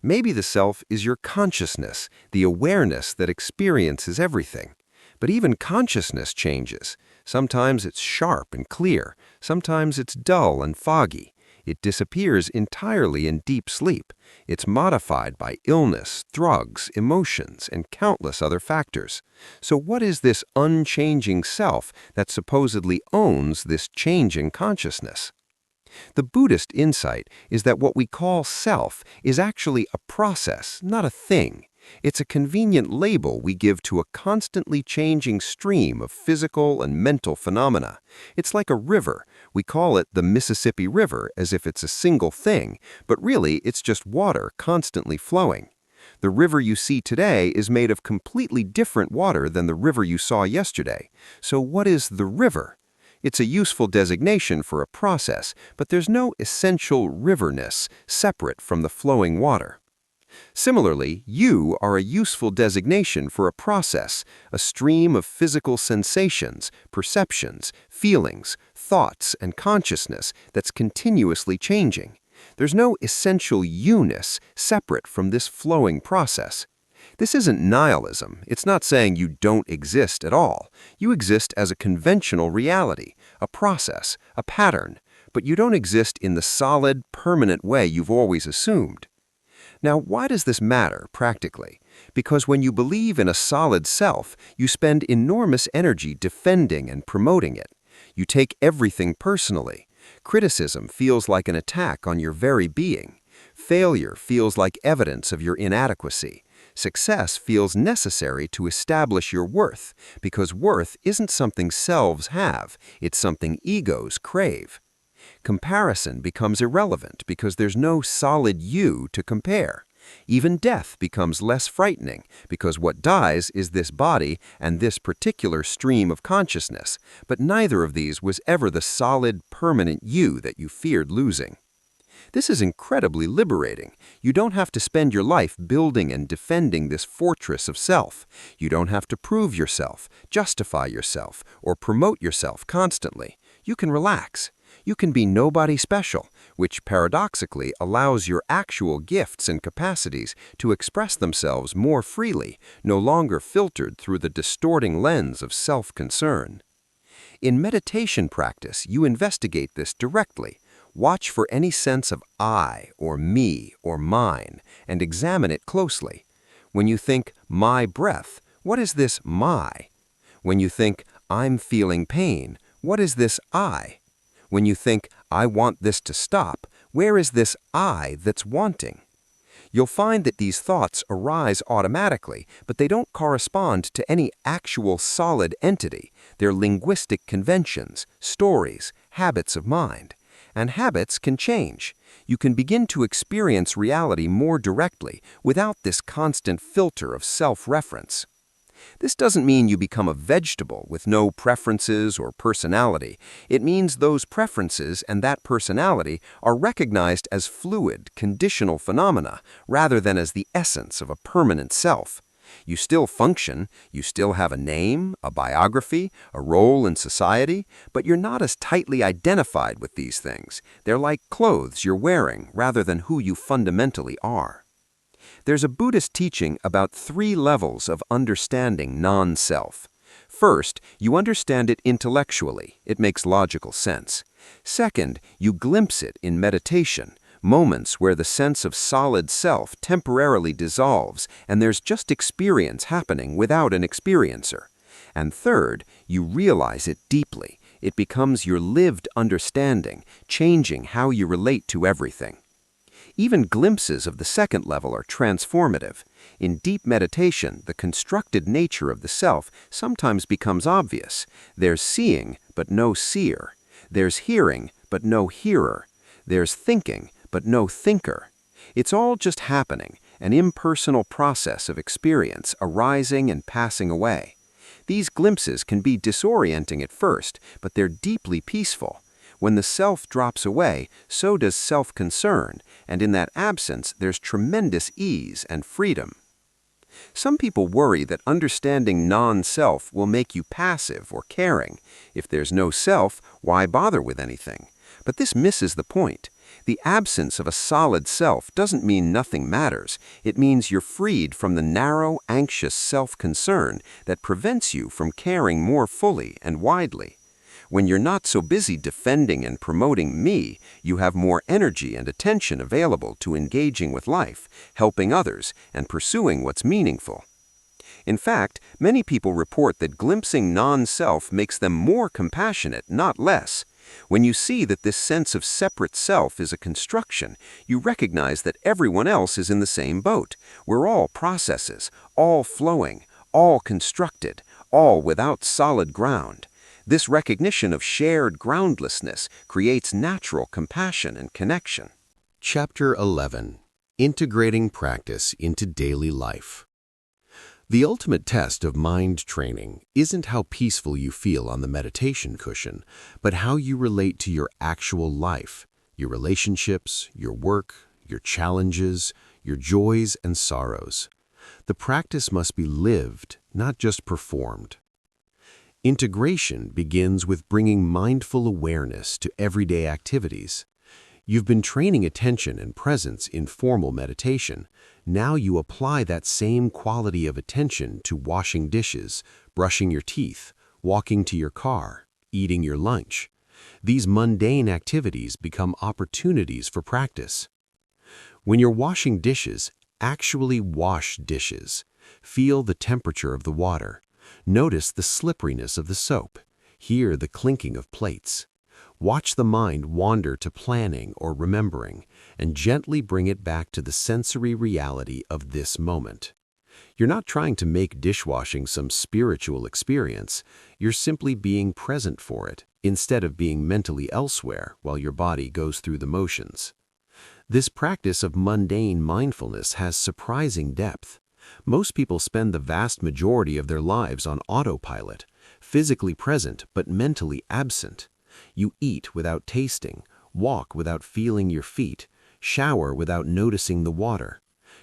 Maybe the self is your consciousness, the awareness that experiences everything. But even consciousness changes. Sometimes it's sharp and clear. Sometimes it's dull and foggy. It disappears entirely in deep sleep. It's modified by illness, drugs, emotions, and countless other factors. So what is this unchanging self that supposedly owns this changing consciousness? The Buddhist insight is that what we call self is actually a process, not a thing. It's a convenient label we give to a constantly changing stream of physical and mental phenomena. It's like a river. We call it the Mississippi River as if it's a single thing, but really it's just water constantly flowing. The river you see today is made of completely different water than the river you saw yesterday. So what is the river? It's a useful designation for a process, but there's no essential riverness separate from the flowing water. Similarly, you are a useful designation for a process, a stream of physical sensations, perceptions, feelings, thoughts, and consciousness that's continuously changing. There's no essential you-ness separate from this flowing process. This isn't nihilism. It's not saying you don't exist at all. You exist as a conventional reality, a process, a pattern, but you don't exist in the solid, permanent way you've always assumed. Now, why does this matter practically? Because when you believe in a solid self, you spend enormous energy defending and promoting it. You take everything personally. Criticism feels like an attack on your very being. Failure feels like evidence of your inadequacy. Success feels necessary to establish your worth, because worth isn't something selves have, it's something egos crave. Comparison becomes irrelevant because there's no solid you to compare. Even death becomes less frightening because what dies is this body and this particular stream of consciousness, but neither of these was ever the solid, permanent you that you feared losing. This is incredibly liberating. You don't have to spend your life building and defending this fortress of self. You don't have to prove yourself, justify yourself, or promote yourself constantly. You can relax. You can be nobody special, which paradoxically allows your actual gifts and capacities to express themselves more freely, no longer filtered through the distorting lens of self-concern. In meditation practice, you investigate this directly. Watch for any sense of I or me or mine and examine it closely. When you think, my breath, what is this my? When you think, I'm feeling pain, what is this I? When you think, I want this to stop, where is this I that's wanting? You'll find that these thoughts arise automatically, but they don't correspond to any actual solid entity. They're linguistic conventions, stories, habits of mind. And habits can change. You can begin to experience reality more directly without this constant filter of self-reference. This doesn't mean you become a vegetable with no preferences or personality. It means those preferences and that personality are recognized as fluid, conditional phenomena rather than as the essence of a permanent self. You still function, you still have a name, a biography, a role in society, but you're not as tightly identified with these things. They're like clothes you're wearing rather than who you fundamentally are. There's a Buddhist teaching about 3 levels of understanding non-self. First, you understand it intellectually. It makes logical sense. Second, you glimpse it in meditation, moments where the sense of solid self temporarily dissolves and there's just experience happening without an experiencer. And third, you realize it deeply. It becomes your lived understanding, changing how you relate to everything. Even glimpses of the second level are transformative. In deep meditation, the constructed nature of the self sometimes becomes obvious. There's seeing, but no seer. There's hearing, but no hearer. There's thinking, but no thinker. It's all just happening, an impersonal process of experience arising and passing away. These glimpses can be disorienting at first, but they're deeply peaceful. When the self drops away, so does self-concern, and in that absence there's tremendous ease and freedom. Some people worry that understanding non-self will make you passive or caring. If there's no self, why bother with anything? But this misses the point. The absence of a solid self doesn't mean nothing matters. It means you're freed from the narrow, anxious self-concern that prevents you from caring more fully and widely. When you're not so busy defending and promoting me, you have more energy and attention available to engaging with life, helping others, and pursuing what's meaningful. In fact, many people report that glimpsing non-self makes them more compassionate, not less. When you see that this sense of separate self is a construction, you recognize that everyone else is in the same boat. We're all processes, all flowing, all constructed, all without solid ground. This recognition of shared groundlessness creates natural compassion and connection. Chapter 11. Integrating Practice into Daily Life. The ultimate test of mind training isn't how peaceful you feel on the meditation cushion, but how you relate to your actual life, your relationships, your work, your challenges, your joys and sorrows. The practice must be lived, not just performed. Integration begins with bringing mindful awareness to everyday activities. You've been training attention and presence in formal meditation. Now you apply that same quality of attention to washing dishes, brushing your teeth, walking to your car, eating your lunch. These mundane activities become opportunities for practice. When you're washing dishes, actually wash dishes. Feel the temperature of the water. Notice the slipperiness of the soap. Hear the clinking of plates. Watch the mind wander to planning or remembering, and gently bring it back to the sensory reality of this moment. You're not trying to make dishwashing some spiritual experience. You're simply being present for it, instead of being mentally elsewhere while your body goes through the motions. This practice of mundane mindfulness has surprising depth. Most people spend the vast majority of their lives on autopilot, physically present but mentally absent. You eat without tasting, walk without feeling your feet, shower without noticing the water.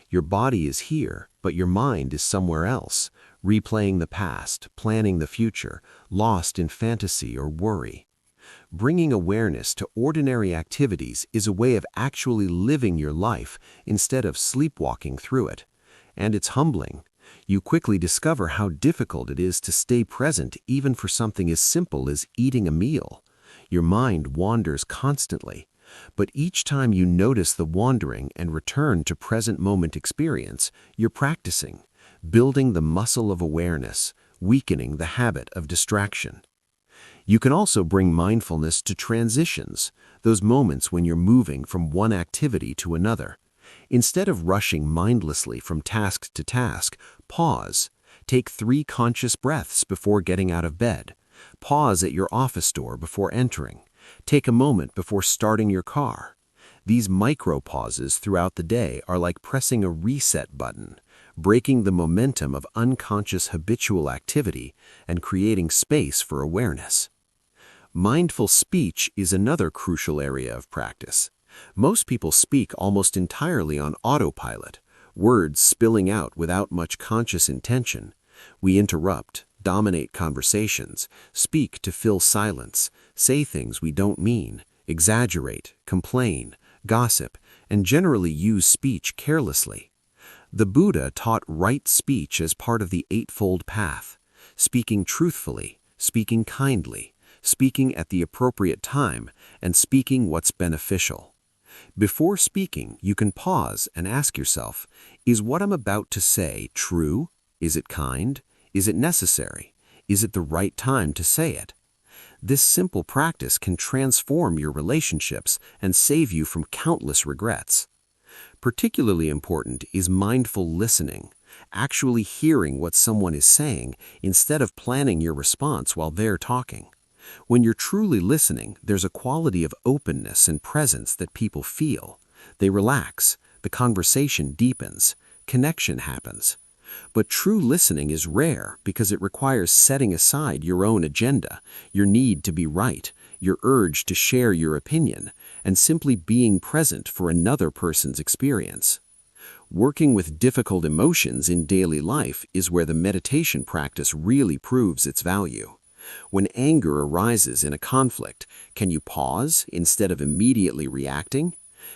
Your body is here, but your mind is somewhere else, replaying the past, planning the future, lost in fantasy or worry. Bringing awareness to ordinary activities is a way of actually living your life instead of sleepwalking through it. And it's humbling. You quickly discover how difficult it is to stay present even for something as simple as eating a meal. Your mind wanders constantly, but each time you notice the wandering and return to present moment experience, you're practicing, building the muscle of awareness, weakening the habit of distraction. You can also bring mindfulness to transitions, those moments when you're moving from one activity to another. Instead of rushing mindlessly from task to task, pause. Take 3 conscious breaths before getting out of bed. Pause at your office door before entering. Take a moment before starting your car. These micro pauses throughout the day are like pressing a reset button, breaking the momentum of unconscious habitual activity and creating space for awareness. Mindful speech is another crucial area of practice. Most people speak almost entirely on autopilot, words spilling out without much conscious intention. We interrupt, dominate conversations, speak to fill silence, say things we don't mean, exaggerate, complain, gossip, and generally use speech carelessly. The Buddha taught right speech as part of the Eightfold Path: speaking truthfully, speaking kindly, speaking at the appropriate time, and speaking what's beneficial. Before speaking, you can pause and ask yourself, is what I'm about to say true? Is it kind? Is it necessary? Is it the right time to say it? This simple practice can transform your relationships and save you from countless regrets. Particularly important is mindful listening, actually hearing what someone is saying instead of planning your response while they're talking. When you're truly listening, there's a quality of openness and presence that people feel. They relax, the conversation deepens, connection happens. But true listening is rare because it requires setting aside your own agenda, your need to be right, your urge to share your opinion, and simply being present for another person's experience. Working with difficult emotions in daily life is where the meditation practice really proves its value. When anger arises in a conflict, can you pause instead of immediately reacting?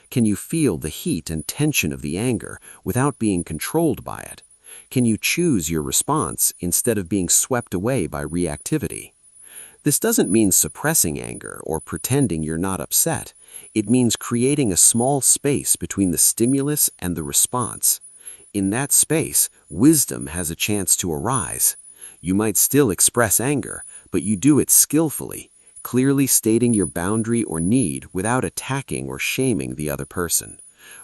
Can you feel the heat and tension of the anger without being controlled by it? Can you choose your response instead of being swept away by reactivity? This doesn't mean suppressing anger or pretending you're not upset. It means creating a small space between the stimulus and the response. In that space, wisdom has a chance to arise. You might still express anger, but you do it skillfully, clearly stating your boundary or need without attacking or shaming the other person.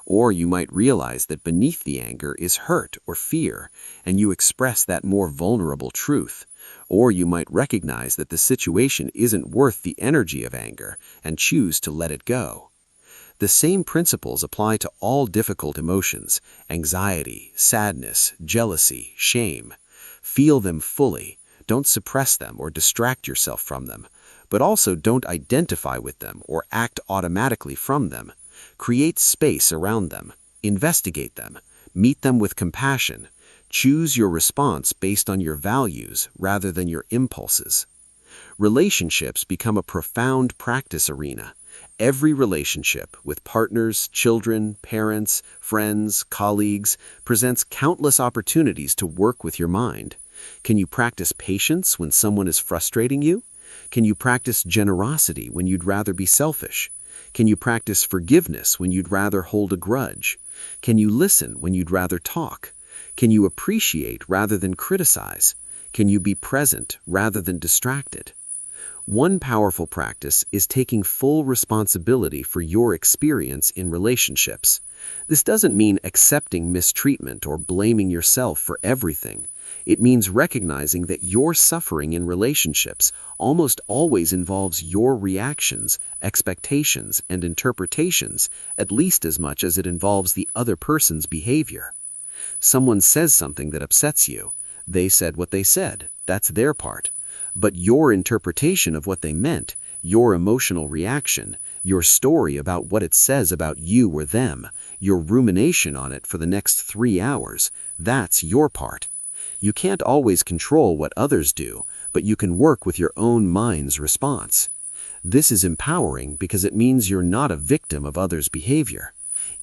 Or you might realize that beneath the anger is hurt or fear, and you express that more vulnerable truth. Or you might recognize that the situation isn't worth the energy of anger and choose to let it go. The same principles apply to all difficult emotions: anxiety, sadness, jealousy, shame. Feel them fully. Don't suppress them or distract yourself from them. But also don't identify with them or act automatically from them. Create space around them. Investigate them. Meet them with compassion. Choose your response based on your values rather than your impulses. Relationships become a profound practice arena. Every relationship with partners, children, parents, friends, colleagues presents countless opportunities to work with your mind. Can you practice patience when someone is frustrating you? Can you practice generosity when you'd rather be selfish? Can you practice forgiveness when you'd rather hold a grudge? Can you listen when you'd rather talk? Can you appreciate rather than criticize? Can you be present rather than distracted? One powerful practice is taking full responsibility for your experience in relationships. This doesn't mean accepting mistreatment or blaming yourself for everything. It means recognizing that your suffering in relationships almost always involves your reactions, expectations, and interpretations, at least as much as it involves the other person's behavior. Someone says something that upsets you. They said what they said. That's their part. But your interpretation of what they meant, your emotional reaction, your story about what it says about you or them, your rumination on it for the next 3 hours, that's your part. You can't always control what others do, but you can work with your own mind's response. This is empowering because it means you're not a victim of others' behavior.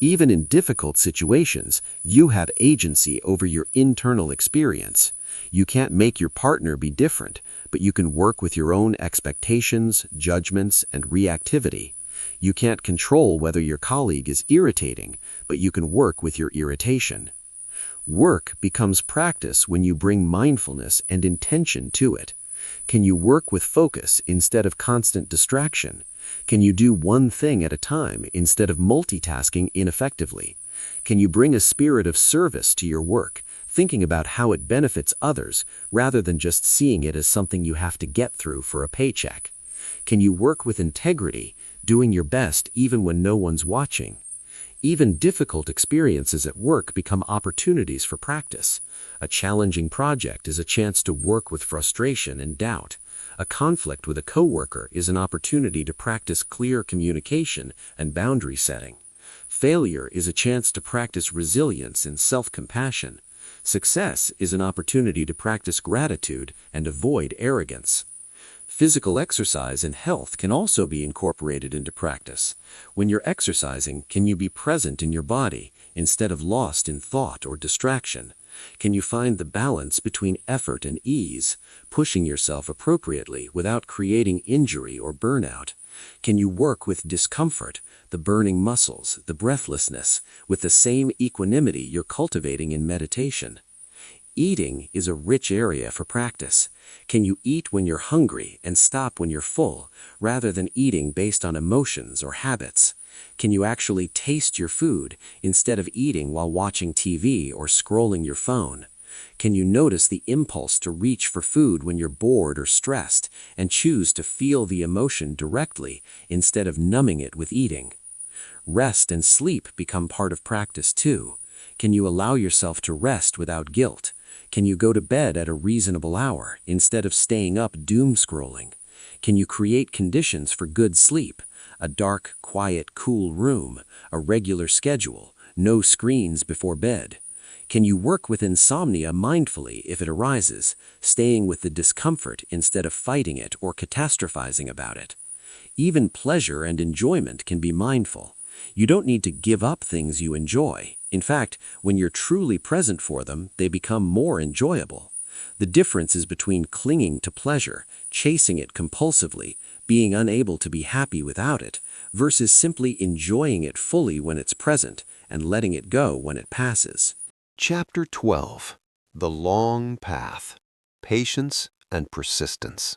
Even in difficult situations, you have agency over your internal experience. You can't make your partner be different, but you can work with your own expectations, judgments, and reactivity. You can't control whether your colleague is irritating, but you can work with your irritation. Work becomes practice when you bring mindfulness and intention to it. Can you work with focus instead of constant distraction? Can you do one thing at a time instead of multitasking ineffectively? Can you bring a spirit of service to your work, thinking about how it benefits others rather than just seeing it as something you have to get through for a paycheck? Can you work with integrity, doing your best even when no one's watching? Even difficult experiences at work become opportunities for practice. A challenging project is a chance to work with frustration and doubt. A conflict with a coworker is an opportunity to practice clear communication and boundary setting. Failure is a chance to practice resilience and self-compassion. Success is an opportunity to practice gratitude and avoid arrogance. Physical exercise and health can also be incorporated into practice. When you're exercising, can you be present in your body instead of lost in thought or distraction? Can you find the balance between effort and ease, pushing yourself appropriately without creating injury or burnout? Can you work with discomfort, the burning muscles, the breathlessness, with the same equanimity you're cultivating in meditation? Eating is a rich area for practice. Can you eat when you're hungry and stop when you're full, rather than eating based on emotions or habits? Can you actually taste your food instead of eating while watching TV or scrolling your phone? Can you notice the impulse to reach for food when you're bored or stressed and choose to feel the emotion directly instead of numbing it with eating? Rest and sleep become part of practice too. Can you allow yourself to rest without guilt? Can you go to bed at a reasonable hour instead of staying up doom scrolling? Can you create conditions for good sleep? A dark, quiet, cool room, a regular schedule, no screens before bed. Can you work with insomnia mindfully if it arises, staying with the discomfort instead of fighting it or catastrophizing about it? Even pleasure and enjoyment can be mindful. You don't need to give up things you enjoy. In fact, when you're truly present for them, they become more enjoyable. The difference is between clinging to pleasure, chasing it compulsively, being unable to be happy without it, versus simply enjoying it fully when it's present and letting it go when it passes. Chapter 12. The Long Path. Patience and Persistence.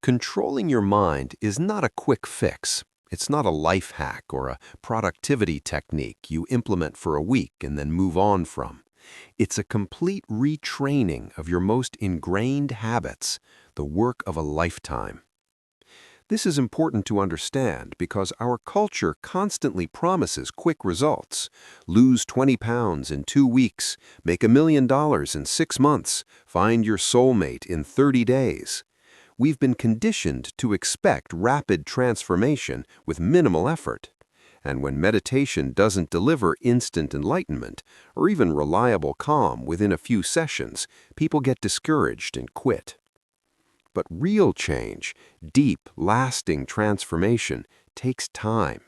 Controlling your mind is not a quick fix. It's not a life hack or a productivity technique you implement for a week and then move on from. It's a complete retraining of your most ingrained habits, the work of a lifetime. This is important to understand because our culture constantly promises quick results. Lose 20 pounds in 2 weeks, make $1 million in 6 months, find your soulmate in 30 days. We've been conditioned to expect rapid transformation with minimal effort. And when meditation doesn't deliver instant enlightenment or even reliable calm within a few sessions, people get discouraged and quit. But real change, deep, lasting transformation, takes time.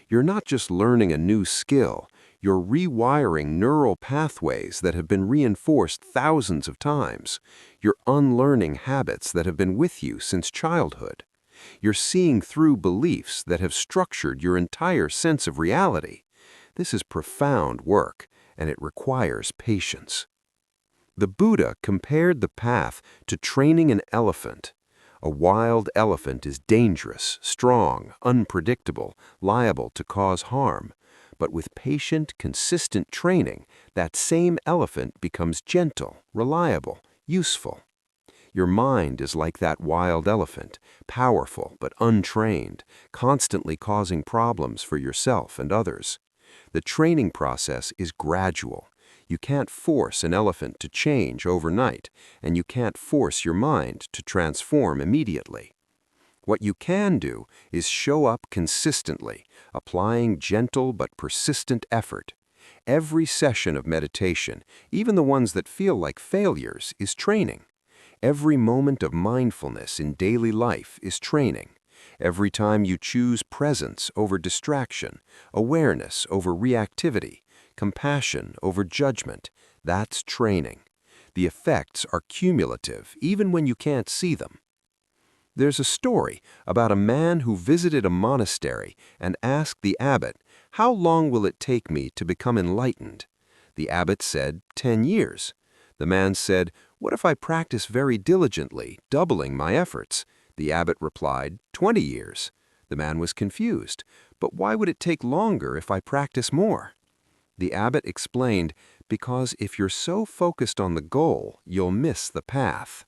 You're not just learning a new skill, you're rewiring neural pathways that have been reinforced thousands of times. You're unlearning habits that have been with you since childhood. You're seeing through beliefs that have structured your entire sense of reality. This is profound work, and it requires patience. The Buddha compared the path to training an elephant. A wild elephant is dangerous, strong, unpredictable, liable to cause harm. But with patient, consistent training, that same elephant becomes gentle, reliable, useful. Your mind is like that wild elephant, powerful but untrained, constantly causing problems for yourself and others. The training process is gradual. You can't force an elephant to change overnight, and you can't force your mind to transform immediately. What you can do is show up consistently, applying gentle but persistent effort. Every session of meditation, even the ones that feel like failures, is training. Every moment of mindfulness in daily life is training. Every time you choose presence over distraction, awareness over reactivity, compassion over judgment, that's training. The effects are cumulative, even when you can't see them. There's a story about a man who visited a monastery and asked the abbot, "How long will it take me to become enlightened?" The abbot said, 10 years. The man said, "What if I practice very diligently, doubling my efforts?" The abbot replied, 20 years. The man was confused. "But why would it take longer if I practice more?" The abbot explained, "Because if you're so focused on the goal, you'll miss the path."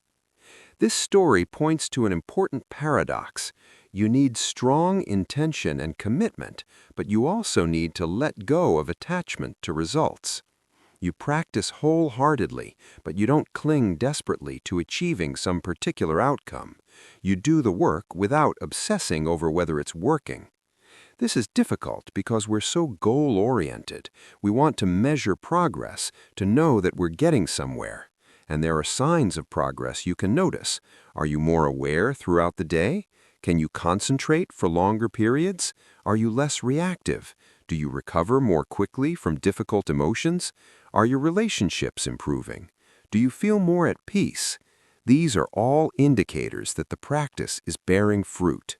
This story points to an important paradox. You need strong intention and commitment, but you also need to let go of attachment to results. You practice wholeheartedly, but you don't cling desperately to achieving some particular outcome. You do the work without obsessing over whether it's working. This is difficult because we're so goal-oriented. We want to measure progress, to know that we're getting somewhere. And there are signs of progress you can notice. Are you more aware throughout the day? Can you concentrate for longer periods? Are you less reactive? Do you recover more quickly from difficult emotions? Are your relationships improving? Do you feel more at peace? These are all indicators that the practice is bearing fruit.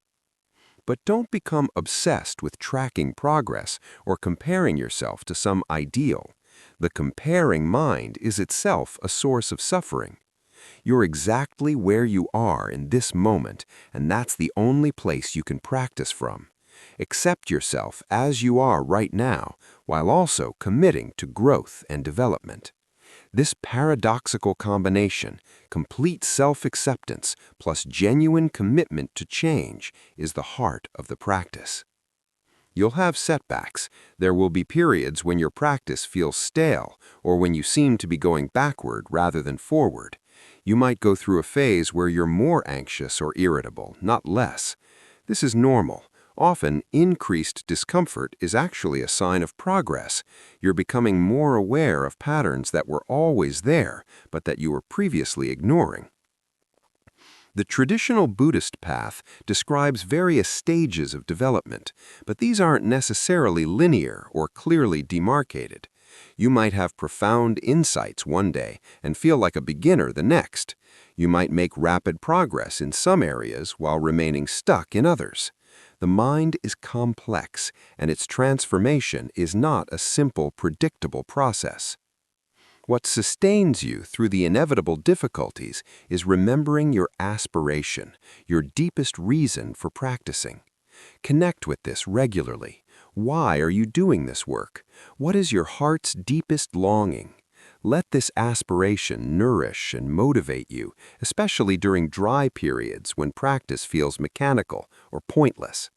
But don't become obsessed with tracking progress or comparing yourself to some ideal. The comparing mind is itself a source of suffering. You're exactly where you are in this moment, and that's the only place you can practice from. Accept yourself as you are right now, while also committing to growth and development. This paradoxical combination, complete self-acceptance plus genuine commitment to change, is the heart of the practice. You'll have setbacks. There will be periods when your practice feels stale or when you seem to be going backward rather than forward. You might go through a phase where you're more anxious or irritable, not less. This is normal. Often, increased discomfort is actually a sign of progress. You're becoming more aware of patterns that were always there, but that you were previously ignoring. The traditional Buddhist path describes various stages of development, but these aren't necessarily linear or clearly demarcated. You might have profound insights one day and feel like a beginner the next. You might make rapid progress in some areas while remaining stuck in others. The mind is complex, and its transformation is not a simple, predictable process. What sustains you through the inevitable difficulties is remembering your aspiration, your deepest reason for practicing. Connect with this regularly. Why are you doing this work? What is your heart's deepest longing? Let this aspiration nourish and motivate you, especially during dry periods when practice feels mechanical or pointless.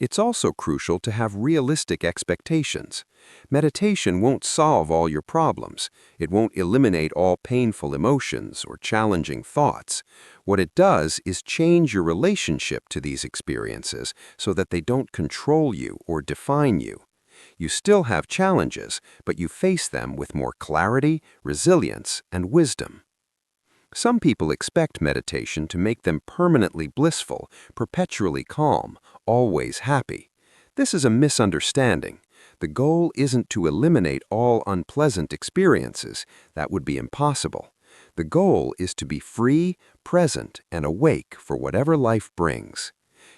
It's also crucial to have realistic expectations. Meditation won't solve all your problems. It won't eliminate all painful emotions or challenging thoughts. What it does is change your relationship to these experiences so that they don't control you or define you. You still have challenges, but you face them with more clarity, resilience, and wisdom. Some people expect meditation to make them permanently blissful, perpetually calm, always happy. This is a misunderstanding. The goal isn't to eliminate all unpleasant experiences. That would be impossible. The goal is to be free, present, and awake for whatever life brings.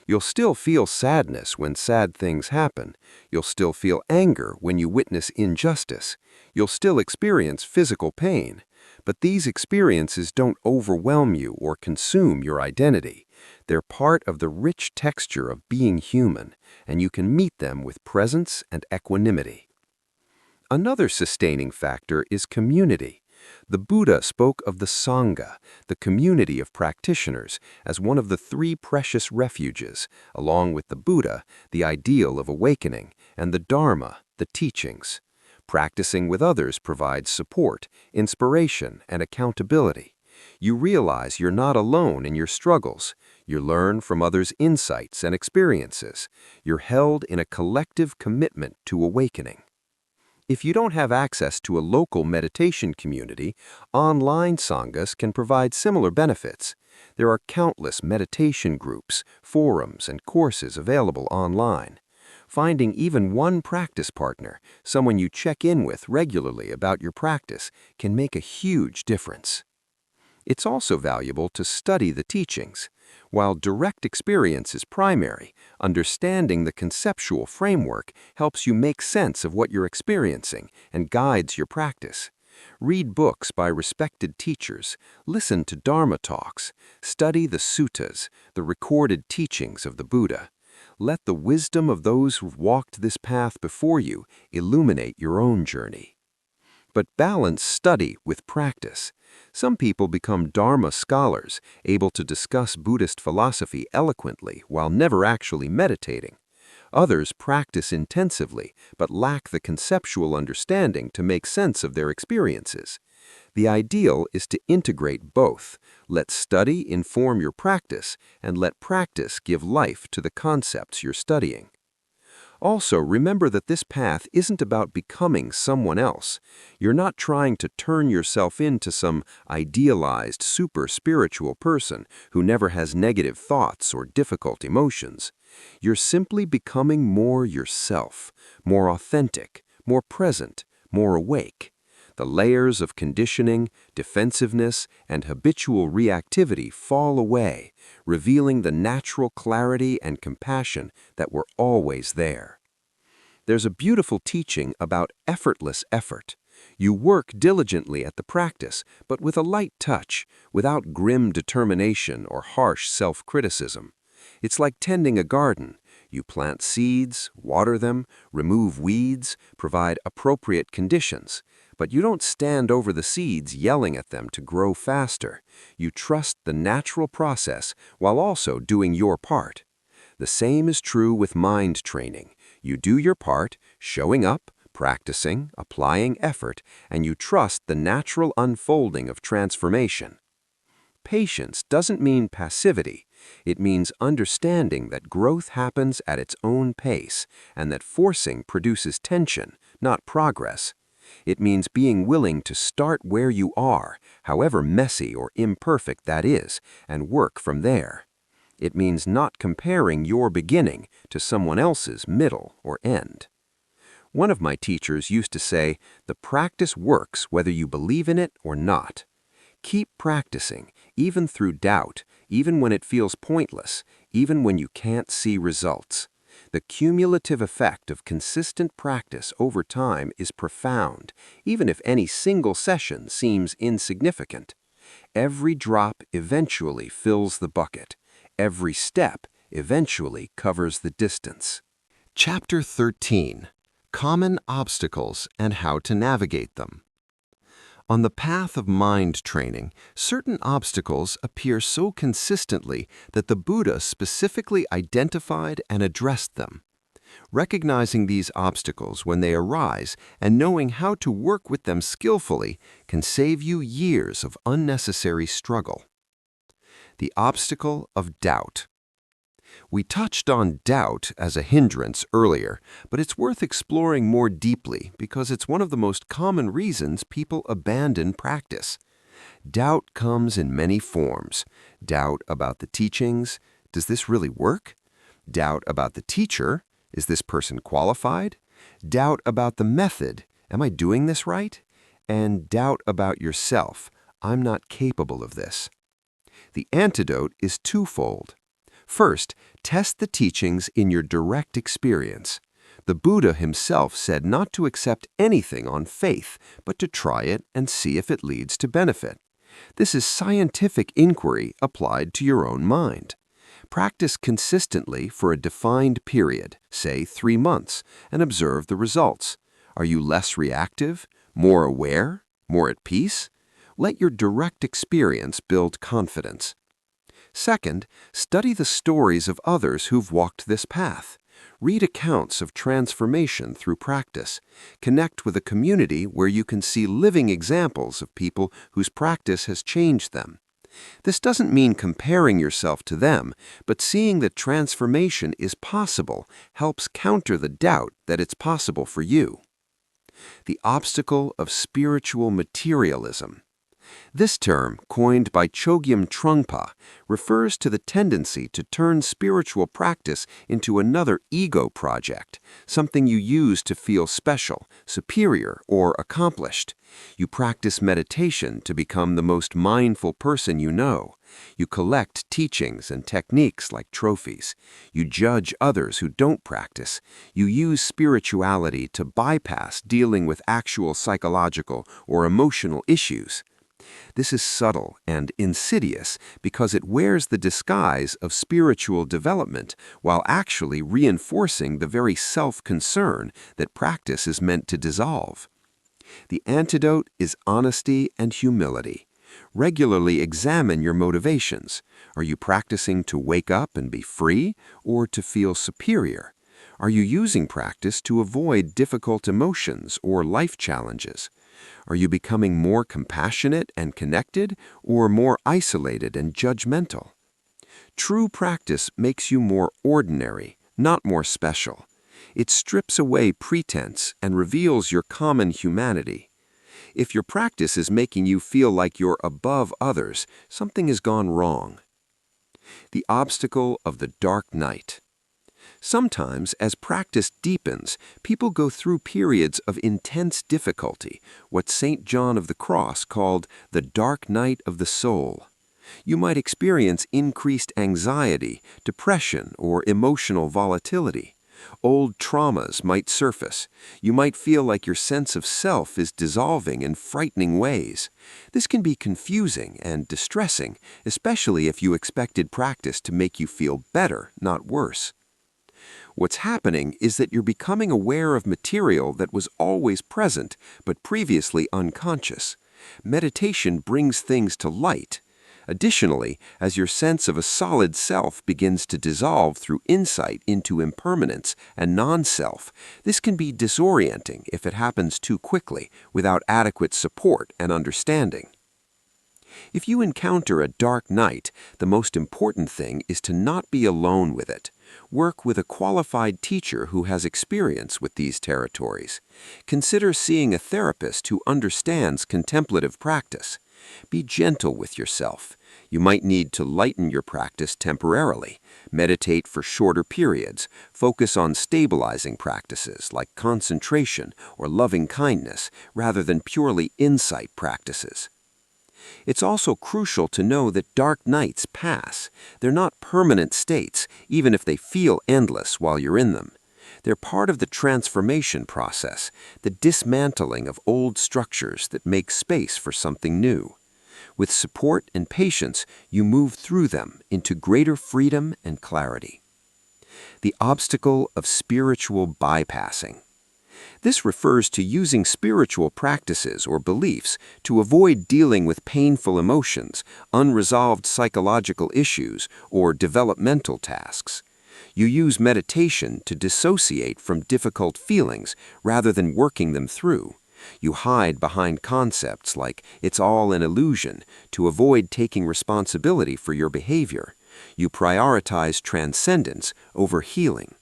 You'll still feel sadness when sad things happen. You'll still feel anger when you witness injustice. You'll still experience physical pain. But these experiences don't overwhelm you or consume your identity. They're part of the rich texture of being human, and you can meet them with presence and equanimity. Another sustaining factor is community. The Buddha spoke of the Sangha, the community of practitioners, as one of the three precious refuges, along with the Buddha, the ideal of awakening, and the Dharma, the teachings. Practicing with others provides support, inspiration, and accountability. You realize you're not alone in your struggles. You learn from others' insights and experiences. You're held in a collective commitment to awakening. If you don't have access to a local meditation community, online sanghas can provide similar benefits. There are countless meditation groups, forums, and courses available online. Finding even one practice partner, someone you check in with regularly about your practice, can make a huge difference. It's also valuable to study the teachings. While direct experience is primary, understanding the conceptual framework helps you make sense of what you're experiencing and guides your practice. Read books by respected teachers, listen to Dharma talks, study the suttas, the recorded teachings of the Buddha. Let the wisdom of those who've walked this path before you illuminate your own journey. But balance study with practice. Some people become Dharma scholars, able to discuss Buddhist philosophy eloquently while never actually meditating. Others practice intensively, but lack the conceptual understanding to make sense of their experiences. The ideal is to integrate both. Let study inform your practice, and let practice give life to the concepts you're studying. Also, remember that this path isn't about becoming someone else. You're not trying to turn yourself into some idealized, super-spiritual person who never has negative thoughts or difficult emotions. You're simply becoming more yourself, more authentic, more present, more awake. The layers of conditioning, defensiveness, and habitual reactivity fall away, revealing the natural clarity and compassion that were always there. There's a beautiful teaching about effortless effort. You work diligently at the practice, but with a light touch, without grim determination or harsh self-criticism. It's like tending a garden. You plant seeds, water them, remove weeds, provide appropriate conditions. But you don't stand over the seeds yelling at them to grow faster. You trust the natural process while also doing your part. The same is true with mind training. You do your part, showing up, practicing, applying effort, and you trust the natural unfolding of transformation. Patience doesn't mean passivity. It means understanding that growth happens at its own pace and that forcing produces tension, not progress. It means being willing to start where you are, however messy or imperfect that is, and work from there. It means not comparing your beginning to someone else's middle or end. One of my teachers used to say, "The practice works whether you believe in it or not." Keep practicing, even through doubt, even when it feels pointless, even when you can't see results. The cumulative effect of consistent practice over time is profound, even if any single session seems insignificant. Every drop eventually fills the bucket. Every step eventually covers the distance. Chapter 13. Common Obstacles and How to Navigate Them. On the path of mind training, certain obstacles appear so consistently that the Buddha specifically identified and addressed them. Recognizing these obstacles when they arise and knowing how to work with them skillfully can save you years of unnecessary struggle. The obstacle of doubt. We touched on doubt as a hindrance earlier, but it's worth exploring more deeply because it's one of the most common reasons people abandon practice. Doubt comes in many forms. Doubt about the teachings. Does this really work? Doubt about the teacher. Is this person qualified? Doubt about the method. Am I doing this right? And doubt about yourself. I'm not capable of this. The antidote is twofold. First, test the teachings in your direct experience. The Buddha himself said not to accept anything on faith, but to try it and see if it leads to benefit. This is scientific inquiry applied to your own mind. Practice consistently for a defined period, say 3 months, and observe the results. Are you less reactive, more aware, more at peace? Let your direct experience build confidence. Second, study the stories of others who've walked this path. Read accounts of transformation through practice. Connect with a community where you can see living examples of people whose practice has changed them. This doesn't mean comparing yourself to them, but seeing that transformation is possible helps counter the doubt that it's possible for you. The obstacle of spiritual materialism. This term, coined by Chogyam Trungpa, refers to the tendency to turn spiritual practice into another ego project, something you use to feel special, superior, or accomplished. You practice meditation to become the most mindful person you know. You collect teachings and techniques like trophies. You judge others who don't practice. You use spirituality to bypass dealing with actual psychological or emotional issues. This is subtle and insidious because it wears the disguise of spiritual development while actually reinforcing the very self-concern that practice is meant to dissolve. The antidote is honesty and humility. Regularly examine your motivations. Are you practicing to wake up and be free or to feel superior? Are you using practice to avoid difficult emotions or life challenges? Are you becoming more compassionate and connected or more isolated and judgmental? True practice makes you more ordinary, not more special. It strips away pretense and reveals your common humanity. If your practice is making you feel like you're above others, something has gone wrong. The obstacle of the dark night. Sometimes, as practice deepens, people go through periods of intense difficulty, what St. John of the Cross called the dark night of the soul. You might experience increased anxiety, depression, or emotional volatility. Old traumas might surface. You might feel like your sense of self is dissolving in frightening ways. This can be confusing and distressing, especially if you expected practice to make you feel better, not worse. What's happening is that you're becoming aware of material that was always present, but previously unconscious. Meditation brings things to light. Additionally, as your sense of a solid self begins to dissolve through insight into impermanence and non-self, this can be disorienting if it happens too quickly, without adequate support and understanding. If you encounter a dark night, the most important thing is to not be alone with it. Work with a qualified teacher who has experience with these territories. Consider seeing a therapist who understands contemplative practice. Be gentle with yourself. You might need to lighten your practice temporarily. Meditate for shorter periods. Focus on stabilizing practices like concentration or loving kindness rather than purely insight practices. It's also crucial to know that dark nights pass. They're not permanent states, even if they feel endless while you're in them. They're part of the transformation process, the dismantling of old structures that make space for something new. With support and patience, you move through them into greater freedom and clarity. The obstacle of spiritual bypassing. This refers to using spiritual practices or beliefs to avoid dealing with painful emotions, unresolved psychological issues, or developmental tasks. You use meditation to dissociate from difficult feelings rather than working them through. You hide behind concepts like "it's all an illusion" to avoid taking responsibility for your behavior. You prioritize transcendence over healing.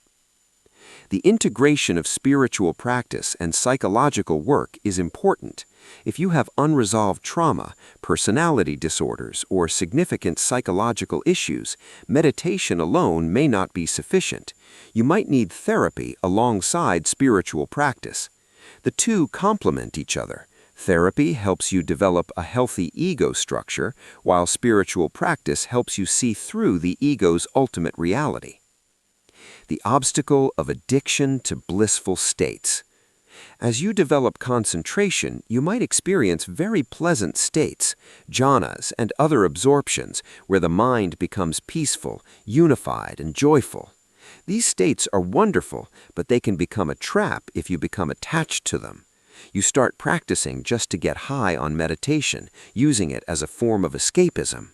The integration of spiritual practice and psychological work is important. If you have unresolved trauma, personality disorders, or significant psychological issues, meditation alone may not be sufficient. You might need therapy alongside spiritual practice. The two complement each other. Therapy helps you develop a healthy ego structure, while spiritual practice helps you see through the ego's ultimate reality. The obstacle of addiction to blissful states. As you develop concentration, you might experience very pleasant states, jhanas, and other absorptions where the mind becomes peaceful, unified, and joyful. These states are wonderful, but they can become a trap if you become attached to them. You start practicing just to get high on meditation, using it as a form of escapism.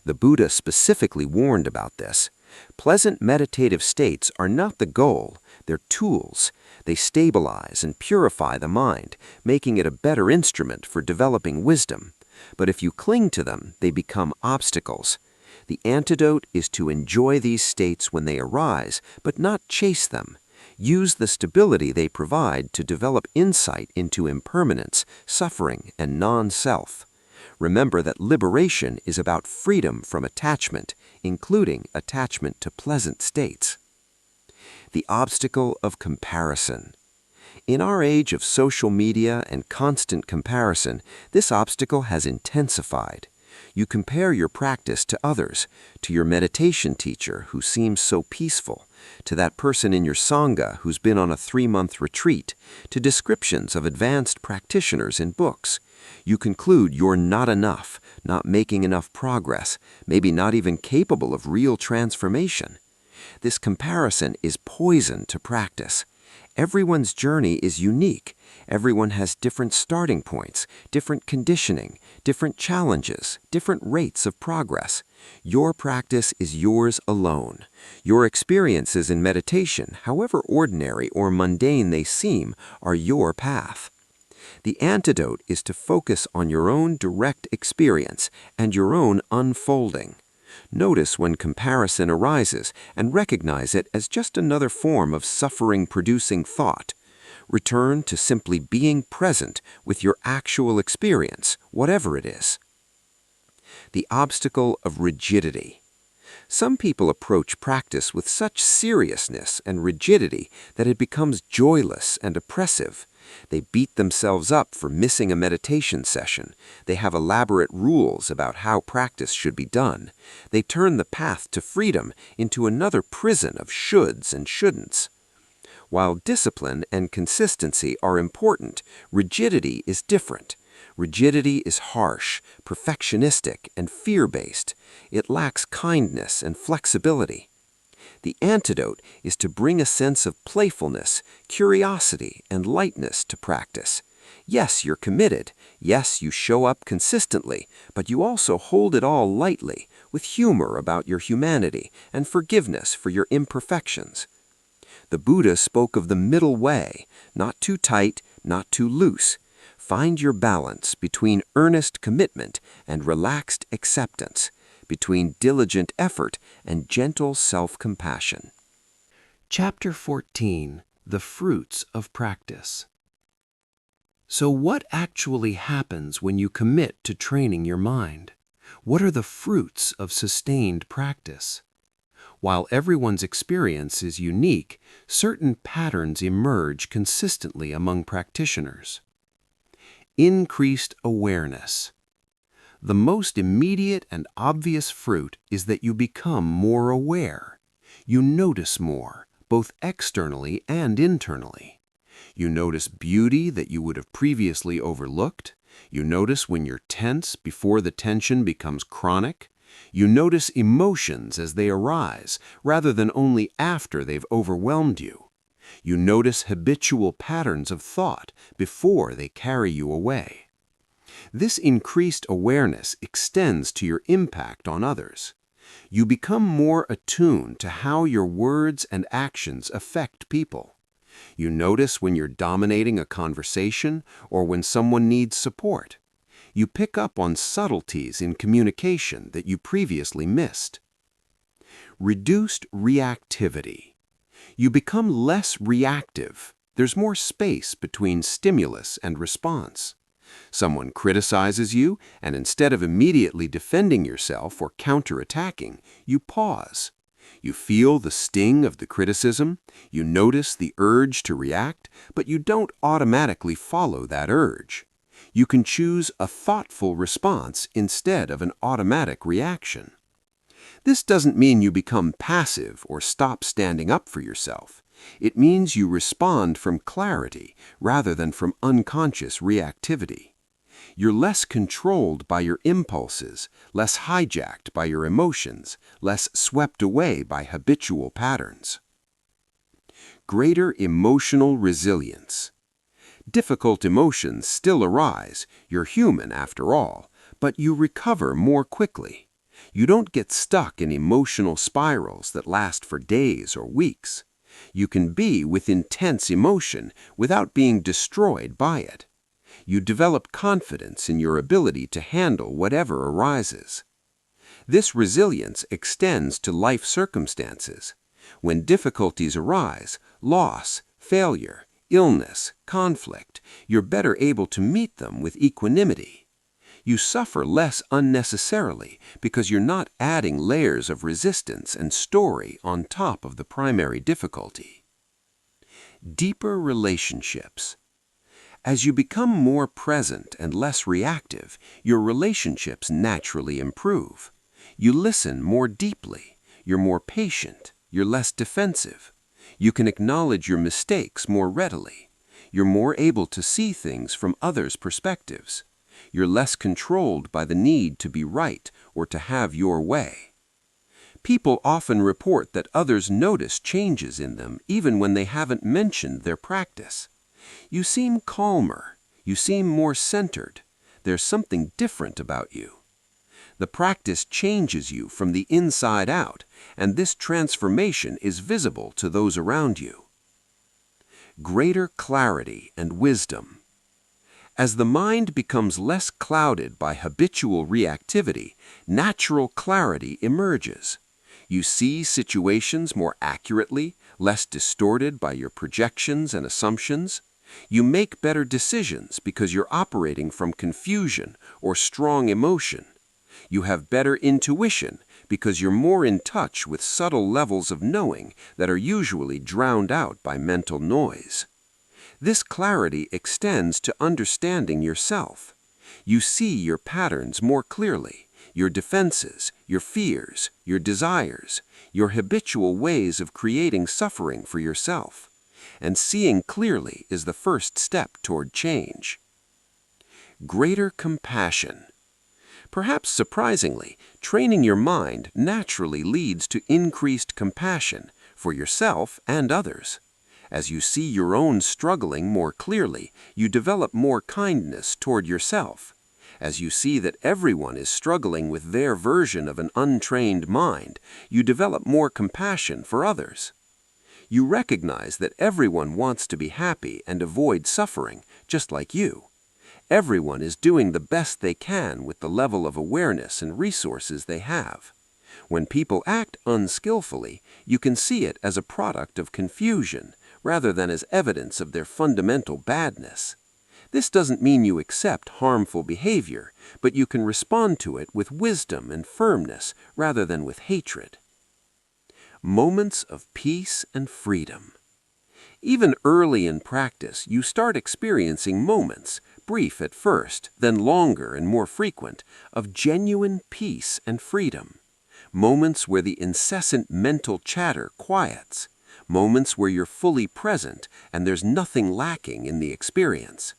The Buddha specifically warned about this. Pleasant meditative states are not the goal, they're tools. They stabilize and purify the mind, making it a better instrument for developing wisdom. But if you cling to them, they become obstacles. The antidote is to enjoy these states when they arise, but not chase them. Use the stability they provide to develop insight into impermanence, suffering, and non-self. Remember that liberation is about freedom from attachment, including attachment to pleasant states. The obstacle of comparison. In our age of social media and constant comparison, this obstacle has intensified. You compare your practice to others, to your meditation teacher who seems so peaceful, to that person in your sangha who's been on a 3-month retreat, to descriptions of advanced practitioners in books. You conclude you're not enough, not making enough progress, maybe not even capable of real transformation. This comparison is poison to practice. Everyone's journey is unique. Everyone has different starting points, different conditioning, different challenges, different rates of progress. Your practice is yours alone. Your experiences in meditation, however ordinary or mundane they seem, are your path. The antidote is to focus on your own direct experience and your own unfolding. Notice when comparison arises and recognize it as just another form of suffering-producing thought. Return to simply being present with your actual experience, whatever it is. The obstacle of rigidity. Some people approach practice with such seriousness and rigidity that it becomes joyless and oppressive. They beat themselves up for missing a meditation session. They have elaborate rules about how practice should be done. They turn the path to freedom into another prison of shoulds and shouldn'ts. While discipline and consistency are important, rigidity is different. Rigidity is harsh, perfectionistic, and fear-based. It lacks kindness and flexibility. The antidote is to bring a sense of playfulness, curiosity, and lightness to practice. Yes, you're committed. Yes, you show up consistently, but you also hold it all lightly, with humor about your humanity and forgiveness for your imperfections. The Buddha spoke of the middle way, not too tight, not too loose. Find your balance between earnest commitment and relaxed acceptance, between diligent effort and gentle self-compassion. Chapter 14. The Fruits of Practice. So what actually happens when you commit to training your mind? What are the fruits of sustained practice? While everyone's experience is unique, certain patterns emerge consistently among practitioners. Increased awareness. The most immediate and obvious fruit is that you become more aware. You notice more, both externally and internally. You notice beauty that you would have previously overlooked. You notice when you're tense before the tension becomes chronic. You notice emotions as they arise, rather than only after they've overwhelmed you. You notice habitual patterns of thought before they carry you away. This increased awareness extends to your impact on others. You become more attuned to how your words and actions affect people. You notice when you're dominating a conversation or when someone needs support. You pick up on subtleties in communication that you previously missed. Reduced reactivity. You become less reactive. There's more space between stimulus and response. Someone criticizes you, and instead of immediately defending yourself or counterattacking, you pause. You feel the sting of the criticism, you notice the urge to react, but you don't automatically follow that urge. You can choose a thoughtful response instead of an automatic reaction. This doesn't mean you become passive or stop standing up for yourself. It means you respond from clarity rather than from unconscious reactivity. You're less controlled by your impulses, less hijacked by your emotions, less swept away by habitual patterns. Greater emotional resilience. Difficult emotions still arise, you're human after all, but you recover more quickly. You don't get stuck in emotional spirals that last for days or weeks. You can be with intense emotion without being destroyed by it. You develop confidence in your ability to handle whatever arises. This resilience extends to life circumstances. When difficulties arise, loss, failure, illness, conflict, you're better able to meet them with equanimity. You suffer less unnecessarily because you're not adding layers of resistance and story on top of the primary difficulty. Deeper relationships. As you become more present and less reactive, your relationships naturally improve. You listen more deeply, you're more patient, you're less defensive. You can acknowledge your mistakes more readily. You're more able to see things from others' perspectives. You're less controlled by the need to be right or to have your way. People often report that others notice changes in them even when they haven't mentioned their practice. You seem calmer. You seem more centered. There's something different about you. The practice changes you from the inside out, and this transformation is visible to those around you. Greater clarity and wisdom. As the mind becomes less clouded by habitual reactivity, natural clarity emerges. You see situations more accurately, less distorted by your projections and assumptions. You make better decisions because you're operating from confusion or strong emotion. You have better intuition because you're more in touch with subtle levels of knowing that are usually drowned out by mental noise. This clarity extends to understanding yourself. You see your patterns more clearly, your defenses, your fears, your desires, your habitual ways of creating suffering for yourself. And seeing clearly is the first step toward change. Greater compassion. Perhaps surprisingly, training your mind naturally leads to increased compassion for yourself and others. As you see your own struggling more clearly, you develop more kindness toward yourself. As you see that everyone is struggling with their version of an untrained mind, you develop more compassion for others. You recognize that everyone wants to be happy and avoid suffering, just like you. Everyone is doing the best they can with the level of awareness and resources they have. When people act unskillfully, you can see it as a product of confusion, rather than as evidence of their fundamental badness. This doesn't mean you accept harmful behavior, but you can respond to it with wisdom and firmness rather than with hatred. Moments of peace and freedom. Even early in practice, you start experiencing moments, brief at first, then longer and more frequent, of genuine peace and freedom. Moments where the incessant mental chatter quiets. Moments where you're fully present and there's nothing lacking in the experience.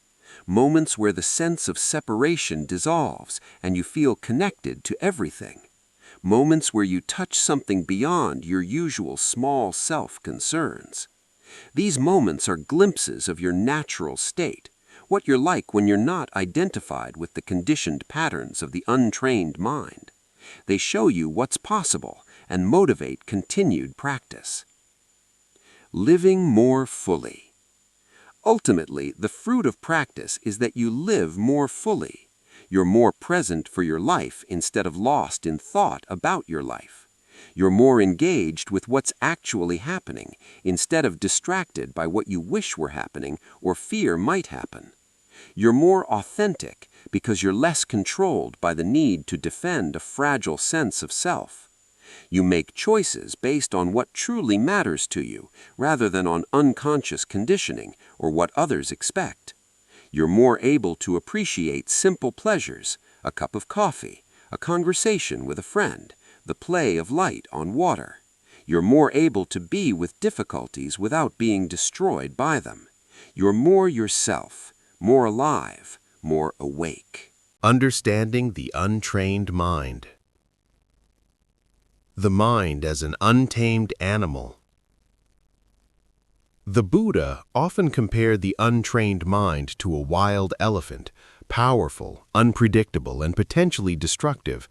Moments where the sense of separation dissolves and you feel connected to everything. Moments where you touch something beyond your usual small self-concerns. These moments are glimpses of your natural state, what you're like when you're not identified with the conditioned patterns of the untrained mind. They show you what's possible and motivate continued practice. Living more fully. Ultimately, the fruit of practice is that you live more fully. You're more present for your life instead of lost in thought about your life. You're more engaged with what's actually happening instead of distracted by what you wish were happening or fear might happen. You're more authentic because you're less controlled by the need to defend a fragile sense of self. You make choices based on what truly matters to you rather than on unconscious conditioning or what others expect. You're more able to appreciate simple pleasures, a cup of coffee, a conversation with a friend, the play of light on water. You're more able to be with difficulties without being destroyed by them. You're more yourself, more alive, more awake. Understanding the untrained mind. The mind as an untamed animal. The Buddha often compared the untrained mind to a wild elephant, powerful, unpredictable, and potentially destructive.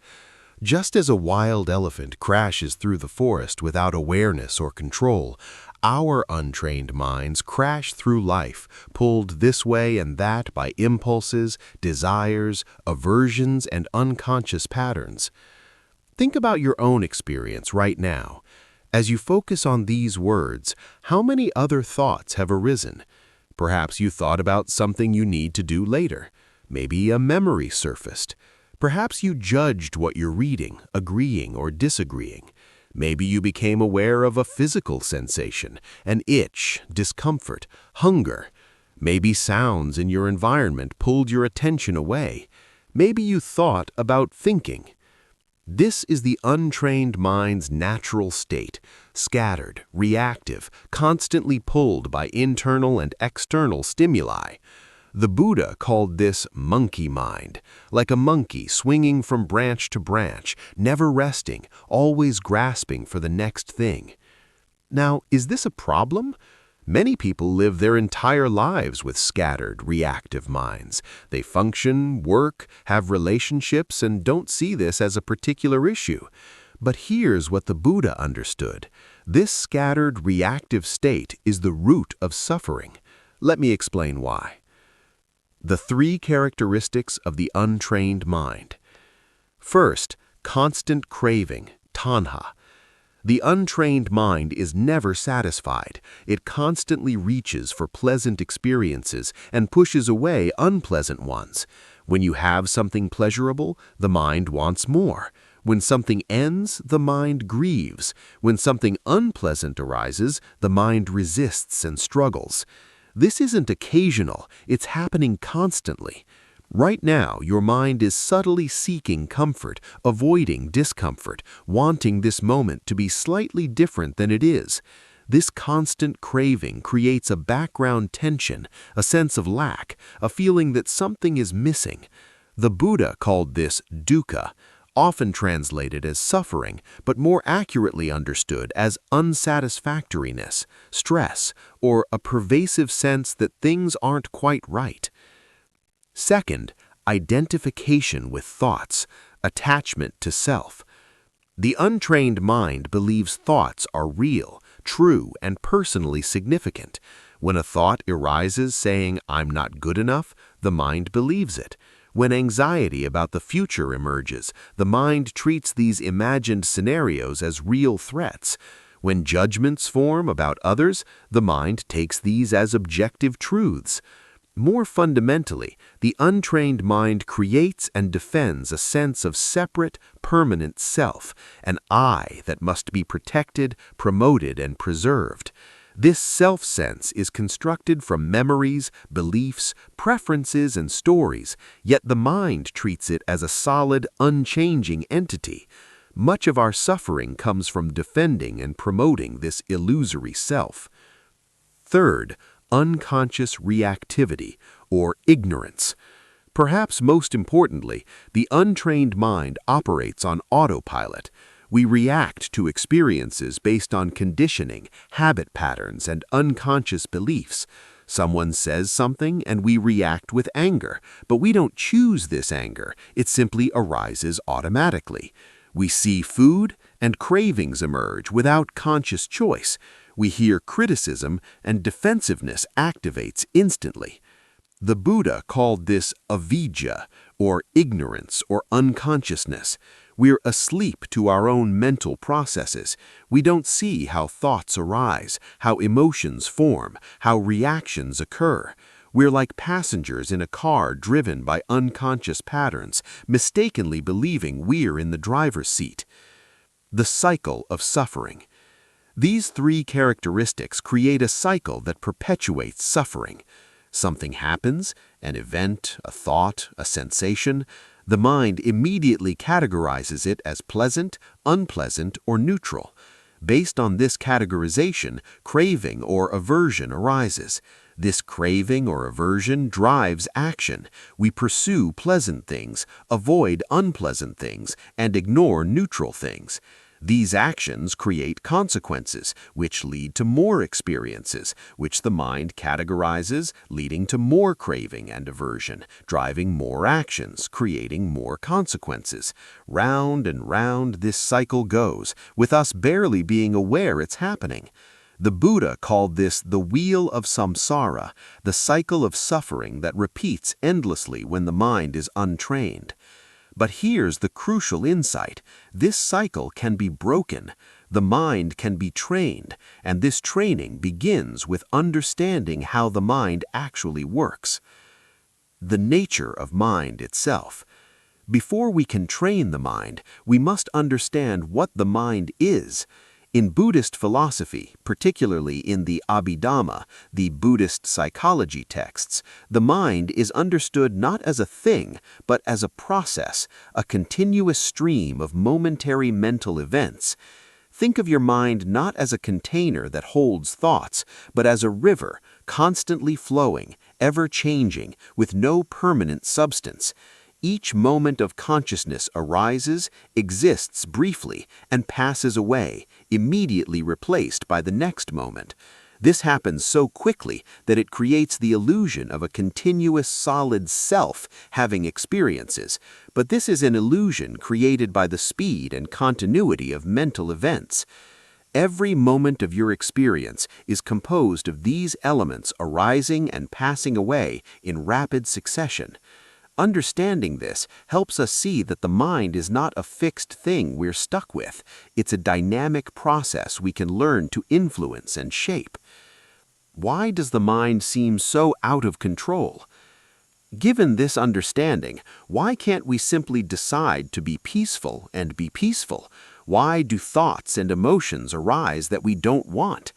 Just as a wild elephant crashes through the forest without awareness or control, our untrained minds crash through life, pulled this way and that by impulses, desires, aversions, and unconscious patterns. Think about your own experience right now. As you focus on these words, how many other thoughts have arisen? Perhaps you thought about something you need to do later. Maybe a memory surfaced. Perhaps you judged what you're reading, agreeing or disagreeing. Maybe you became aware of a physical sensation, an itch, discomfort, hunger. Maybe sounds in your environment pulled your attention away. Maybe you thought about thinking. This is the untrained mind's natural state, scattered, reactive, constantly pulled by internal and external stimuli. The Buddha called this monkey mind, like a monkey swinging from branch to branch, never resting, always grasping for the next thing. Now, is this a problem? Many people live their entire lives with scattered, reactive minds. They function, work, have relationships, and don't see this as a particular issue. But here's what the Buddha understood. This scattered, reactive state is the root of suffering. Let me explain why. The 3 characteristics of the untrained mind. First, constant craving, tanha. The untrained mind is never satisfied. It constantly reaches for pleasant experiences and pushes away unpleasant ones. When you have something pleasurable, the mind wants more. When something ends, the mind grieves. When something unpleasant arises, the mind resists and struggles. This isn't occasional, it's happening constantly. Right now, your mind is subtly seeking comfort, avoiding discomfort, wanting this moment to be slightly different than it is. This constant craving creates a background tension, a sense of lack, a feeling that something is missing. The Buddha called this dukkha, often translated as suffering, but more accurately understood as unsatisfactoriness, stress, or a pervasive sense that things aren't quite right. Second, identification with thoughts, attachment to self. The untrained mind believes thoughts are real, true, and personally significant. When a thought arises saying, "I'm not good enough," the mind believes it. When anxiety about the future emerges, the mind treats these imagined scenarios as real threats. When judgments form about others, the mind takes these as objective truths. More fundamentally, the untrained mind creates and defends a sense of separate, permanent self, an I that must be protected, promoted, and preserved. This self-sense is constructed from memories, beliefs, preferences, and stories, yet the mind treats it as a solid, unchanging entity. Much of our suffering comes from defending and promoting this illusory self. Third, unconscious reactivity, or ignorance. Perhaps most importantly, the untrained mind operates on autopilot. We react to experiences based on conditioning, habit patterns, and unconscious beliefs. Someone says something and we react with anger, but we don't choose this anger. It simply arises automatically. We see food and cravings emerge without conscious choice. We hear criticism and defensiveness activates instantly. The Buddha called this avidya, or ignorance or unconsciousness. We're asleep to our own mental processes. We don't see how thoughts arise, how emotions form, how reactions occur. We're like passengers in a car driven by unconscious patterns, mistakenly believing we're in the driver's seat. The cycle of suffering. These 3 characteristics create a cycle that perpetuates suffering. Something happens, an event, a thought, a sensation. The mind immediately categorizes it as pleasant, unpleasant, or neutral. Based on this categorization, craving or aversion arises. This craving or aversion drives action. We pursue pleasant things, avoid unpleasant things, and ignore neutral things. These actions create consequences, which lead to more experiences, which the mind categorizes, leading to more craving and aversion, driving more actions, creating more consequences. Round and round this cycle goes, with us barely being aware it's happening. The Buddha called this the wheel of samsara, the cycle of suffering that repeats endlessly when the mind is untrained. But here's the crucial insight. This cycle can be broken. The mind can be trained, and this training begins with understanding how the mind actually works. The nature of mind itself. Before we can train the mind, we must understand what the mind is. In Buddhist philosophy, particularly in the Abhidhamma, the Buddhist psychology texts, the mind is understood not as a thing, but as a process, a continuous stream of momentary mental events. Think of your mind not as a container that holds thoughts, but as a river, constantly flowing, ever changing, with no permanent substance. Each moment of consciousness arises, exists briefly, and passes away, immediately replaced by the next moment. This happens so quickly that it creates the illusion of a continuous solid self having experiences, but this is an illusion created by the speed and continuity of mental events. Every moment of your experience is composed of these elements arising and passing away in rapid succession. Understanding this helps us see that the mind is not a fixed thing we're stuck with. It's a dynamic process we can learn to influence and shape. Why does the mind seem so out of control? Given this understanding, why can't we simply decide to be peaceful and be peaceful? Why do thoughts and emotions arise that we don't want?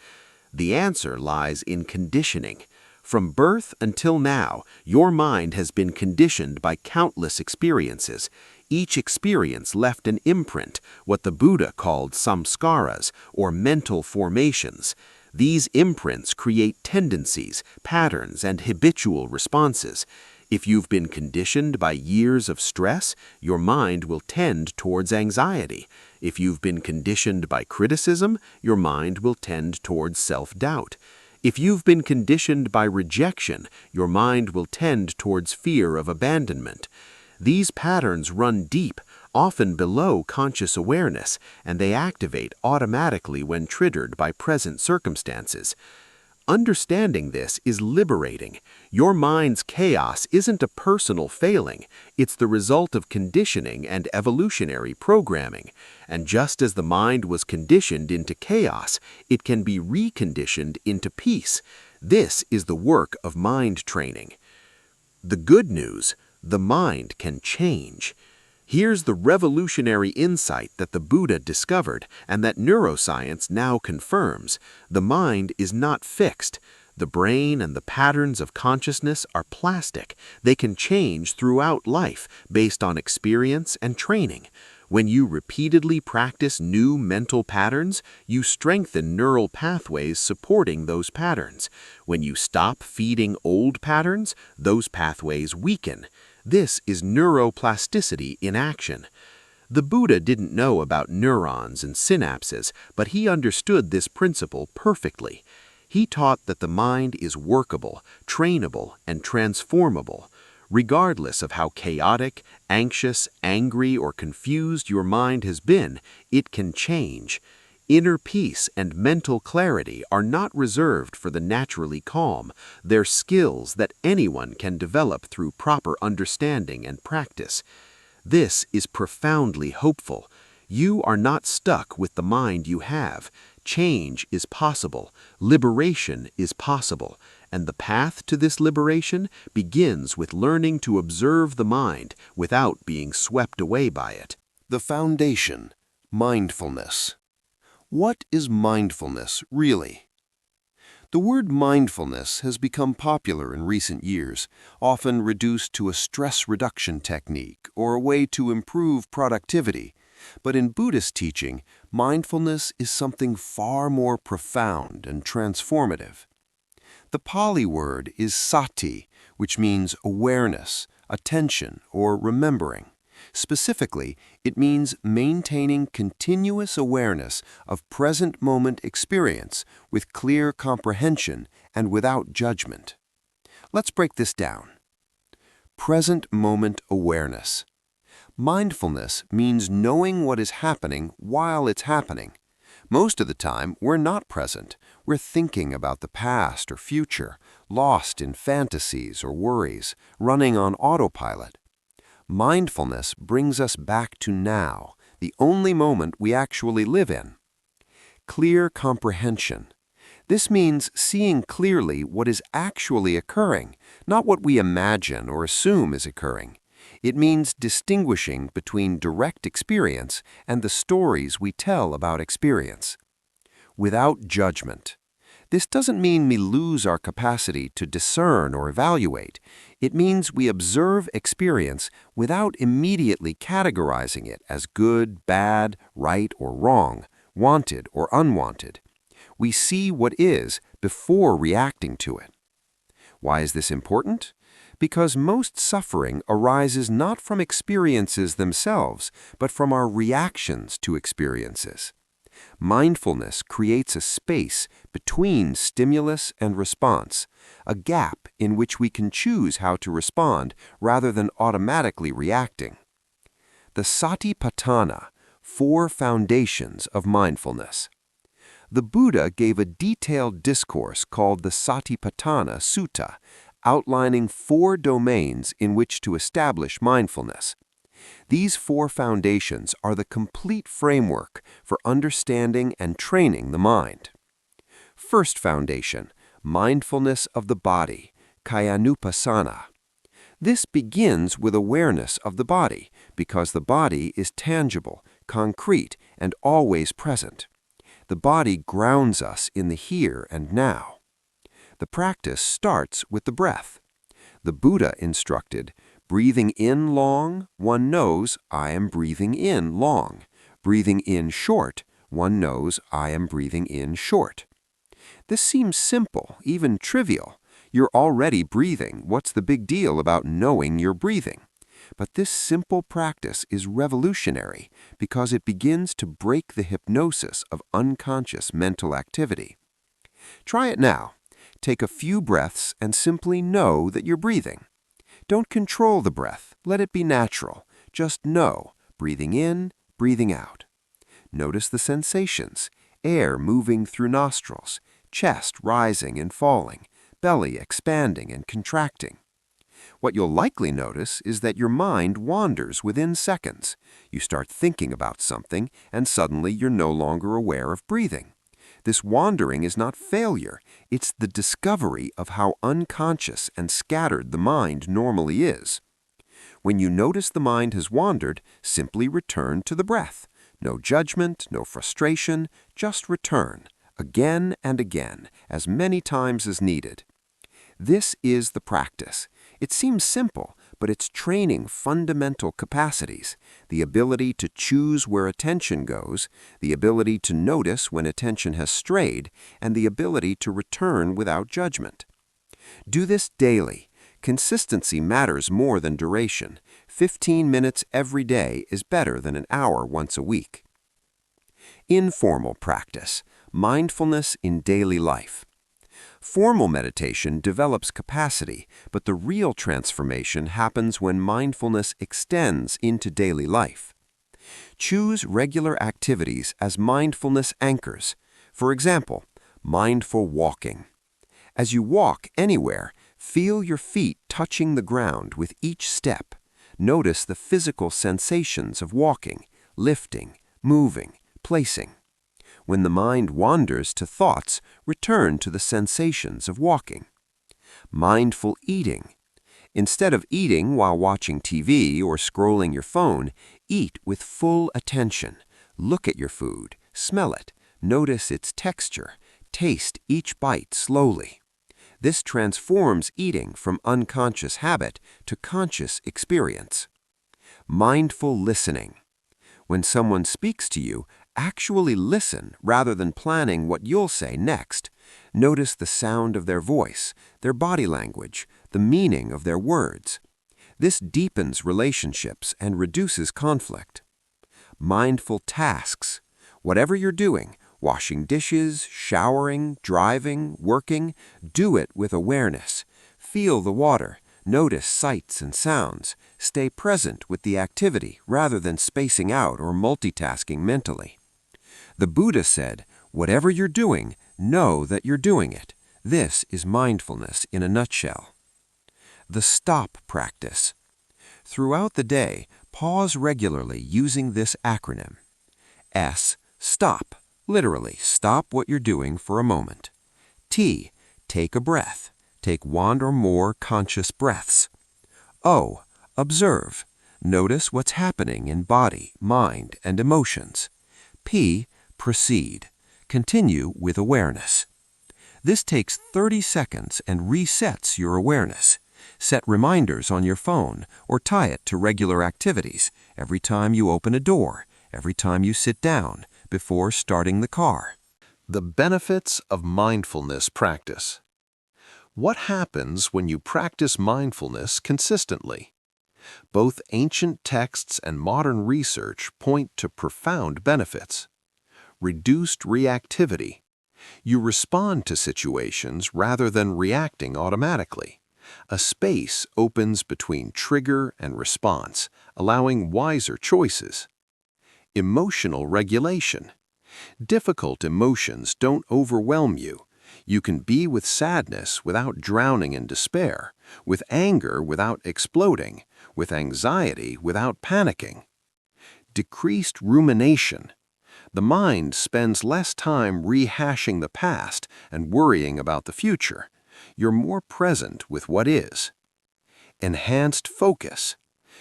The answer lies in conditioning. From birth until now, your mind has been conditioned by countless experiences. Each experience left an imprint, what the Buddha called samskaras, or mental formations. These imprints create tendencies, patterns, and habitual responses. If you've been conditioned by years of stress, your mind will tend towards anxiety. If you've been conditioned by criticism, your mind will tend towards self-doubt. If you've been conditioned by rejection, your mind will tend towards fear of abandonment. These patterns run deep, often below conscious awareness, and they activate automatically when triggered by present circumstances. Understanding this is liberating. Your mind's chaos isn't a personal failing. It's the result of conditioning and evolutionary programming. And just as the mind was conditioned into chaos, it can be reconditioned into peace. This is the work of mind training. The good news, the mind can change. Here's the revolutionary insight that the Buddha discovered and that neuroscience now confirms. The mind is not fixed. The brain and the patterns of consciousness are plastic. They can change throughout life based on experience and training. When you repeatedly practice new mental patterns, you strengthen neural pathways supporting those patterns. When you stop feeding old patterns, those pathways weaken. This is neuroplasticity in action. The Buddha didn't know about neurons and synapses, but he understood this principle perfectly. He taught that the mind is workable, trainable, and transformable. Regardless of how chaotic, anxious, angry, or confused your mind has been, it can change. Inner peace and mental clarity are not reserved for the naturally calm. They're skills that anyone can develop through proper understanding and practice. This is profoundly hopeful. You are not stuck with the mind you have. Change is possible. Liberation is possible. And the path to this liberation begins with learning to observe the mind without being swept away by it. The foundation, mindfulness. What is mindfulness really? The word mindfulness has become popular in recent years, often reduced to a stress reduction technique or a way to improve productivity. But in Buddhist teaching, mindfulness is something far more profound and transformative. The Pali word is sati, which means awareness, attention, or remembering. Specifically, it means maintaining continuous awareness of present moment experience with clear comprehension and without judgment. Let's break this down. Present moment awareness. Mindfulness means knowing what is happening while it's happening. Most of the time, we're not present. We're thinking about the past or future, lost in fantasies or worries, running on autopilot. Mindfulness brings us back to now, the only moment we actually live in. Clear comprehension. This means seeing clearly what is actually occurring, not what we imagine or assume is occurring. It means distinguishing between direct experience and the stories we tell about experience. Without judgment. This doesn't mean we lose our capacity to discern or evaluate. It means we observe experience without immediately categorizing it as good, bad, right or wrong, wanted or unwanted. We see what is before reacting to it. Why is this important? Because most suffering arises not from experiences themselves, but from our reactions to experiences. Mindfulness creates a space between stimulus and response, a gap in which we can choose how to respond rather than automatically reacting. The Satipatthana, Four Foundations of Mindfulness. The Buddha gave a detailed discourse called the Satipatthana Sutta, outlining 4 domains in which to establish mindfulness. These 4 foundations are the complete framework for understanding and training the mind. First foundation, mindfulness of the body, kayanupassana. This begins with awareness of the body because the body is tangible, concrete, and always present. The body grounds us in the here and now. The practice starts with the breath. The Buddha instructed, breathing in long, one knows I am breathing in long. Breathing in short, one knows I am breathing in short. This seems simple, even trivial. You're already breathing. What's the big deal about knowing you're breathing? But this simple practice is revolutionary because it begins to break the hypnosis of unconscious mental activity. Try it now. Take a few breaths and simply know that you're breathing. Don't control the breath. Let it be natural. Just know, breathing in, breathing out. Notice the sensations, air moving through nostrils, chest rising and falling, belly expanding and contracting. What you'll likely notice is that your mind wanders within seconds. You start thinking about something, and suddenly you're no longer aware of breathing. This wandering is not failure. It's the discovery of how unconscious and scattered the mind normally is. When you notice the mind has wandered, simply return to the breath. No judgment, no frustration, just return, again and again, as many times as needed. This is the practice. It seems simple, but it's training fundamental capacities, the ability to choose where attention goes, the ability to notice when attention has strayed, and the ability to return without judgment. Do this daily. Consistency matters more than duration. 15 minutes every day is better than an hour once a week. Informal practice. Mindfulness in daily life. Formal meditation develops capacity, but the real transformation happens when mindfulness extends into daily life. Choose regular activities as mindfulness anchors. For example, mindful walking. As you walk anywhere, feel your feet touching the ground with each step. Notice the physical sensations of walking, lifting, moving, placing. When the mind wanders to thoughts, return to the sensations of walking. Mindful eating. Instead of eating while watching TV or scrolling your phone, eat with full attention. Look at your food, smell it, notice its texture, Taste each bite slowly. This transforms eating from unconscious habit to conscious experience. Mindful listening. When someone speaks to you, actually listen rather than planning what you'll say next. Notice the sound of their voice, their body language, the meaning of their words. This deepens relationships and reduces conflict. Mindful tasks. Whatever you're doing, washing dishes, showering, driving, working, do it with awareness. Feel the water, notice sights and sounds, stay present with the activity rather than spacing out or multitasking mentally. The Buddha said, whatever you're doing, know that you're doing it. This is mindfulness in a nutshell. The stop practice. Throughout the day, pause regularly using this acronym. S. Stop. Literally, stop what you're doing for a moment. T. Take a breath. Take one or more conscious breaths. O. Observe. Notice what's happening in body, mind, and emotions. P. Proceed. Continue with awareness. This takes 30 seconds and resets your awareness. Set reminders on your phone or tie it to regular activities every time you open a door, every time you sit down, before starting the car. The benefits of mindfulness practice. What happens when you practice mindfulness consistently? Both ancient texts and modern research point to profound benefits. Reduced reactivity. You respond to situations rather than reacting automatically. A space opens between trigger and response, allowing wiser choices. Emotional regulation. Difficult emotions don't overwhelm you. You can be with sadness without drowning in despair, with anger without exploding, with anxiety without panicking. Decreased rumination. The mind spends less time rehashing the past and worrying about the future. You're more present with what is. Enhanced focus.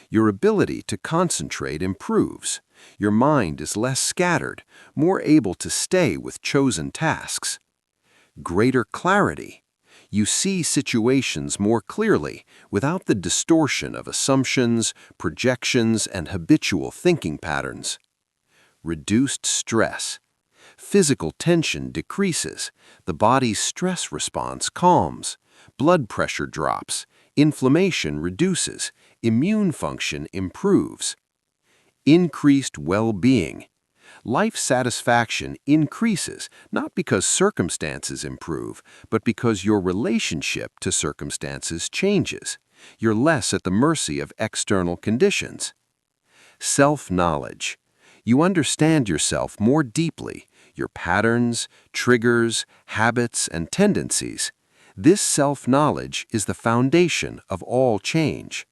Your ability to concentrate improves. Your mind is less scattered, more able to stay with chosen tasks. Greater clarity. You see situations more clearly without the distortion of assumptions, projections, and habitual thinking patterns. Reduced stress. Physical tension decreases, the body's stress response calms, blood pressure drops, inflammation reduces, immune function improves. Increased well-being. Life satisfaction increases not because circumstances improve, but because your relationship to circumstances changes. You're less at the mercy of external conditions. Self-knowledge. You understand yourself more deeply, your patterns, triggers, habits, and tendencies. This self-knowledge is the foundation of all change.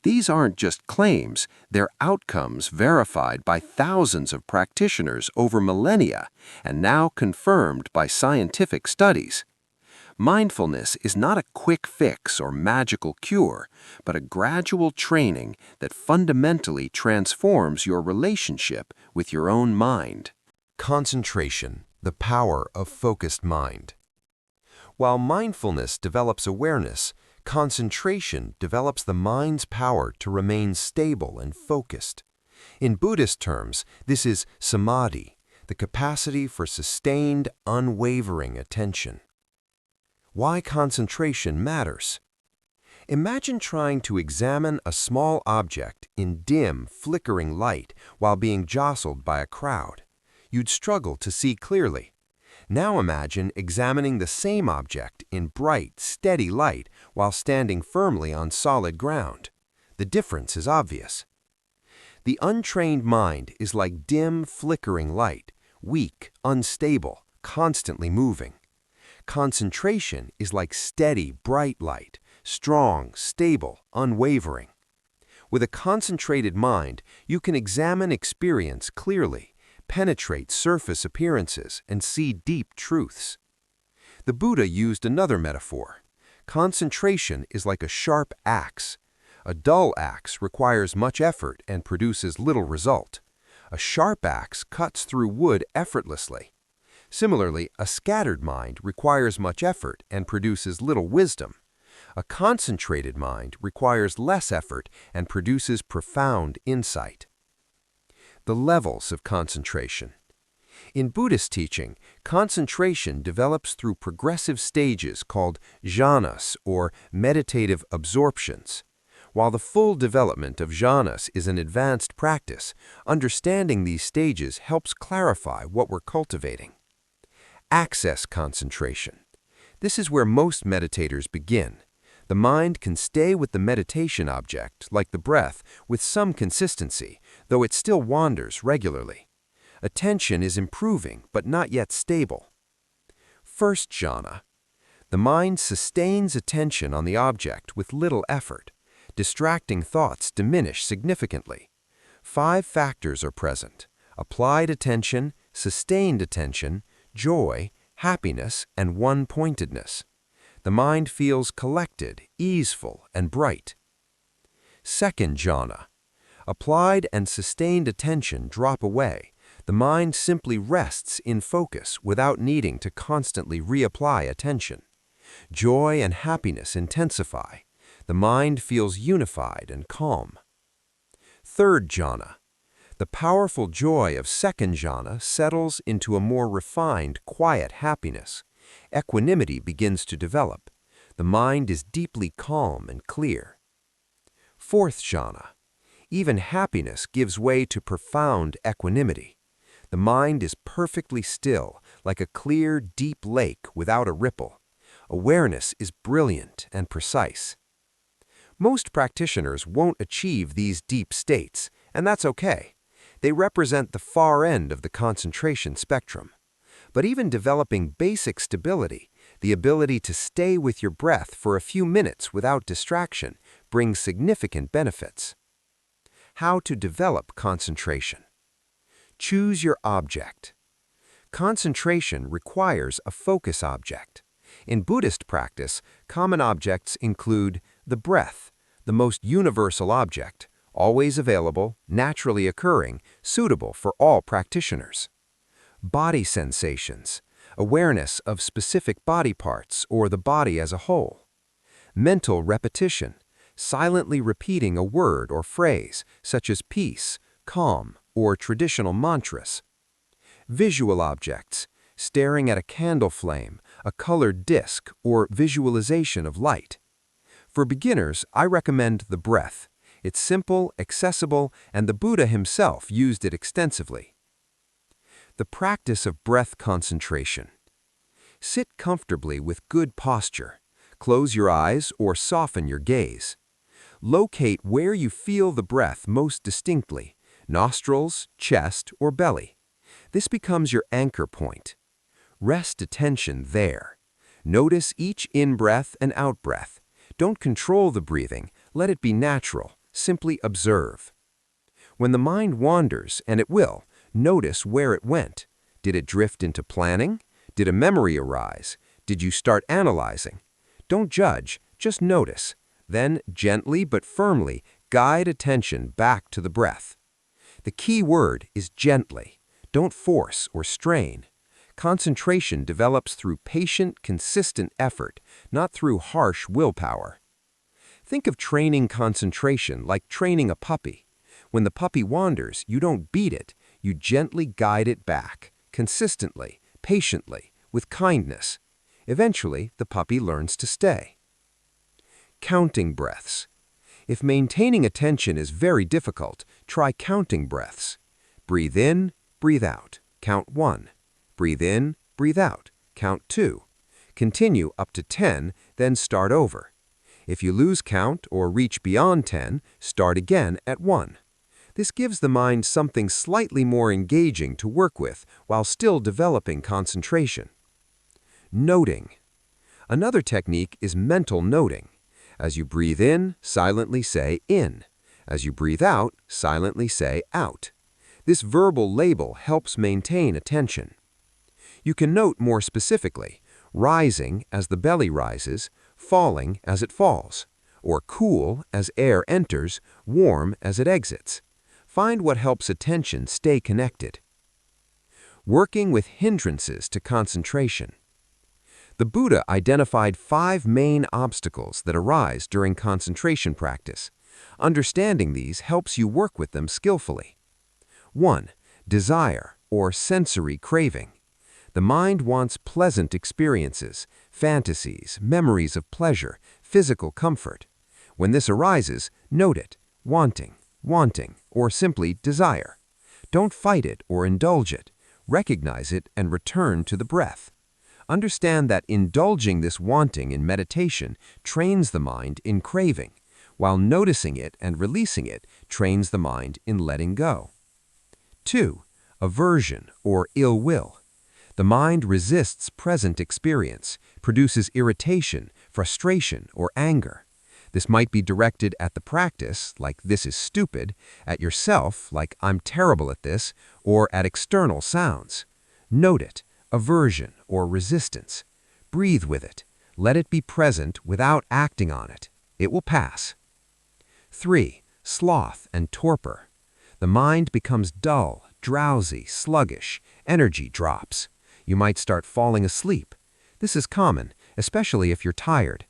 These aren't just claims, they're outcomes verified by thousands of practitioners over millennia and now confirmed by scientific studies. Mindfulness is not a quick fix or magical cure, but a gradual training that fundamentally transforms your relationship with your own mind. Concentration, the power of focused mind. While mindfulness develops awareness, concentration develops the mind's power to remain stable and focused. In Buddhist terms, this is samadhi, the capacity for sustained, unwavering attention. Why concentration matters. Imagine trying to examine a small object in dim, flickering light while being jostled by a crowd. You'd struggle to see clearly. Now imagine examining the same object in bright, steady light while standing firmly on solid ground. The difference is obvious. The untrained mind is like dim, flickering light, weak, unstable, constantly moving. Concentration is like steady, bright light, strong, stable, unwavering. With a concentrated mind, you can examine experience clearly, penetrate surface appearances, and see deep truths. The Buddha used another metaphor. Concentration is like a sharp axe. A dull axe requires much effort and produces little result. A sharp axe cuts through wood effortlessly. Similarly, a scattered mind requires much effort and produces little wisdom. A concentrated mind requires less effort and produces profound insight. The levels of concentration. In Buddhist teaching, concentration develops through progressive stages called jhanas, or meditative absorptions. While the full development of jhanas is an advanced practice, understanding these stages helps clarify what we're cultivating. Access concentration. This is where most meditators begin. The mind can stay with the meditation object, like the breath, with some consistency, though it still wanders regularly. Attention is improving, but not yet stable. First jhana. The mind sustains attention on the object with little effort. Distracting thoughts diminish significantly. 5 factors are present: applied attention, sustained attention, joy, happiness, and one-pointedness. The mind feels collected, easeful, and bright. Second jhana. Applied and sustained attention drop away. The mind simply rests in focus without needing to constantly reapply attention. Joy and happiness intensify. The mind feels unified and calm. Third jhana. The powerful joy of second jhana settles into a more refined, quiet happiness. Equanimity begins to develop. The mind is deeply calm and clear. Fourth jhana. Even happiness gives way to profound equanimity. The mind is perfectly still, like a clear, deep lake without a ripple. Awareness is brilliant and precise. Most practitioners won't achieve these deep states, and that's okay. They represent the far end of the concentration spectrum. But even developing basic stability, the ability to stay with your breath for a few minutes without distraction, brings significant benefits. How to develop concentration. Choose your object. Concentration requires a focus object. In Buddhist practice, common objects include the breath, the most universal object, always available, naturally occurring, suitable for all practitioners. Body sensations, awareness of specific body parts or the body as a whole. Mental repetition, silently repeating a word or phrase, such as peace, calm, or traditional mantras. Visual objects, staring at a candle flame, a colored disc, or visualization of light. For beginners, I recommend the breath. It's simple, accessible, and the Buddha himself used it extensively. The practice of breath concentration. Sit comfortably with good posture. Close your eyes or soften your gaze. Locate where you feel the breath most distinctly, nostrils, chest, or belly. This becomes your anchor point. Rest attention there. Notice each in-breath and out-breath. Don't control the breathing, let it be natural. Simply observe. When the mind wanders, and it will, notice where it went. Did it drift into planning? Did a memory arise? Did you start analyzing? Don't judge, just notice. Then, gently but firmly, guide attention back to the breath. The key word is gently. Don't force or strain. Concentration develops through patient, consistent effort, not through harsh willpower. Think of training concentration like training a puppy. When the puppy wanders, you don't beat it, you gently guide it back, consistently, patiently, with kindness. Eventually, the puppy learns to stay. Counting breaths. If maintaining attention is very difficult, try counting breaths. Breathe in, breathe out, count 1. Breathe in, breathe out, count 2. Continue up to 10, then start over. If you lose count or reach beyond 10, start again at 1. This gives the mind something slightly more engaging to work with while still developing concentration. Noting. Another technique is mental noting. As you breathe in, silently say in. As you breathe out, silently say out. This verbal label helps maintain attention. You can note more specifically, rising as the belly rises, falling as it falls, or cool as air enters, warm as it exits. Find what helps attention stay connected. Working with hindrances to concentration. The Buddha identified 5 main obstacles that arise during concentration practice. Understanding these helps you work with them skillfully. 1. Desire or sensory craving. The mind wants pleasant experiences, fantasies, memories of pleasure, physical comfort. When this arises, note it, wanting, or simply desire. Don't fight it or indulge it. Recognize it and return to the breath. Understand that indulging this wanting in meditation trains the mind in craving, while noticing it and releasing it trains the mind in letting go. 2. Aversion or ill will. The mind resists present experience, produces irritation, frustration, or anger. This might be directed at the practice, like "this is stupid," at yourself, like "I'm terrible at this," or at external sounds. Note it, aversion or resistance. Breathe with it. Let it be present without acting on it. It will pass. 3. Sloth and torpor. The mind becomes dull, drowsy, sluggish. Energy drops. You might start falling asleep. This is common, especially if you're tired.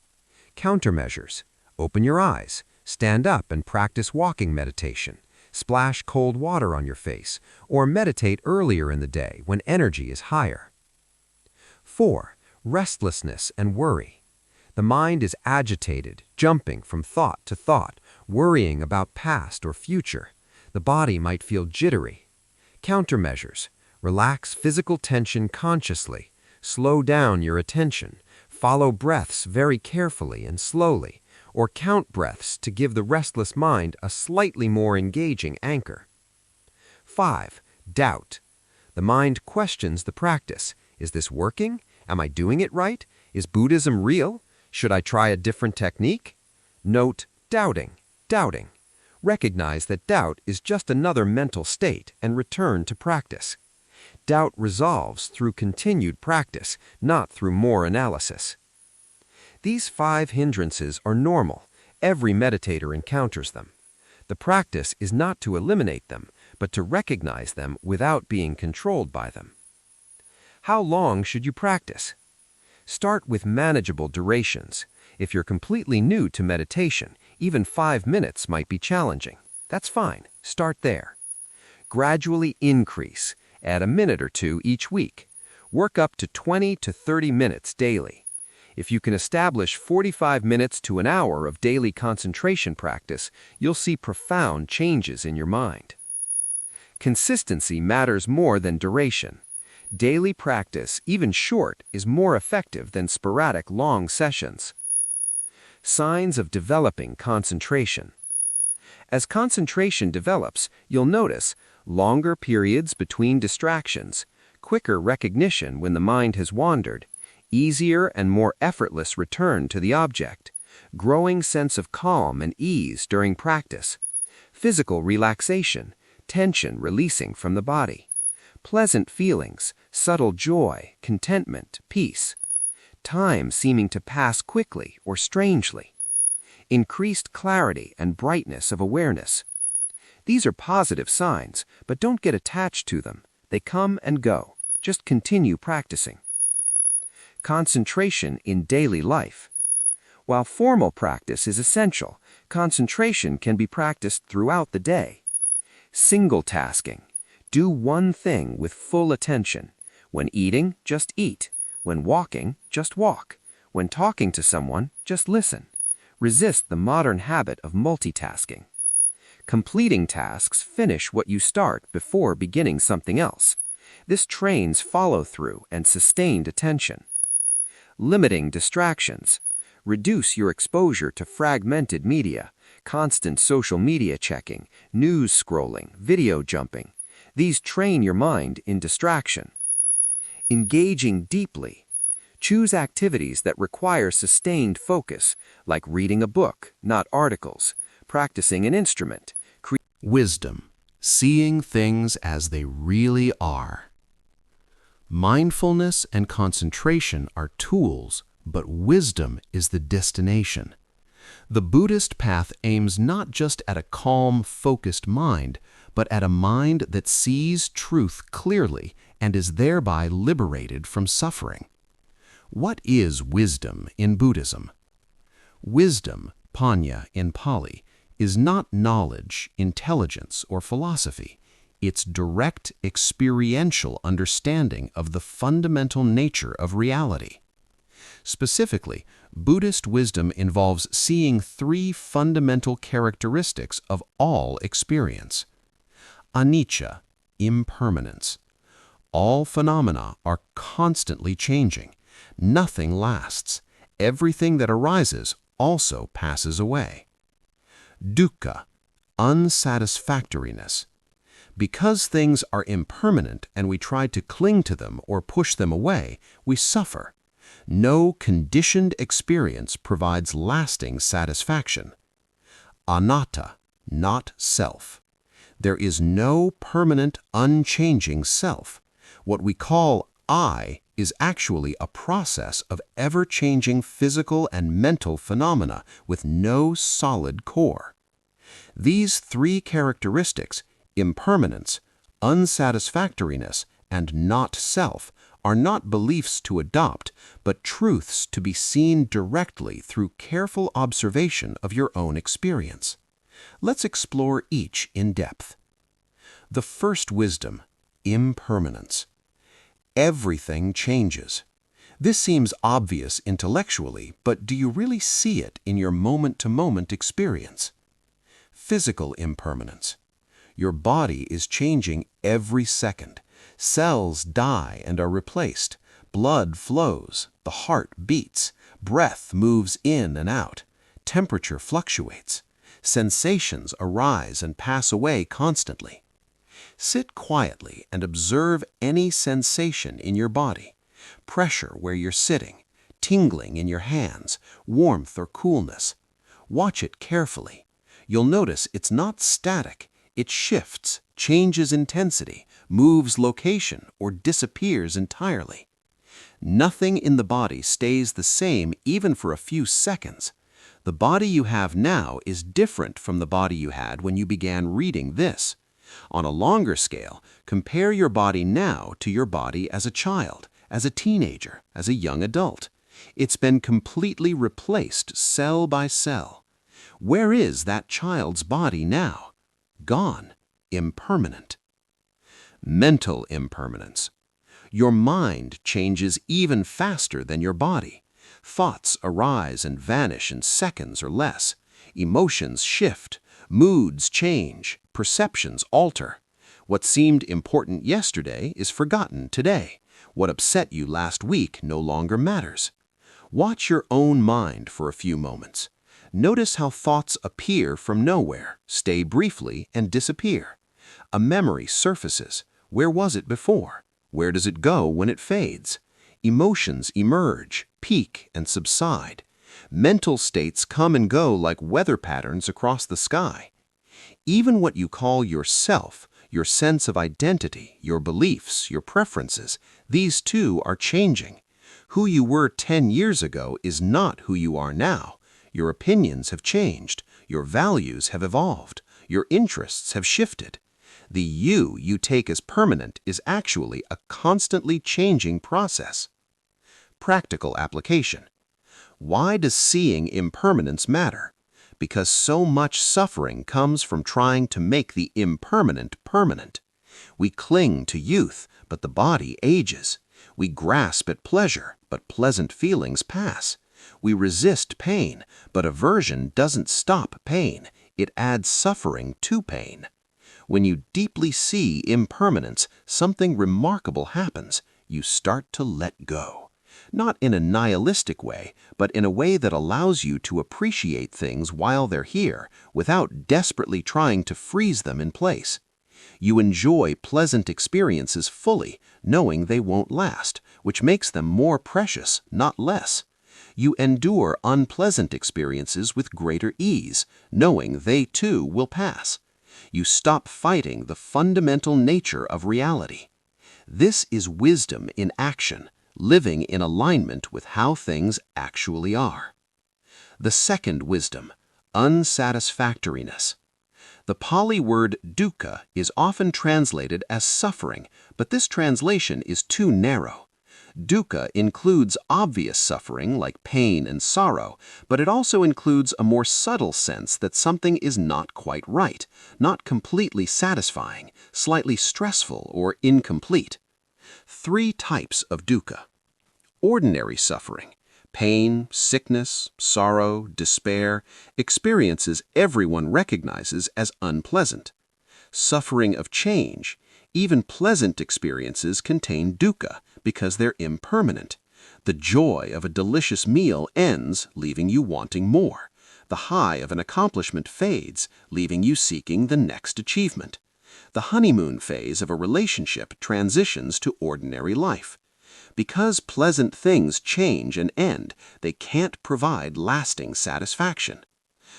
Countermeasures. Open your eyes. Stand up and practice walking meditation. Splash cold water on your face, or meditate earlier in the day when energy is higher. 4. Restlessness and worry. The mind is agitated, jumping from thought to thought, worrying about past or future. The body might feel jittery. Countermeasures. Relax physical tension consciously. Slow down your attention. Follow breaths very carefully and slowly, or count breaths to give the restless mind a slightly more engaging anchor. 5. Doubt. The mind questions the practice. Is this working? Am I doing it right? Is Buddhism real? Should I try a different technique? Note, doubting. Recognize that doubt is just another mental state and return to practice. Doubt resolves through continued practice, not through more analysis. These 5 hindrances are normal. Every meditator encounters them. The practice is not to eliminate them, but to recognize them without being controlled by them. How long should you practice? Start with manageable durations. If you're completely new to meditation, even 5 minutes might be challenging. That's fine. Start there. Gradually increase. Add a minute or 2 each week. Work up to 20 to 30 minutes daily. If you can establish 45 minutes to an hour of daily concentration practice, you'll see profound changes in your mind. Consistency matters more than duration. Daily practice, even short, is more effective than sporadic long sessions. Signs of developing concentration. As concentration develops, you'll notice longer periods between distractions, quicker recognition when the mind has wandered, easier and more effortless return to the object, growing sense of calm and ease during practice, physical relaxation, tension releasing from the body, pleasant feelings, subtle joy, contentment, peace, time seeming to pass quickly or strangely, increased clarity and brightness of awareness. These are positive signs, but don't get attached to them. They come and go. Just continue practicing. Concentration in daily life. While formal practice is essential, concentration can be practiced throughout the day. Single tasking. Do one thing with full attention. When eating, just eat. When walking, just walk. When talking to someone, just listen. Resist the modern habit of multitasking. Completing tasks finish what you start before beginning something else. This trains follow-through and sustained attention. Limiting distractions. Reduce your exposure to fragmented media, constant social media checking, news scrolling, video jumping. These train your mind in distraction. Engaging deeply. Choose activities that require sustained focus, like reading a book, not articles, practicing an instrument. Wisdom, seeing things as they really are. Mindfulness and concentration are tools, but wisdom is the destination. The Buddhist path aims not just at a calm, focused mind, but at a mind that sees truth clearly and is thereby liberated from suffering. What is wisdom in Buddhism? Wisdom, panya in Pali, is not knowledge, intelligence, or philosophy. It's direct experiential understanding of the fundamental nature of reality. Specifically, Buddhist wisdom involves seeing three fundamental characteristics of all experience. Anicca, impermanence. All phenomena are constantly changing. Nothing lasts. Everything that arises also passes away. Dukkha, unsatisfactoriness. Because things are impermanent and we try to cling to them or push them away, we suffer. No conditioned experience provides lasting satisfaction. Anatta, not self. There is no permanent, unchanging self. What we call I is actually a process of ever-changing physical and mental phenomena with no solid core. These three characteristics, impermanence, unsatisfactoriness, and not self, are not beliefs to adopt, but truths to be seen directly through careful observation of your own experience. Let's explore each in depth. The first wisdom, impermanence. Everything changes. This seems obvious intellectually, but do you really see it in your moment-to-moment experience? Physical impermanence. Your body is changing every second. Cells die and are replaced. Blood flows. The heart beats. Breath moves in and out. Temperature fluctuates. Sensations arise and pass away constantly. Sit quietly and observe any sensation in your body. Pressure where you're sitting, tingling in your hands, warmth or coolness. Watch it carefully. You'll notice it's not static. It shifts, changes intensity, moves location, or disappears entirely. Nothing in the body stays the same even for a few seconds. The body you have now is different from the body you had when you began reading this. On a longer scale, compare your body now to your body as a child, as a teenager, as a young adult. It's been completely replaced cell by cell. Where is that child's body now? Gone, impermanent. Mental impermanence. Your mind changes even faster than your body. Thoughts arise and vanish in seconds or less. Emotions shift. Moods change. Perceptions alter. What seemed important yesterday is forgotten today. What upset you last week no longer matters. Watch your own mind for a few moments. Notice how thoughts appear from nowhere, stay briefly, and disappear. A memory surfaces. Where was it before? Where does it go when it fades? Emotions emerge, peak, and subside. Mental states come and go like weather patterns across the sky. Even what you call yourself, your sense of identity, your beliefs, your preferences, these too are changing. Who you were 10 years ago is not who you are now. Your opinions have changed. Your values have evolved. Your interests have shifted. The you take as permanent is actually a constantly changing process. Practical application. Why does seeing impermanence matter? Because so much suffering comes from trying to make the impermanent permanent. We cling to youth, but the body ages. We grasp at pleasure, but pleasant feelings pass. We resist pain, but aversion doesn't stop pain. It adds suffering to pain. When you deeply see impermanence, something remarkable happens. You start to let go. Not in a nihilistic way, but in a way that allows you to appreciate things while they're here, without desperately trying to freeze them in place. You enjoy pleasant experiences fully, knowing they won't last, which makes them more precious, not less. You endure unpleasant experiences with greater ease, knowing they too will pass. You stop fighting the fundamental nature of reality. This is wisdom in action, living in alignment with how things actually are. The second wisdom, unsatisfactoriness. The Pali word dukkha is often translated as suffering, but this translation is too narrow. Dukkha includes obvious suffering like pain and sorrow, but it also includes a more subtle sense that something is not quite right, not completely satisfying, slightly stressful or incomplete. 3 types of dukkha. Ordinary suffering, pain, sickness, sorrow, despair, experiences everyone recognizes as unpleasant. Suffering of change, even pleasant experiences contain dukkha because they're impermanent. The joy of a delicious meal ends, leaving you wanting more. The high of an accomplishment fades, leaving you seeking the next achievement. The honeymoon phase of a relationship transitions to ordinary life. Because pleasant things change and end, they can't provide lasting satisfaction.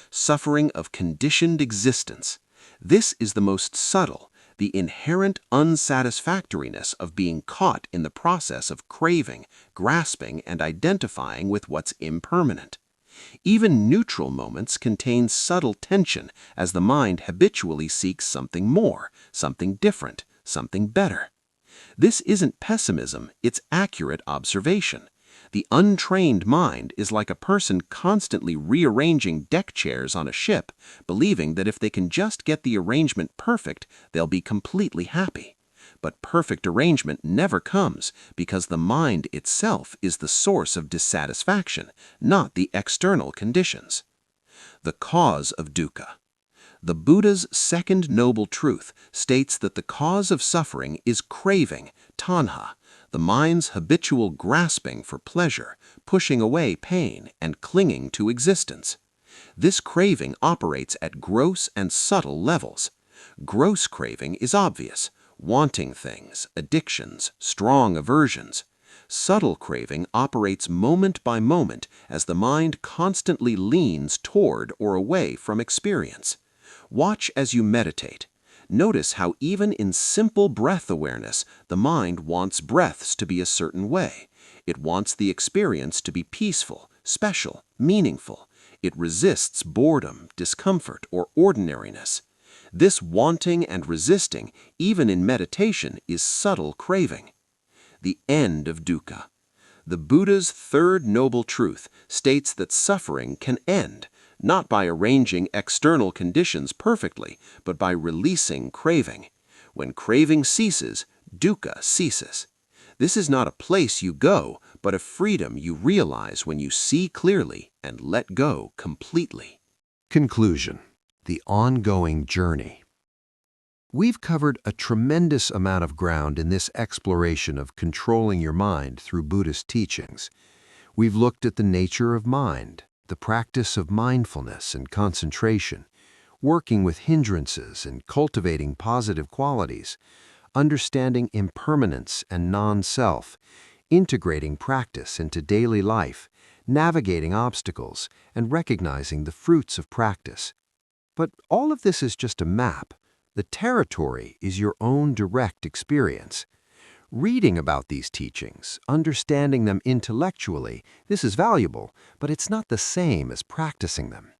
Suffering of conditioned existence. This is the most subtle, the inherent unsatisfactoriness of being caught in the process of craving, grasping, and identifying with what's impermanent. Even neutral moments contain subtle tension as the mind habitually seeks something more, something different, something better. This isn't pessimism, it's accurate observation. The untrained mind is like a person constantly rearranging deck chairs on a ship, believing that if they can just get the arrangement perfect, they'll be completely happy. But perfect arrangement never comes because the mind itself is the source of dissatisfaction, not the external conditions. The cause of dukkha. The Buddha's second noble truth states that the cause of suffering is craving, tanha, the mind's habitual grasping for pleasure, pushing away pain, and clinging to existence. This craving operates at gross and subtle levels. Gross craving is obvious, wanting things, addictions, strong aversions. Subtle craving operates moment by moment as the mind constantly leans toward or away from experience. Watch as you meditate. Notice how even in simple breath awareness, the mind wants breaths to be a certain way. It wants the experience to be peaceful, special, meaningful. It resists boredom, discomfort, or ordinariness. This wanting and resisting, even in meditation, is subtle craving. The end of dukkha. The Buddha's third noble truth states that suffering can end, not by arranging external conditions perfectly, but by releasing craving. When craving ceases, dukkha ceases. This is not a place you go, but a freedom you realize when you see clearly and let go completely. Conclusion: the ongoing journey. We've covered a tremendous amount of ground in this exploration of controlling your mind through Buddhist teachings. We've looked at the nature of mind, the practice of mindfulness and concentration, working with hindrances and cultivating positive qualities, understanding impermanence and non-self, integrating practice into daily life, navigating obstacles, and recognizing the fruits of practice. But all of this is just a map. The territory is your own direct experience. Reading about these teachings, understanding them intellectually, this is valuable, but it's not the same as practicing them.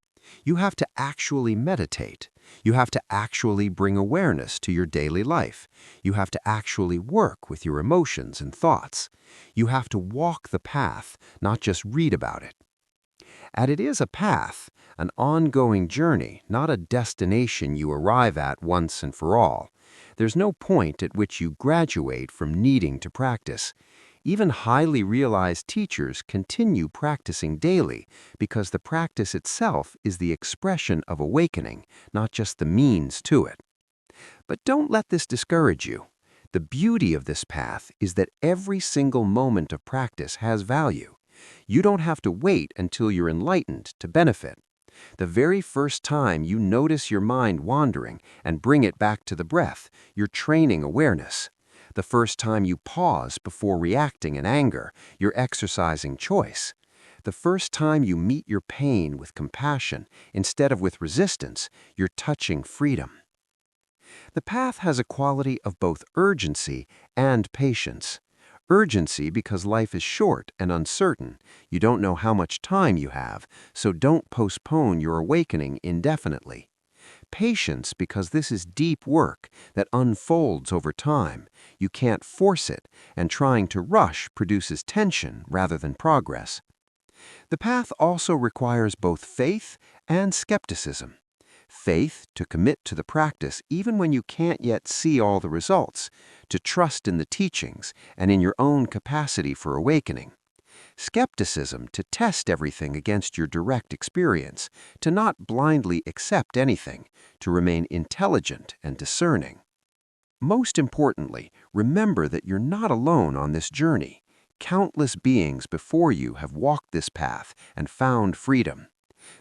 You have to actually meditate. You have to actually bring awareness to your daily life. You have to actually work with your emotions and thoughts. You have to walk the path, not just read about it. And it is a path, an ongoing journey, not a destination you arrive at once and for all. There's no point at which you graduate from needing to practice. Even highly realized teachers continue practicing daily because the practice itself is the expression of awakening, not just the means to it. But don't let this discourage you. The beauty of this path is that every single moment of practice has value. You don't have to wait until you're enlightened to benefit. The very first time you notice your mind wandering and bring it back to the breath, you're training awareness. The first time you pause before reacting in anger, you're exercising choice. The first time you meet your pain with compassion instead of with resistance, you're touching freedom. The path has a quality of both urgency and patience. Urgency because life is short and uncertain. You don't know how much time you have, so don't postpone your awakening indefinitely. patience because this is deep work that unfolds over time. You can't force it, and trying to rush produces tension rather than progress. The path also requires both faith and skepticism. Faith to commit to the practice even when you can't yet see all the results, to trust in the teachings and in your own capacity for awakening. Skepticism to test everything against your direct experience, to not blindly accept anything, to remain intelligent and discerning. Most importantly, remember that you're not alone on this journey. Countless beings before you have walked this path and found freedom.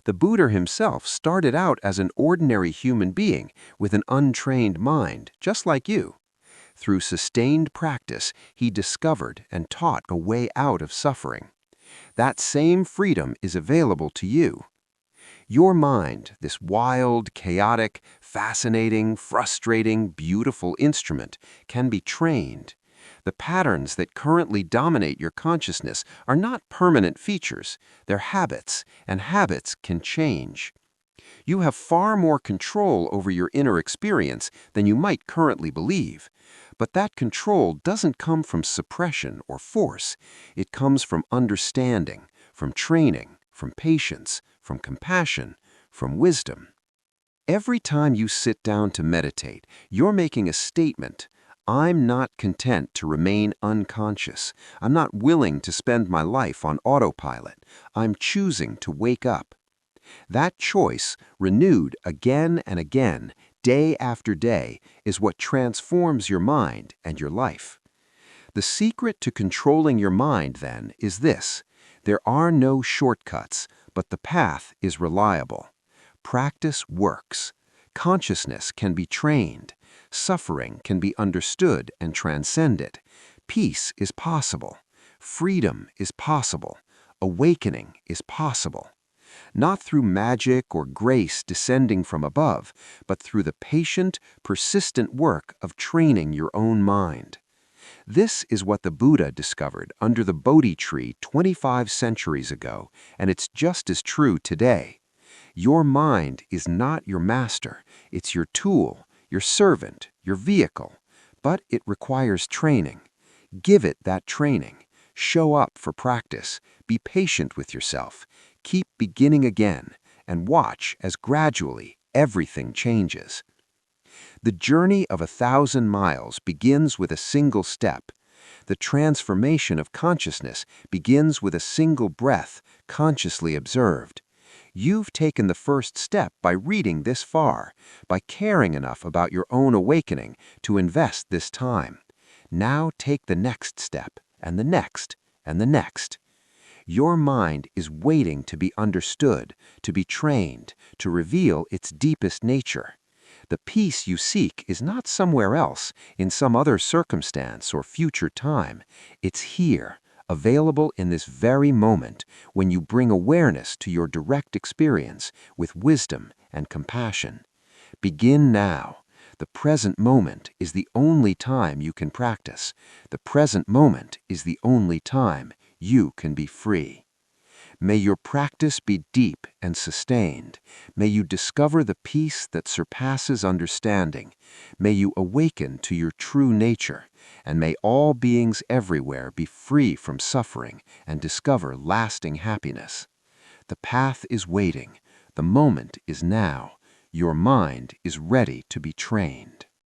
The Buddha himself started out as an ordinary human being with an untrained mind, just like you. Through sustained practice, he discovered and taught a way out of suffering. That same freedom is available to you. Your mind, this wild, chaotic, fascinating, frustrating, beautiful instrument, can be trained. The patterns that currently dominate your consciousness are not permanent features, they're habits, and habits can change. You have far more control over your inner experience than you might currently believe. But that control doesn't come from suppression or force. It comes from understanding, from training, from patience, from compassion, from wisdom. Every time you sit down to meditate, you're making a statement. I'm not content to remain unconscious. I'm not willing to spend my life on autopilot. I'm choosing to wake up. That choice, renewed again and again, day after day, is what transforms your mind and your life. The secret to controlling your mind, then, is this: there are no shortcuts, but the path is reliable. Practice works. Consciousness can be trained. Suffering can be understood and transcended. Peace is possible. Freedom is possible. Awakening is possible. Not through magic or grace descending from above, but through the patient, persistent work of training your own mind. This is what the Buddha discovered under the Bodhi tree 25 centuries ago, and it's just as true today. Your mind is not your master, it's your tool, your servant, your vehicle, but it requires training. Give it that training. Show up for practice. Be patient with yourself. Keep beginning again, and watch as gradually everything changes. The journey of 1,000 miles begins with a single step. The transformation of consciousness begins with a single breath, consciously observed. You've taken the first step by reading this far, by caring enough about your own awakening to invest this time. Now take the next step, and the next, and the next. Your mind is waiting to be understood, to be trained, to reveal its deepest nature. The peace you seek is not somewhere else, in some other circumstance or future time. It's here, available in this very moment, when you bring awareness to your direct experience with wisdom and compassion. Begin now. The present moment is the only time you can practice. The present moment is the only time you can be free. May your practice be deep and sustained. May you discover the peace that surpasses understanding. May you awaken to your true nature. And may all beings everywhere be free from suffering and discover lasting happiness. The path is waiting. The moment is now. Your mind is ready to be trained.